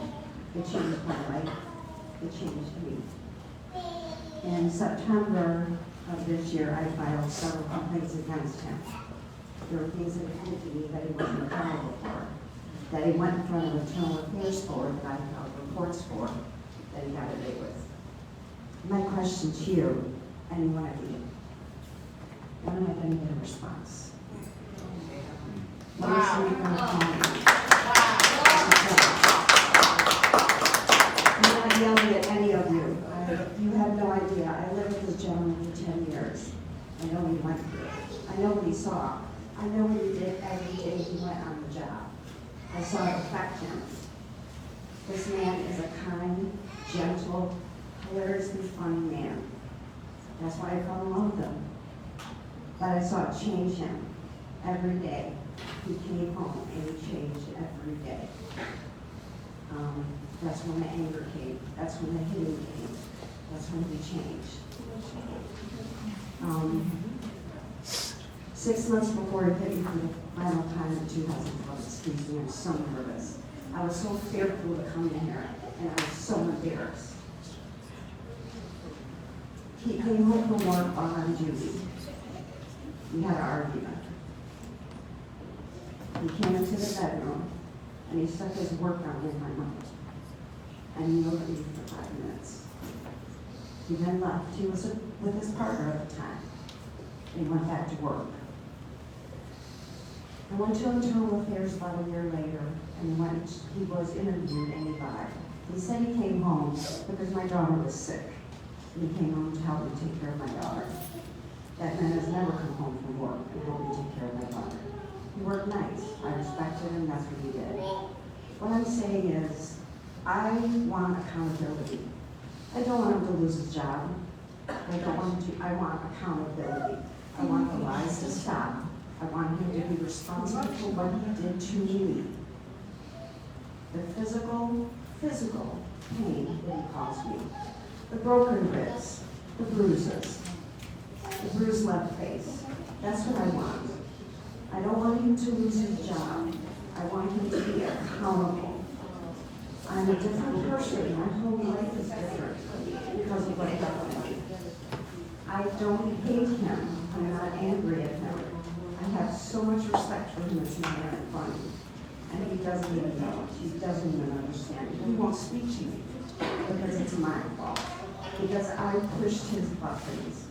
It changed my life. It changed me. In September of this year, I filed several complaints against him. There were things that he did to me that he wasn't accountable for, that he went in front of the Internal Affairs Board that I filed reports for, that he got away with. My question to you, any one of you, when am I going to get a response? When is somebody going to call me? I'm not yelling at any of you. You have no idea. I lived with this gentleman for 10 years. I know what he went through. I know what he saw. I know what he did every day he went on the job. I saw it affect him. This man is a kind, gentle, hilariously funny man. That's why I fell in love with him. But I saw it change him every day. He came home and he changed every day. That's when the anger came. That's when the hitting came. That's when he changed. 6 months before he hit me for the final time in 2012, excuse me, I'm so nervous. I was so fearful to come in here, and I was so embarrassed. He came home from work while on duty. We had an argument. He came into the bedroom, and he stuck his work on in my mouth. And he looked at me for 5 minutes. He then left. He was with his partner at the time. He went back to work. I went to internal affairs about a year later, and he was interviewed and he lied. He said he came home because my daughter was sick. And he came home to help me take care of my daughter. That man has never come home from work and helped me take care of my daughter. He worked nights. I respected him, that's what he did. What I'm saying is, I want accountability. I don't want him to lose his job. I want accountability. I want the lies to stop. I want him to be responsible for what he did to me. The physical pain that he caused me. The broken ribs, the bruises, the bruised left face. That's what I want. I don't want him to lose his job. I want him to be accountable. I'm a different person. My whole life is different because of what happened to me. I don't hate him. I'm not angry at him. I have so much respect for him as a man and funny. And he doesn't even know it. He doesn't even understand it. He won't speak to me because it's my fault. Because I pushed his buttons.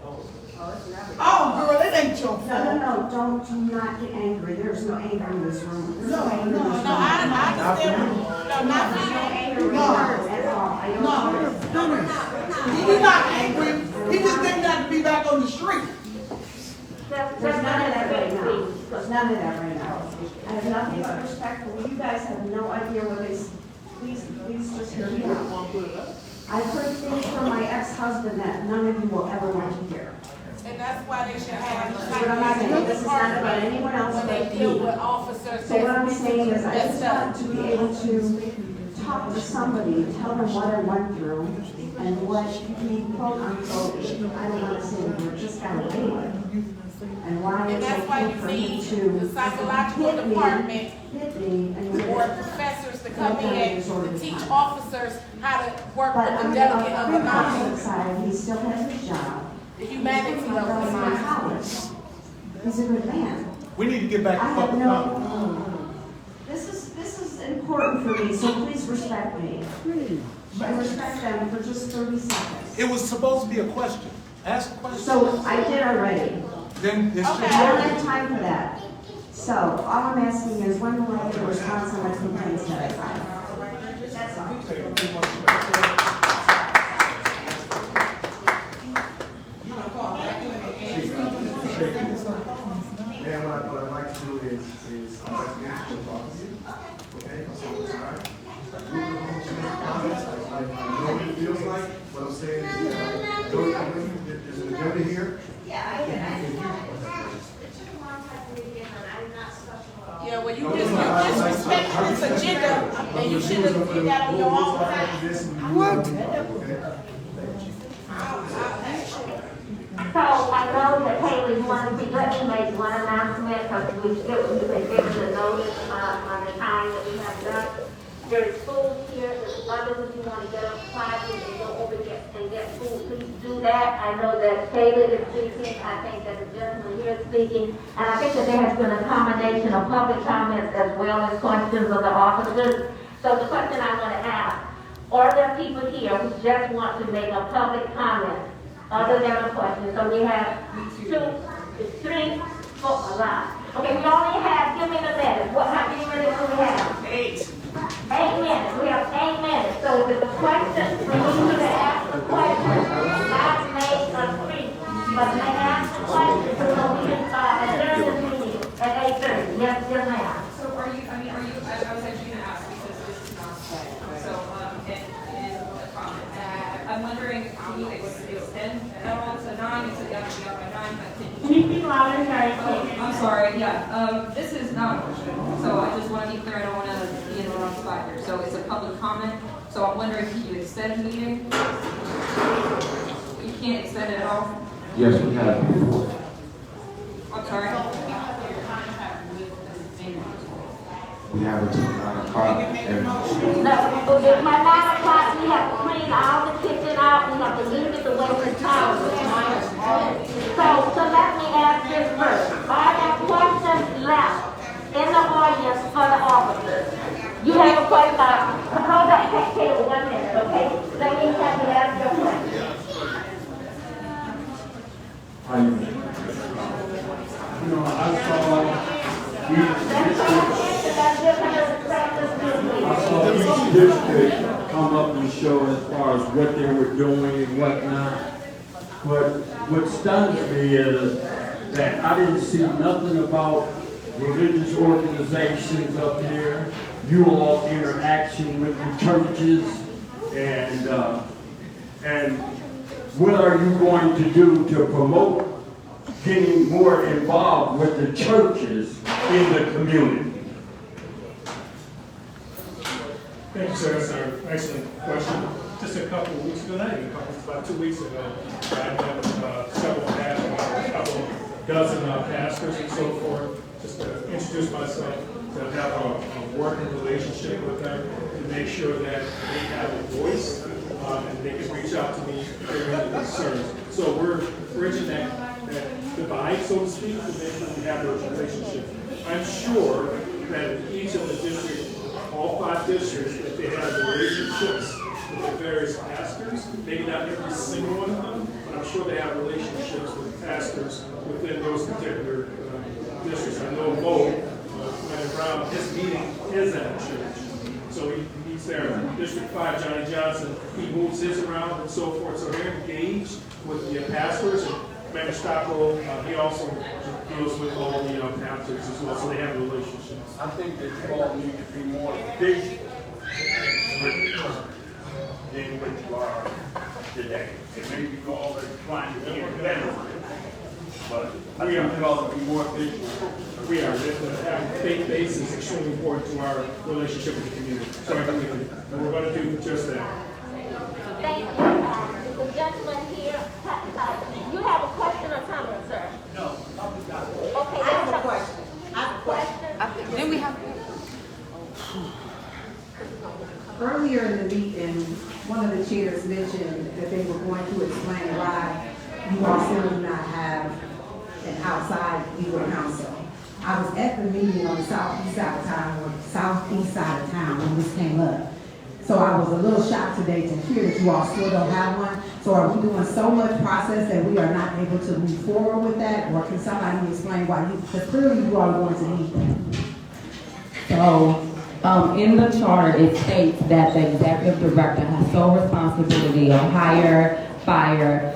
Oh, girl, it ain't your fault. No, do not get angry. There's no anger in this room. There's no anger in this room. I understand. No, not There's no me. anger in at all. I don't He's not angry. He just didn't have to be back on the street. There's none of that right now. There's none of that right now. I have nothing but respect for you guys. Have no idea what they. Please just hear me out. I've heard things from my ex-husband that none of you will ever want to hear. And that's why they should have. But I'm not saying this is not about anyone else When but they deal with me. officers. So what I'm saying is I just want to be able to talk to somebody, tell them what I went through and what he quote unquote, I don't want to say the word, just got away with. And why And it's that's why okay you for him need to the psychological department hit me and or professors to come in to teach officers how to work But with on the the delegate of the opposite mind. side, he still has his job. The humanity of the mind. College. He's a good man. We need to get back I to have public comment. This is important for me, so please respect me. And respect them for just 30 seconds. It was supposed to be a question. Ask a question. So I did already. Then this I don't have time for that. So all I'm asking is when will I get a response on my complaints that I filed? That's all. Man, what I'd like to do is I'd like to answer your thoughts. Okay, I'll say what's right. I know what it feels like. What I'm saying is, there's an agenda here. Yeah, well, you disrespect this agenda, and you should have did that on your own time. What? So I know that Haley wanted to let me make one announcement because we've been given the notice on the time that we have done. There's schools here, there's others if you want to get up quietly and go over and get food, please do that. I know that Haley is speaking, I think that the gentleman here is speaking, and I think that there has been a combination of public comments as well as questions of the officers. So the question I want to ask, Or there are people here who just want to make a public comment other than a question. So we have 2, 3, 4, a lot. Okay, we only have, give me the minutes. How many minutes do we have? 8. 8 minutes. We have 8 minutes. So if the question, we need to ask the question. I made a speech, but they ask the question so we can adjourn the meeting at 8:30. Yes, ma'am. So are you, I was actually gonna ask because this is not, so, and a comment. I'm wondering, can you extend at all to 9, you said you have to be out by 9, but Can you speak louder, sorry? I'm sorry, yeah, this is not a motion, so I just want to be clear, I don't want to be in the wrong spot here. So it's a public comment, so I'm wondering, can you extend the meeting? You can't extend it at all? Yes, we have before. I'm sorry? We have until 9 o'clock every No, at 9 o'clock, we have to clean all the kitchen out, we have to leave it the way it's towels. So let me ask this first. Are there questions left in the audience for the officers? You have a question, hold on, take 1 minute, okay? Let me have you ask your question. You know, I saw each district come up and show as far as what they were doing and whatnot. But what stuns me is that I didn't see nothing about religious organizations up here, you all interaction with the churches, and what are you going to do to promote getting more involved with the churches in the community? Thank you, sir. That's an excellent question. Just a couple of weeks ago, not even a couple, about 2 weeks ago, I met with several pastors, a couple dozen pastors and so forth, just to introduce myself, to have a working relationship with them, to make sure that they have a voice and they can reach out to me if they have any concerns. So we're bridging that divide, so to speak, to make sure we have those relationships. I'm sure that in each of the districts, all 5 districts, that they have relationships with the various pastors, maybe not every single one of them, but I'm sure they have relationships with pastors within those particular districts. I know Mo, when around his meeting is at a church. So he meets there in District 5, Johnny Johnson, he moves his around and so forth. So they're engaged with the pastors. And Commander Stockwell, he also deals with all the pastors as well, so they have relationships. I think that you all need to be more big than what you are today. And maybe you all are trying to get better, but I think you all to be more visual. We are. Having faith base is extremely important to our relationship with the community. So I agree with you. And we're going to do just that. Thank you. The gentleman here, you have a question or comment, sir? No. Okay, I have a question. I have a question. Then we have. Earlier in the meeting, one of the chairs mentioned that they were going to explain why you all still do not have an outside legal counsel. I was at the meeting on the southeast side of town when this came up. So I was a little shocked today to hear that you all still don't have one. So are we doing so much process that we are not able to move forward with that? Or can somebody explain why because clearly you are going to need that. So, in the charter, it states that the executive director has sole responsibility of hire, fire,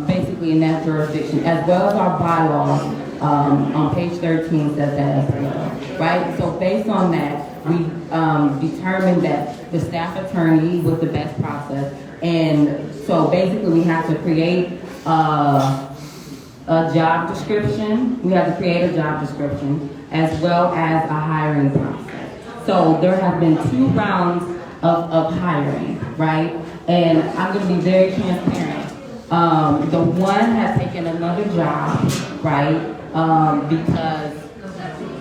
basically in that jurisdiction, as well as our bylaws, on page 13 says that as well, right? So based on that, we determined that the staff attorney was the best process, and so basically we have to create a job description. We have to create a job description as well as a hiring process. So there have been 2 rounds of hiring, right? And I'm going to be very transparent. The one has taken another job, right? Because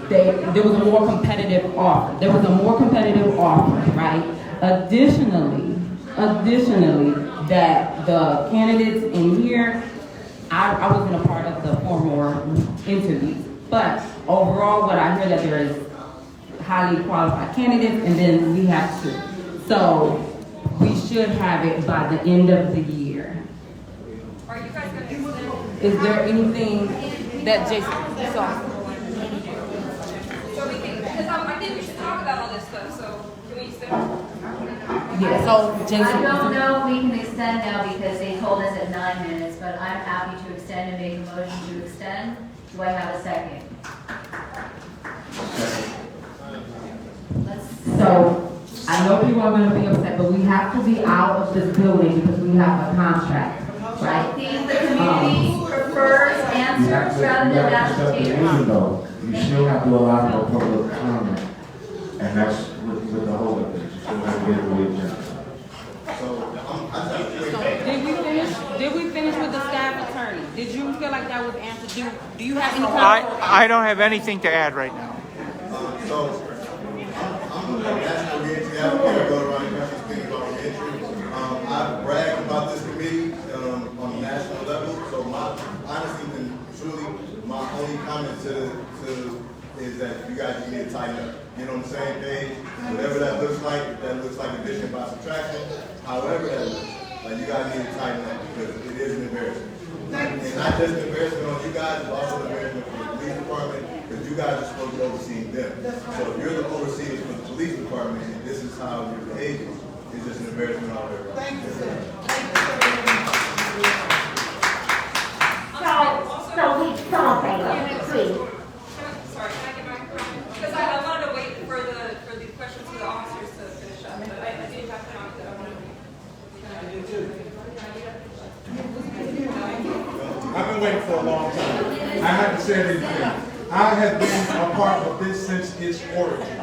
there was a more competitive offer. There was a more competitive offer, right? Additionally, that the candidates in here, I wasn't a part of the formal interviews. But overall, what I hear that there is highly qualified candidates, and then we have 2. So we should have it by the end of the year. Are you guys gonna extend? Is there anything that Jason saw? So we can, because I think we should talk about all this stuff, so can we extend? Yeah, so Jason. I don't know if we can extend now because they told us at 9 minutes, but I'm happy to extend and make a motion to extend. Do I have a second? So, I know people are gonna be upset, but we have to be out of this building because we have a contract, I right? think the community prefers answers rather than Even though, you still have to allow for public comment, and that's with the whole of it, you still have to get it with agenda. Did we finish with the staff attorney? Did you feel like that was answered? Do you have any I don't have anything to add right now. So, I'm a national reentry advocate. I go around the country speaking about reentry. I brag about this committee on a national level. So, honestly and truly, my only comment is that you guys need to tighten up. Get on the same page. Whatever that looks like, if that looks like addition by subtraction, however that looks, like you guys need to tighten up because it is an embarrassment. And not just an embarrassment on you guys, but also an embarrassment for the police department because you guys are supposed to be overseeing them. So if you're the overseers for the police department and this is how you're behaving, it's just an embarrassment all the way around. Thank you, sir. Sorry, can I get my, because I wanted to wait for the questions to the officers to finish up, but I do have to that I wanted to. I've been waiting for a long time. I haven't said anything. I have been a part of this since its origin.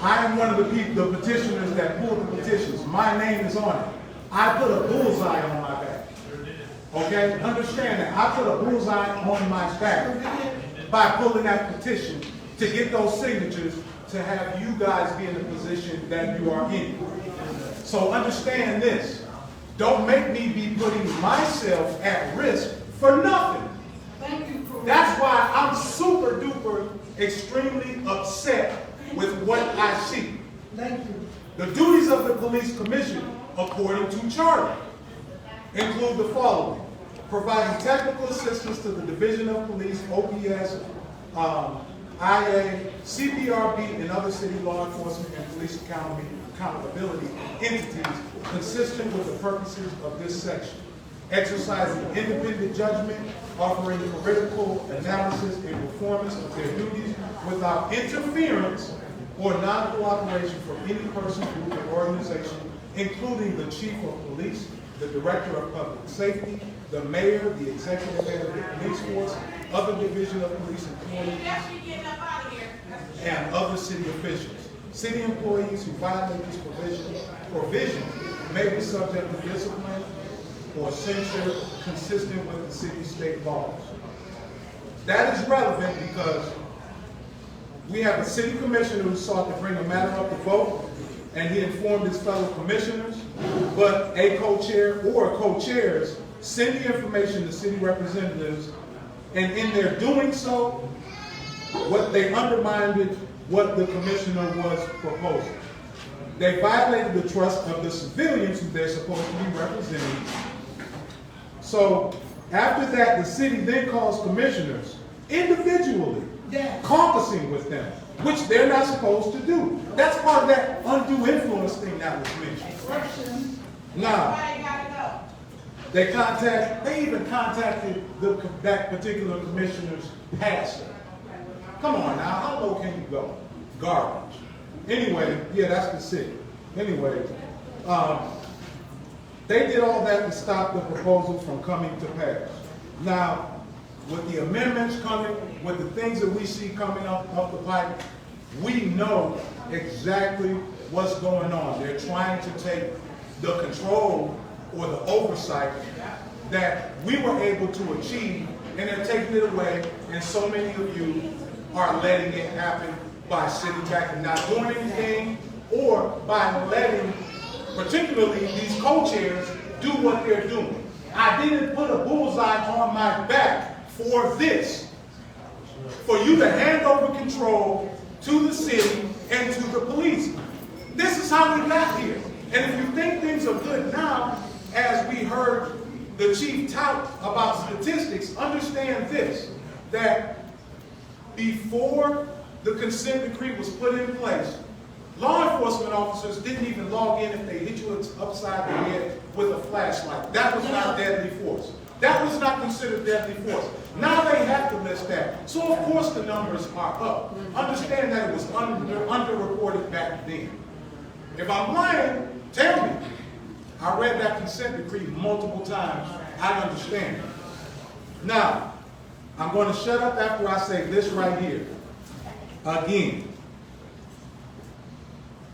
I am one of the people, the petitioners that pulled the petitions. My name is on it. I put a bullseye on my back. Okay? Understand that. I put a bullseye on my back by pulling that petition to get those signatures to have you guys be in the position that you are in. So understand this. Don't make me be putting myself at risk for nothing. That's why I'm super duper extremely upset with what I see. The duties of the police commission, according to charter, include the following: providing technical assistance to the Division of Police, OPS, IA, CPRB, and other city law enforcement and police accountability entities consistent with the purposes of this section. Exercising independent judgment, offering critical analysis and performance of their duties without interference or non-cooperation from any person, group, or organization, including the chief of police, the director of public safety, the mayor, the executive head of the police force, other division of police employees, and other city officials. City employees who violate this provision may be subject to discipline or censure consistent with the city-state laws. That is relevant because we have a city commissioner who sought to bring a matter up to vote, and he informed his fellow commissioners, but a co-chair or co-chairs send the information to city representatives, and in their doing so, what they undermined what the commissioner was proposing. They violated the trust of the civilians who they're supposed to be representing. So after that, the city then calls commissioners individually, caucusing with them, which they're not supposed to do. That's part of that undue influence thing that was mentioned. Now, they even contacted that particular commissioner's pastor. Come on now, how low can you go? Garbage. Anyway, yeah, that's the city. Anyway, they did all that to stop the proposal from coming to pass. Now, with the amendments coming, with the things that we see coming up the pipe, we know exactly what's going on. They're trying to take the control or the oversight that we were able to achieve, and they're taking it away, and so many of you are letting it happen by sitting back and not doing anything, or by letting, particularly these co-chairs, do what they're doing. I didn't put a bullseye on my back for this, for you to hand over control to the city and to the police. This is how we got here. And if you think things are good now, as we heard the chief tout about statistics, understand this, that before the consent decree was put in place, law enforcement officers didn't even log in if they hit you upside the head with a flashlight. That was not deadly force. That was not considered deadly force. Now they have to list that. So of course the numbers are up. Understand that it was underreported back then. If I'm lying, tell me. I read that consent decree multiple times. I understand it. Now, I'm going to shut up after I say this right here. Again.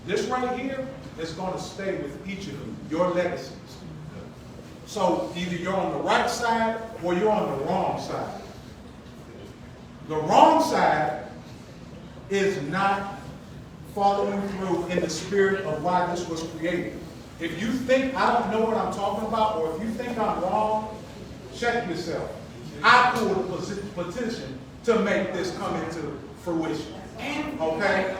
This right here is going to stay with each of you, your legacies. So either you're on the right side or you're on the wrong side. The wrong side is not following through in the spirit of why this was created. If you think I don't know what I'm talking about, or if you think I'm wrong, check yourself. I pulled a petition to make this come into fruition. Okay?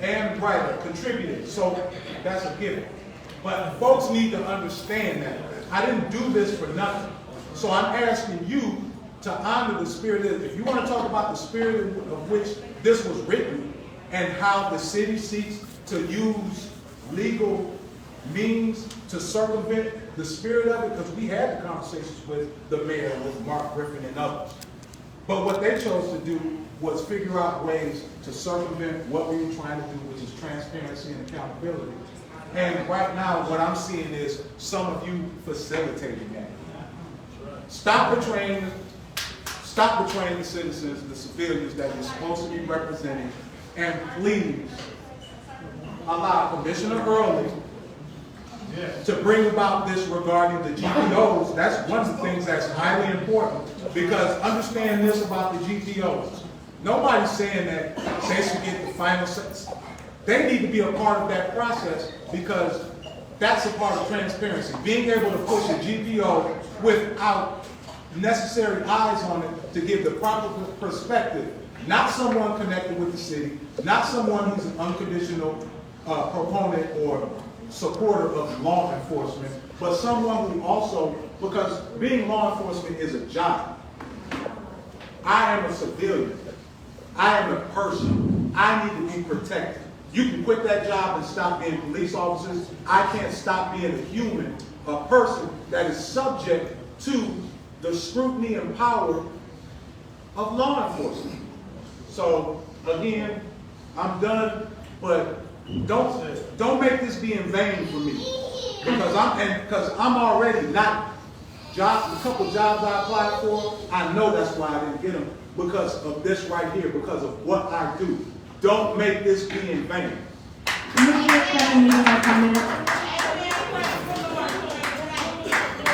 And writer contributed. So that's a given. But folks need to understand that. I didn't do this for nothing. So I'm asking you to honor the spirit of it. If you want to talk about the spirit of which this was written and how the city seeks to use legal means to circumvent the spirit of it, because we had the conversations with the mayor, with Mark Griffin and others. But what they chose to do was figure out ways to circumvent what we were trying to do, which is transparency and accountability. And right now, what I'm seeing is some of you facilitating that. Stop betraying the citizens, the civilians that you're supposed to be representing, and please allow Commissioner Early to bring about this regarding the GPOs. That's one of the things that's highly important, because understand this about the GPOs. Nobody's saying that they should get the final sentence. They need to be a part of that process, because that's a part of transparency. Being able to push a GPO without necessary eyes on it to give the proper perspective. Not someone connected with the city, not someone who's an unconditional proponent or supporter of law enforcement, but someone who also, because being law enforcement is a job. I am a civilian. I am a person. I need to be protected. You can quit that job and stop being police officers. I can't stop being a human, a person that is subject to the scrutiny and power of law enforcement. So again, I'm done, but don't make this be in vain for me, because I'm already not a couple jobs I applied for. I know that's why I didn't get them, because of this right here, because of what I do. Don't make this be in vain.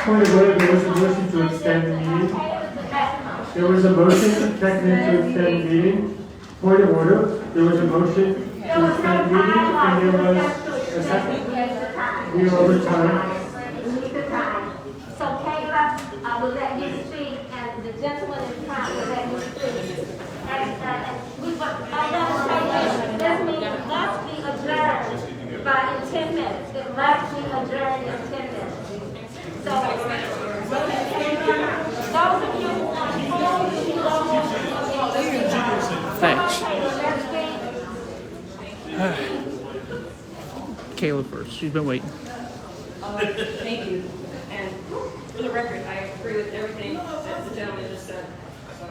Point of order, there was a motion to extend the meeting. There was a motion to extend the meeting. Point of order, there was a motion to extend the meeting, and there was a second. We are over time. We need the time. So Caleb, I will let you speak, and the gentleman in front will let you speak. This meeting must be adjourned by in 10 minutes. It must be adjourned in 10 minutes. So, those of you who want to Caleb first. She's been waiting. Thank you. And for the record, I agree with everything that the gentleman just said. So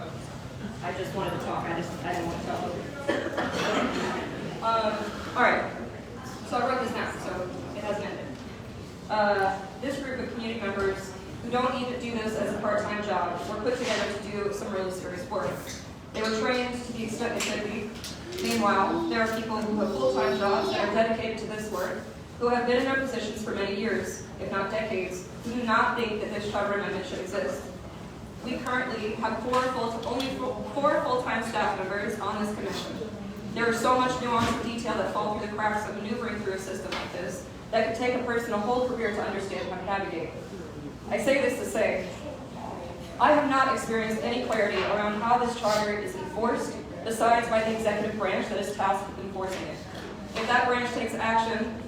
I just wanted to talk. I didn't want to talk. All right. So I wrote this down, so it hasn't ended. This group of community members who don't even do this as a part-time job were put together to do some really serious work. They were trained to the extent they could be. Meanwhile, there are people who have full-time jobs that are dedicated to this work, who have been in their positions for many years, if not decades, who do not think that this charter amendment should exist. We currently have only four full-time staff members on this commission. There is so much nuance and detail that fall through the cracks of maneuvering through a system like this that could take a person a whole career to understand how to navigate. I say this to say, I have not experienced any clarity around how this charter is enforced, besides by the executive branch that is tasked with enforcing it. If that branch takes action,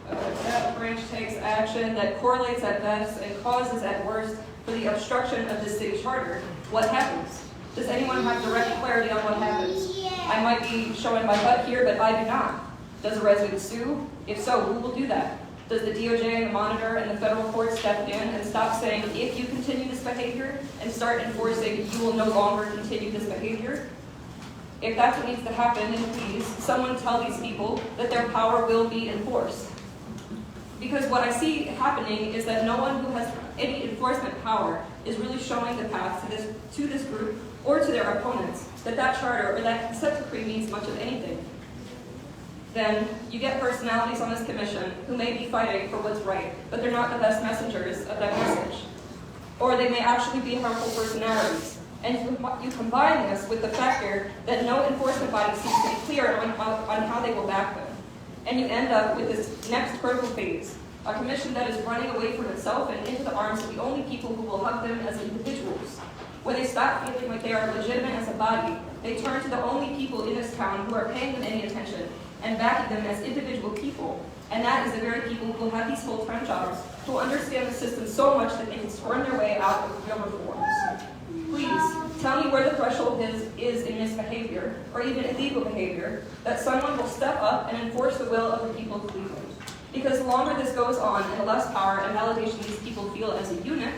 that branch takes action that correlates at best and causes at worst for the obstruction of the city charter, what happens? Does anyone have direct clarity on what happens? I might be showing my butt here, but I do not. Does a resident sue? If so, who will do that? Does the DOJ and the monitor and the federal court step in and stop saying, if you continue this behavior, and start enforcing, you will no longer continue this behavior? If that's what needs to happen, then please, someone tell these people that their power will be enforced. Because what I see happening is that no one who has any enforcement power is really showing the path to this group or to their opponents that that charter or that consent decree means much of anything. Then you get personalities on this commission who may be fighting for what's right, but they're not the best messengers of that message. Or they may actually be harmful personalities. And you combine this with the factor that no enforcement body seems to be clear on how they will back them. And you end up with this next critical phase, a commission that is running away from itself and into the arms of the only people who will hug them as individuals. When they stop feeling like they are legitimate as a body, they turn to the only people in this town who are paying them any attention and backing them as individual people. And that is the very people who will have these full-time jobs, who understand the system so much that they can squirm their way out of real reforms. Please, tell me where the threshold is in misbehavior, or even illegal behavior, that someone will step up and enforce the will of the people of Cleveland. Because the longer this goes on, and the less power and validation these people feel as a unit,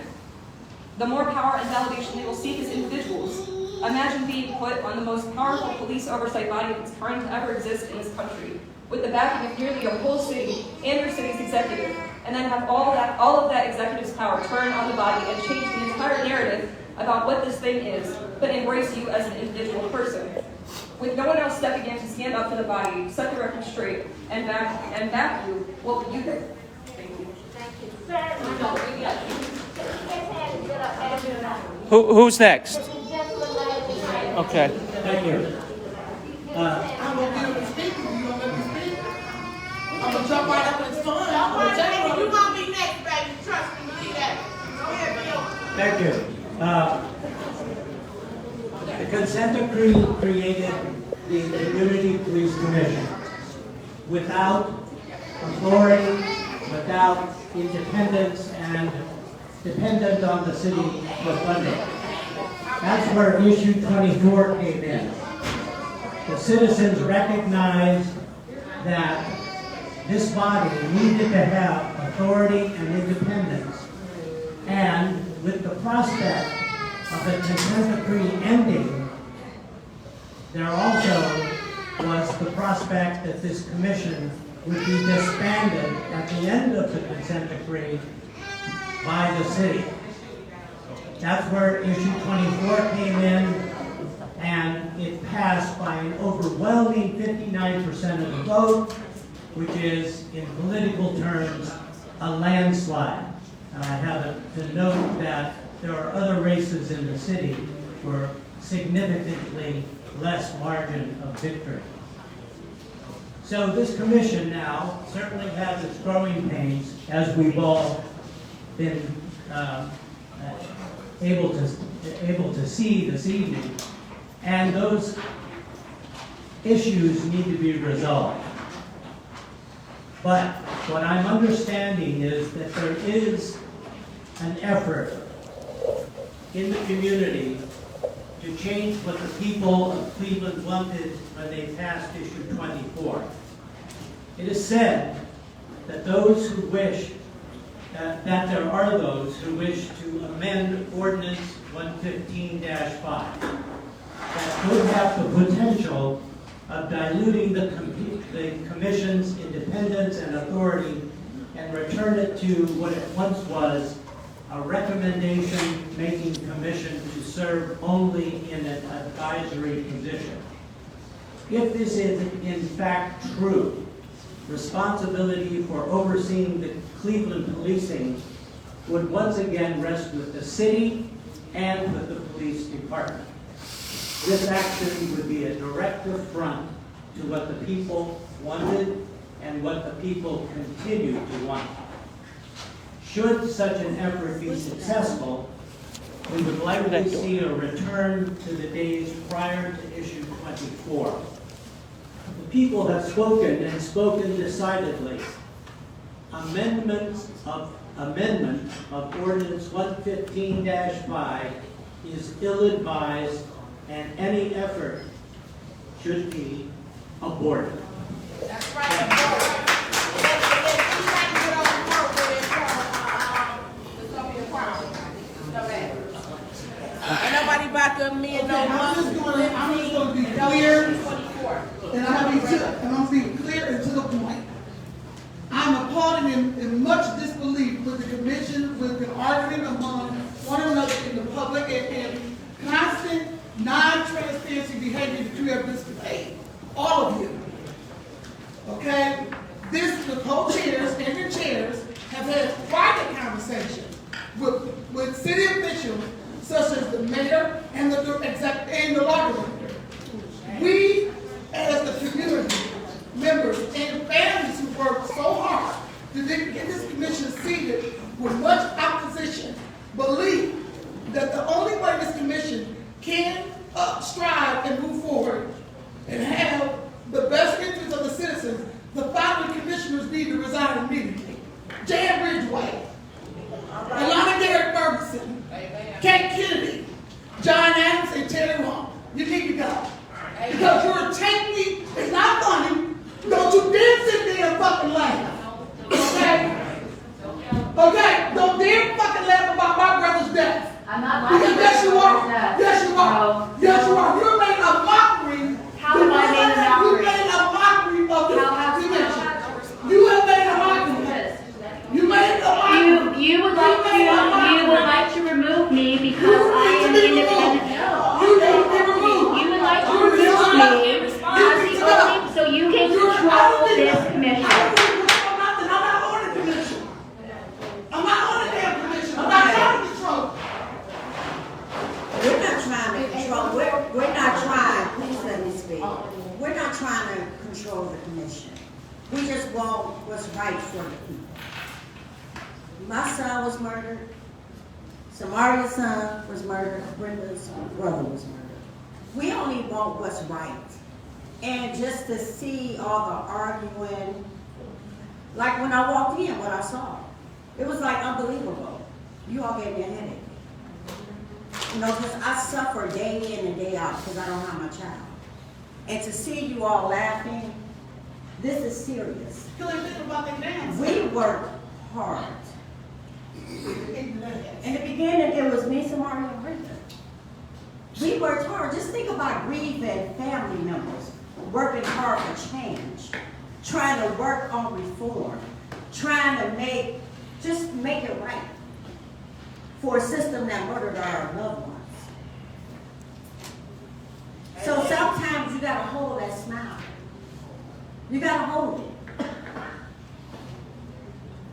the more power and validation they will seek as individuals. Imagine being put on the most powerful police oversight body of its kind to ever exist in this country, with the backing of nearly your whole city and your city's executive, and then have all of that executive's power turn on the body and change the entire narrative about what this thing is, but embrace you as an individual person. With no one else stepping in to stand up for the body, set the record straight, and back you, what would you do? Thank you. Who's next? Okay. Thank you. I'm gonna get him to speak. You gonna let me speak? I'm gonna jump right up and start. You gonna be next, baby. Trust me, believe that. Go ahead, Bill. Thank you. The consent decree created the Community Police Commission without authority, without independence, and dependent on the city for funding. That's where issue 24 came in. The citizens recognized that this body needed to have authority and independence, and with the prospect of the consent decree ending, there also was the prospect that this commission would be disbanded at the end of the consent decree by the city. That's where issue 24 came in, and it passed by an overwhelming 59% of the vote, which is, in political terms, a landslide. And I have to note that there are other races in the city where significantly less margin of victory. So this commission now certainly has its growing pains, as we've all been able to see this evening, and those issues need to be resolved. But what I'm understanding is that there is an effort in the community to change what the people of Cleveland wanted when they passed issue 24. It is said that those who wish, that there are those who wish to amend Ordinance 115-5 that could have the potential of diluting the commission's independence and authority and return it to what it once was, a recommendation-making commission to serve only in an advisory position. If this is in fact true, responsibility for overseeing the Cleveland policing would once again rest with the city and with the police department. This action would be a direct affront to what the people wanted and what the people continue to want. Should such an effort be successful, we would likely see a return to the days prior to issue 24. The people have spoken and spoken decidedly, amendment of ordinance 115-5 is ill-advised and any effort should be aborted. That's right. Ain't nobody about to amend no I'm just gonna be clear, and I'm being clear and to the point. I'm applauding in much disbelief with the commission, with the arguing among one another in the public and constant non-transparency behavior that you have displayed. All of you. Okay? The co-chairs and the chairs have had private conversations with city officials such as the mayor and the law director. We, as the community members and families who worked so hard to get this commission seated with much opposition, believe that the only way this commission can strive and move forward and have the best interests of the citizens, the following commissioners need to resign immediately. Jan Ridgway, Alana Garrett Ferguson, Kate Kennedy, John Adams, and Terry Wong. You need to go. Because you're taking, it's not funny, don't you dare sit there and fucking laugh. Okay? Okay? Don't dare fucking laugh about my brother's death. I'm not laughing Because yes you are. death. Yes you are. Yes you are. You made a mockery. How have I made a mockery? You made a mockery of this dimension. You have made a mockery. You made a mockery. You would like to remove me because I am independent. No. You need to be removed. You would like to remove me so you can control this commission. I'm not on the commission. I'm not on the damn commission. I'm not trying to control. We're not trying to control, we're not trying, please let me speak. We're not trying to control the commission. We just want what's right for the people. My son was murdered. Samaria's son was murdered. Brenda's brother was murdered. We only want what's right. And just to see all the arguing, like when I walked in, what I saw, it was like unbelievable. You all gave me a headache. You know, because I suffer day in and day out because I don't have my child. And to see you all laughing, this is serious. We work hard. In the beginning, it was me, Samaria, and Brenda. We worked hard. Just think about grieving family members, working hard for change, trying to work on reform, trying to just make it right for a system that murdered our loved ones. So sometimes you gotta hold that smile. You gotta hold it.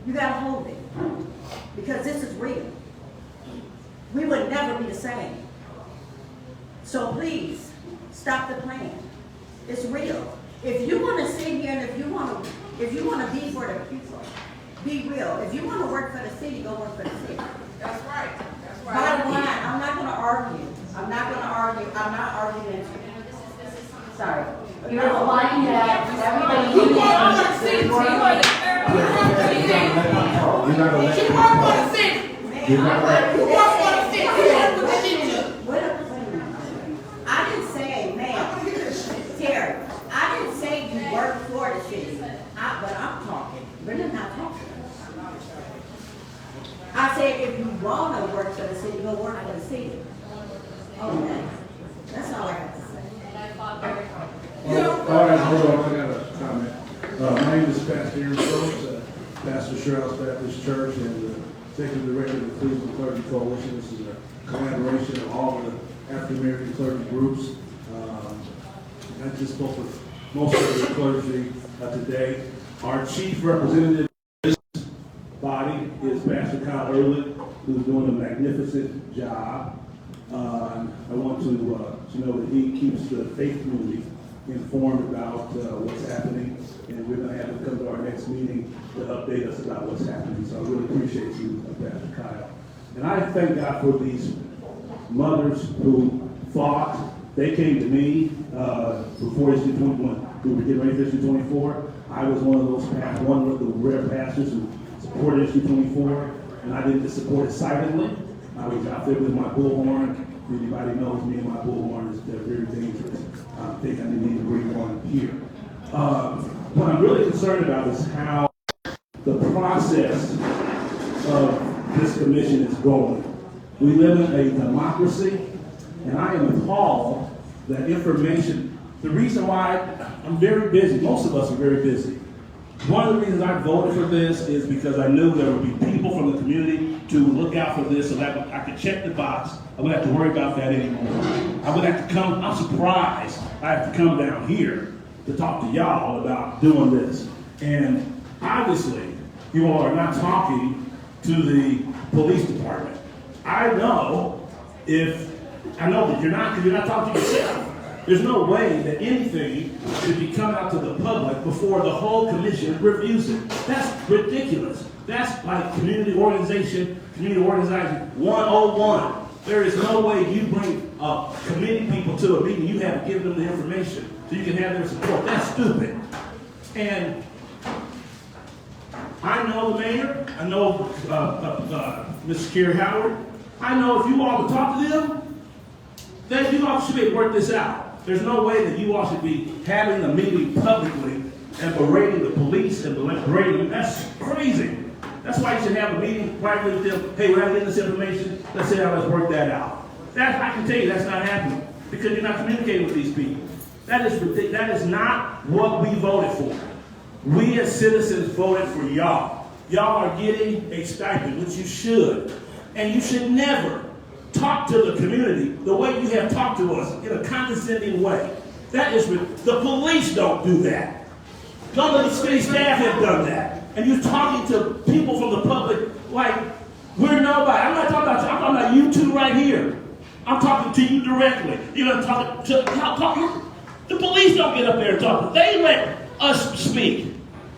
You gotta hold it. Because this is real. We would never be the same. So please, stop the plan. It's real. If you want to sit here and if you want to be for the people, be real. If you want to work for the city, go work for the city. That's right. That's right. Bottom line, I'm not going to argue. I'm not arguing. Sorry. You're implying that everybody You work for the city. You gotta let You work for the city. You gotta let You work for the city. You work for the city. I didn't say, ma'am, Terry, I didn't say you work for the city, but I'm talking. Brenda's not talking. I said if you want to work for the city, go work for the city. Okay, that's all I got to say. All right, hold on, I got a comment. My name is Pastor Aaron Phillips, Pastor Charles Baptist Church, and Executive Director of the Cleveland Clergy Coalition. This is a collaboration of all of the African American clergy groups. I just spoke with most of the clergy today. Our chief representative of this body is Pastor Kyle Ehrlich, who's doing a magnificent job. I want to know that he keeps the faith community informed about what's happening, and we're going to have him come to our next meeting to update us about what's happening. So I really appreciate you, Pastor Kyle. And I thank God for these mothers who fought. They came to me before history 21. We were getting ready for history 24. I was one of the rare pastors who supported Issue 24, and I didn't just support it silently. I was out there with my bullhorn. If anybody knows me and my bullhorn, they're very dangerous. I think I need to bring one here. What I'm really concerned about is how the process of this commission is going. We live in a democracy, and I am appalled that information, the reason why I'm very busy, most of us are very busy. One of the reasons I voted for this is because I knew there would be people from the community to look out for this so that I could check the box. I wouldn't have to worry about that anymore. I would have to come, I'm surprised I have to come down here to talk to y'all about doing this. And obviously, you all are not talking to the police department. I know that you're not, because you're not talking to yourself. There's no way that anything should be coming out to the public before the whole commission reviews it. That's ridiculous. That's like community organization 101. There is no way you bring committee people to a meeting, you haven't given them the information so you can have their support. That's stupid. And I know the mayor, I know Mr. Kerry Howard. I know if you all would talk to them, then you all should be able to work this out. There's no way that you all should be having a meeting publicly and berating the police and berating them. That's crazy. That's why you should have a meeting privately with them. Hey, we're not getting this information. Let's see how let's work that out. I can tell you that's not happening because you're not communicating with these people. That is ridiculous. That is not what we voted for. We as citizens voted for y'all. Y'all are getting a stipend, which you should. And you should never talk to the community the way you have talked to us, in a condescending way. That is, the police don't do that. None of the city staff have done that. And you're talking to people from the public like we're nobody. I'm not talking about you. I'm talking about you two right here. I'm talking to you directly. You're not talking to the police don't get up there and talk. They let us speak.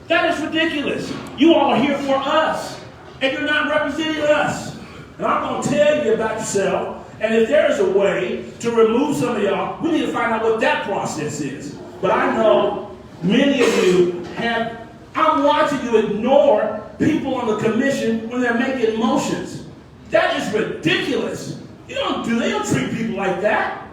That is ridiculous. You all are here for us, and you're not representing us. And I'm going to tell you about yourself, and if there's a way to remove some of y'all, we need to find out what that process is. But I know many of you have, I'm watching you ignore people on the commission when they're making motions. That is ridiculous. They don't treat people like that.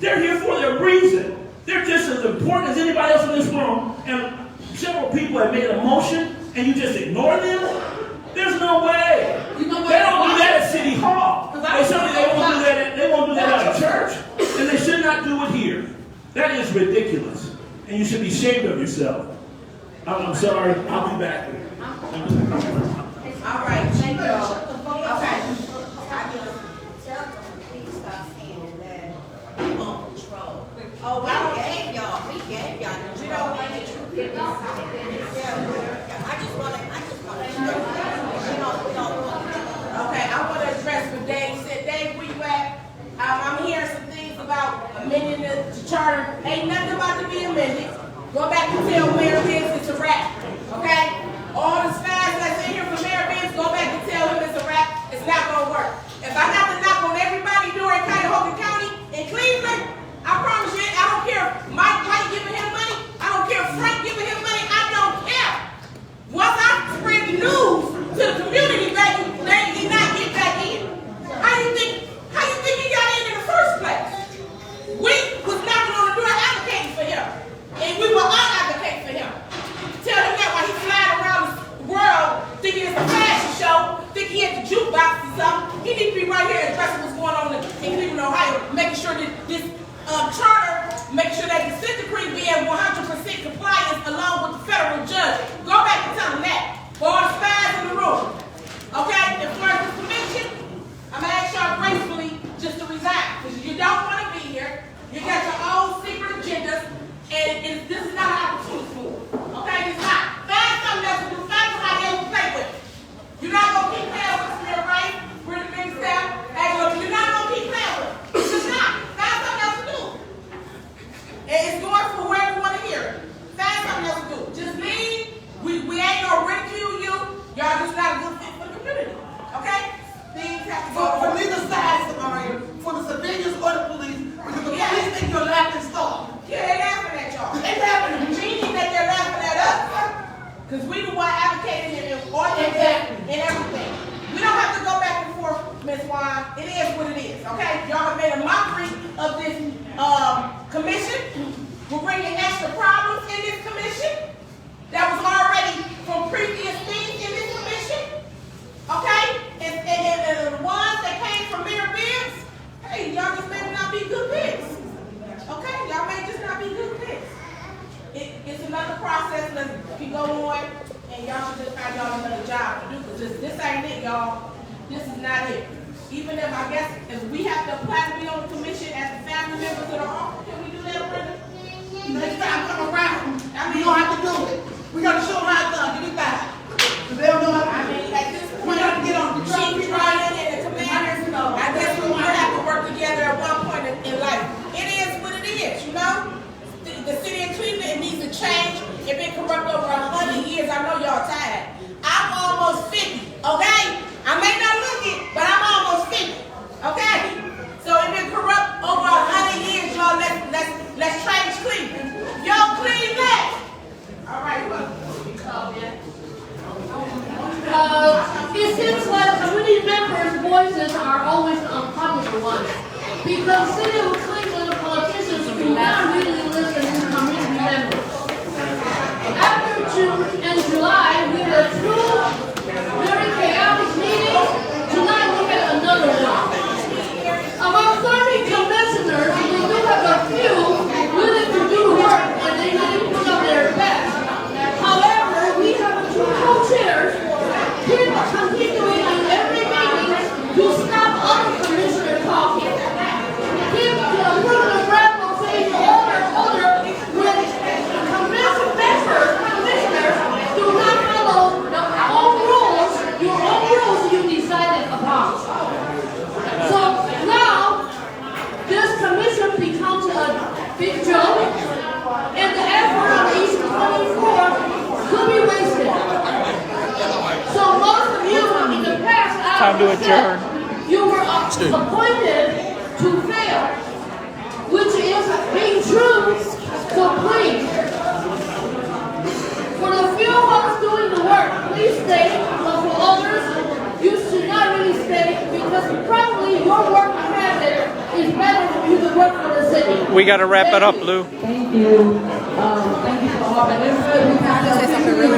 They're here for their reason. They're just as important as anybody else in this room, and several people have made a motion, and you just ignore them? There's no way. You know what? They don't do that at City Hall. They won't do that at a church. And they should not do it here. That is ridiculous. And you should be ashamed of yourself. I'm sorry. I'll be back. All right, thank you. Okay. Tell them, please stop saying that we won't control. Oh, We gave y'all. You know what? I just want to. Okay, I want to address what Dave said. Dave, where you at? I'm hearing some things about amending the charter. Ain't nothing about to be amended. Go back and tell Mayor Vince it's a wrap. Okay? All the spies that's in here for Mayor Vince, go back and tell him it's a wrap. It's not going to work. If I got to knock on everybody door in Cuyahoga County, in Cleveland, I promise you, I don't care if Mike White giving him money. I don't care if Frank giving him money. I don't care. Once I spread the news to the community, they did not get back in. How you think he got in the first place? We was knocking on the door advocating for him. And we were all advocating for him. okay? Y'all have made a mockery of this commission. We're bringing extra problems in this commission that was already from previous things in this commission, okay? And the ones that came from Mayor Bibbs, hey, y'all just may not be good picks, okay? Y'all may just not be good picks. It's another process that can go on, and y'all should just find y'all another job to do, because this ain't it, y'all. This is not it. Even if, I guess, if we have to apply to be on the commission as the family members of the office, can we do that, Brenda? Next time come around, we don't have to do it. We gotta show them how it's done, get it back. They don't know how to do it. At this We point, gotta get on the Chief Ryan and the commanders, I guess we might have to work together at one point in life. It is what it is, you know? The city of Cleveland needs to change. It's been corrupt over 100 years. I know y'all tired. I'm almost 50, okay? I may not look it, but I'm almost 50, okay? So it's been corrupt over 100 years, y'all. Let's change Cleveland. Yo, Cleveland! All right, well. It seems like community members' voices are always the unpopular ones. Because city of Cleveland politicians do not really listen to community members. After June and July, we had two very chaotic meetings. Tonight we had another one. About 30 commissioners, we do have a few willing to do work and they really put up their best. However, we have two co-chairs keep continuing in every meeting to stop other commissioners talking. Keep putting the rebel saying order when commissioners do not follow your own rules you decided upon. So now this commission becomes a big joke and the effort of each 24 could be wasted. So most of you in the past, Time to adjourn. you were appointed to fail, which is being true. So please, for the few of us doing the work, please stay. But for others, you should not really stay because probably your work method is better for you to work for the city. We got to wrap it up, Lou. Thank you. Thank you for all that. We have to say something really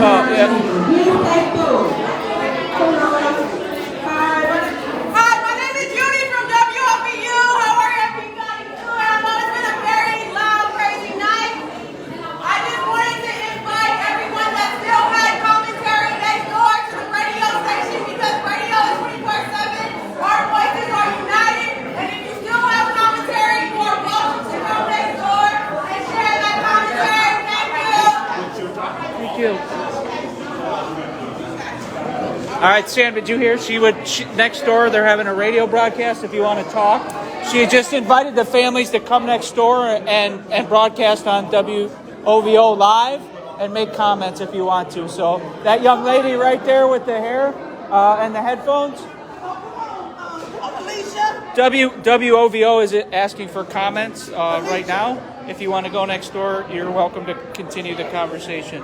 Hi, my name is Judy from WOBU. How are everybody doing? I know it's been a very loud, crazy night. I just wanted to invite everyone that still had commentary next door to the radio station because radio is 24/7. Our voices are united. And if you still have commentary, you are welcome to come next door and share that commentary. Thank you. Thank you. All right, Sam, did you hear? Next door, they're having a radio broadcast if you want to talk. She had just invited the families to come next door and broadcast on WOVO Live and make comments if you want to. So that young lady right there with the hair and the headphones. WOVO is asking for comments right now. If you want to go next door, you're welcome to continue the conversation.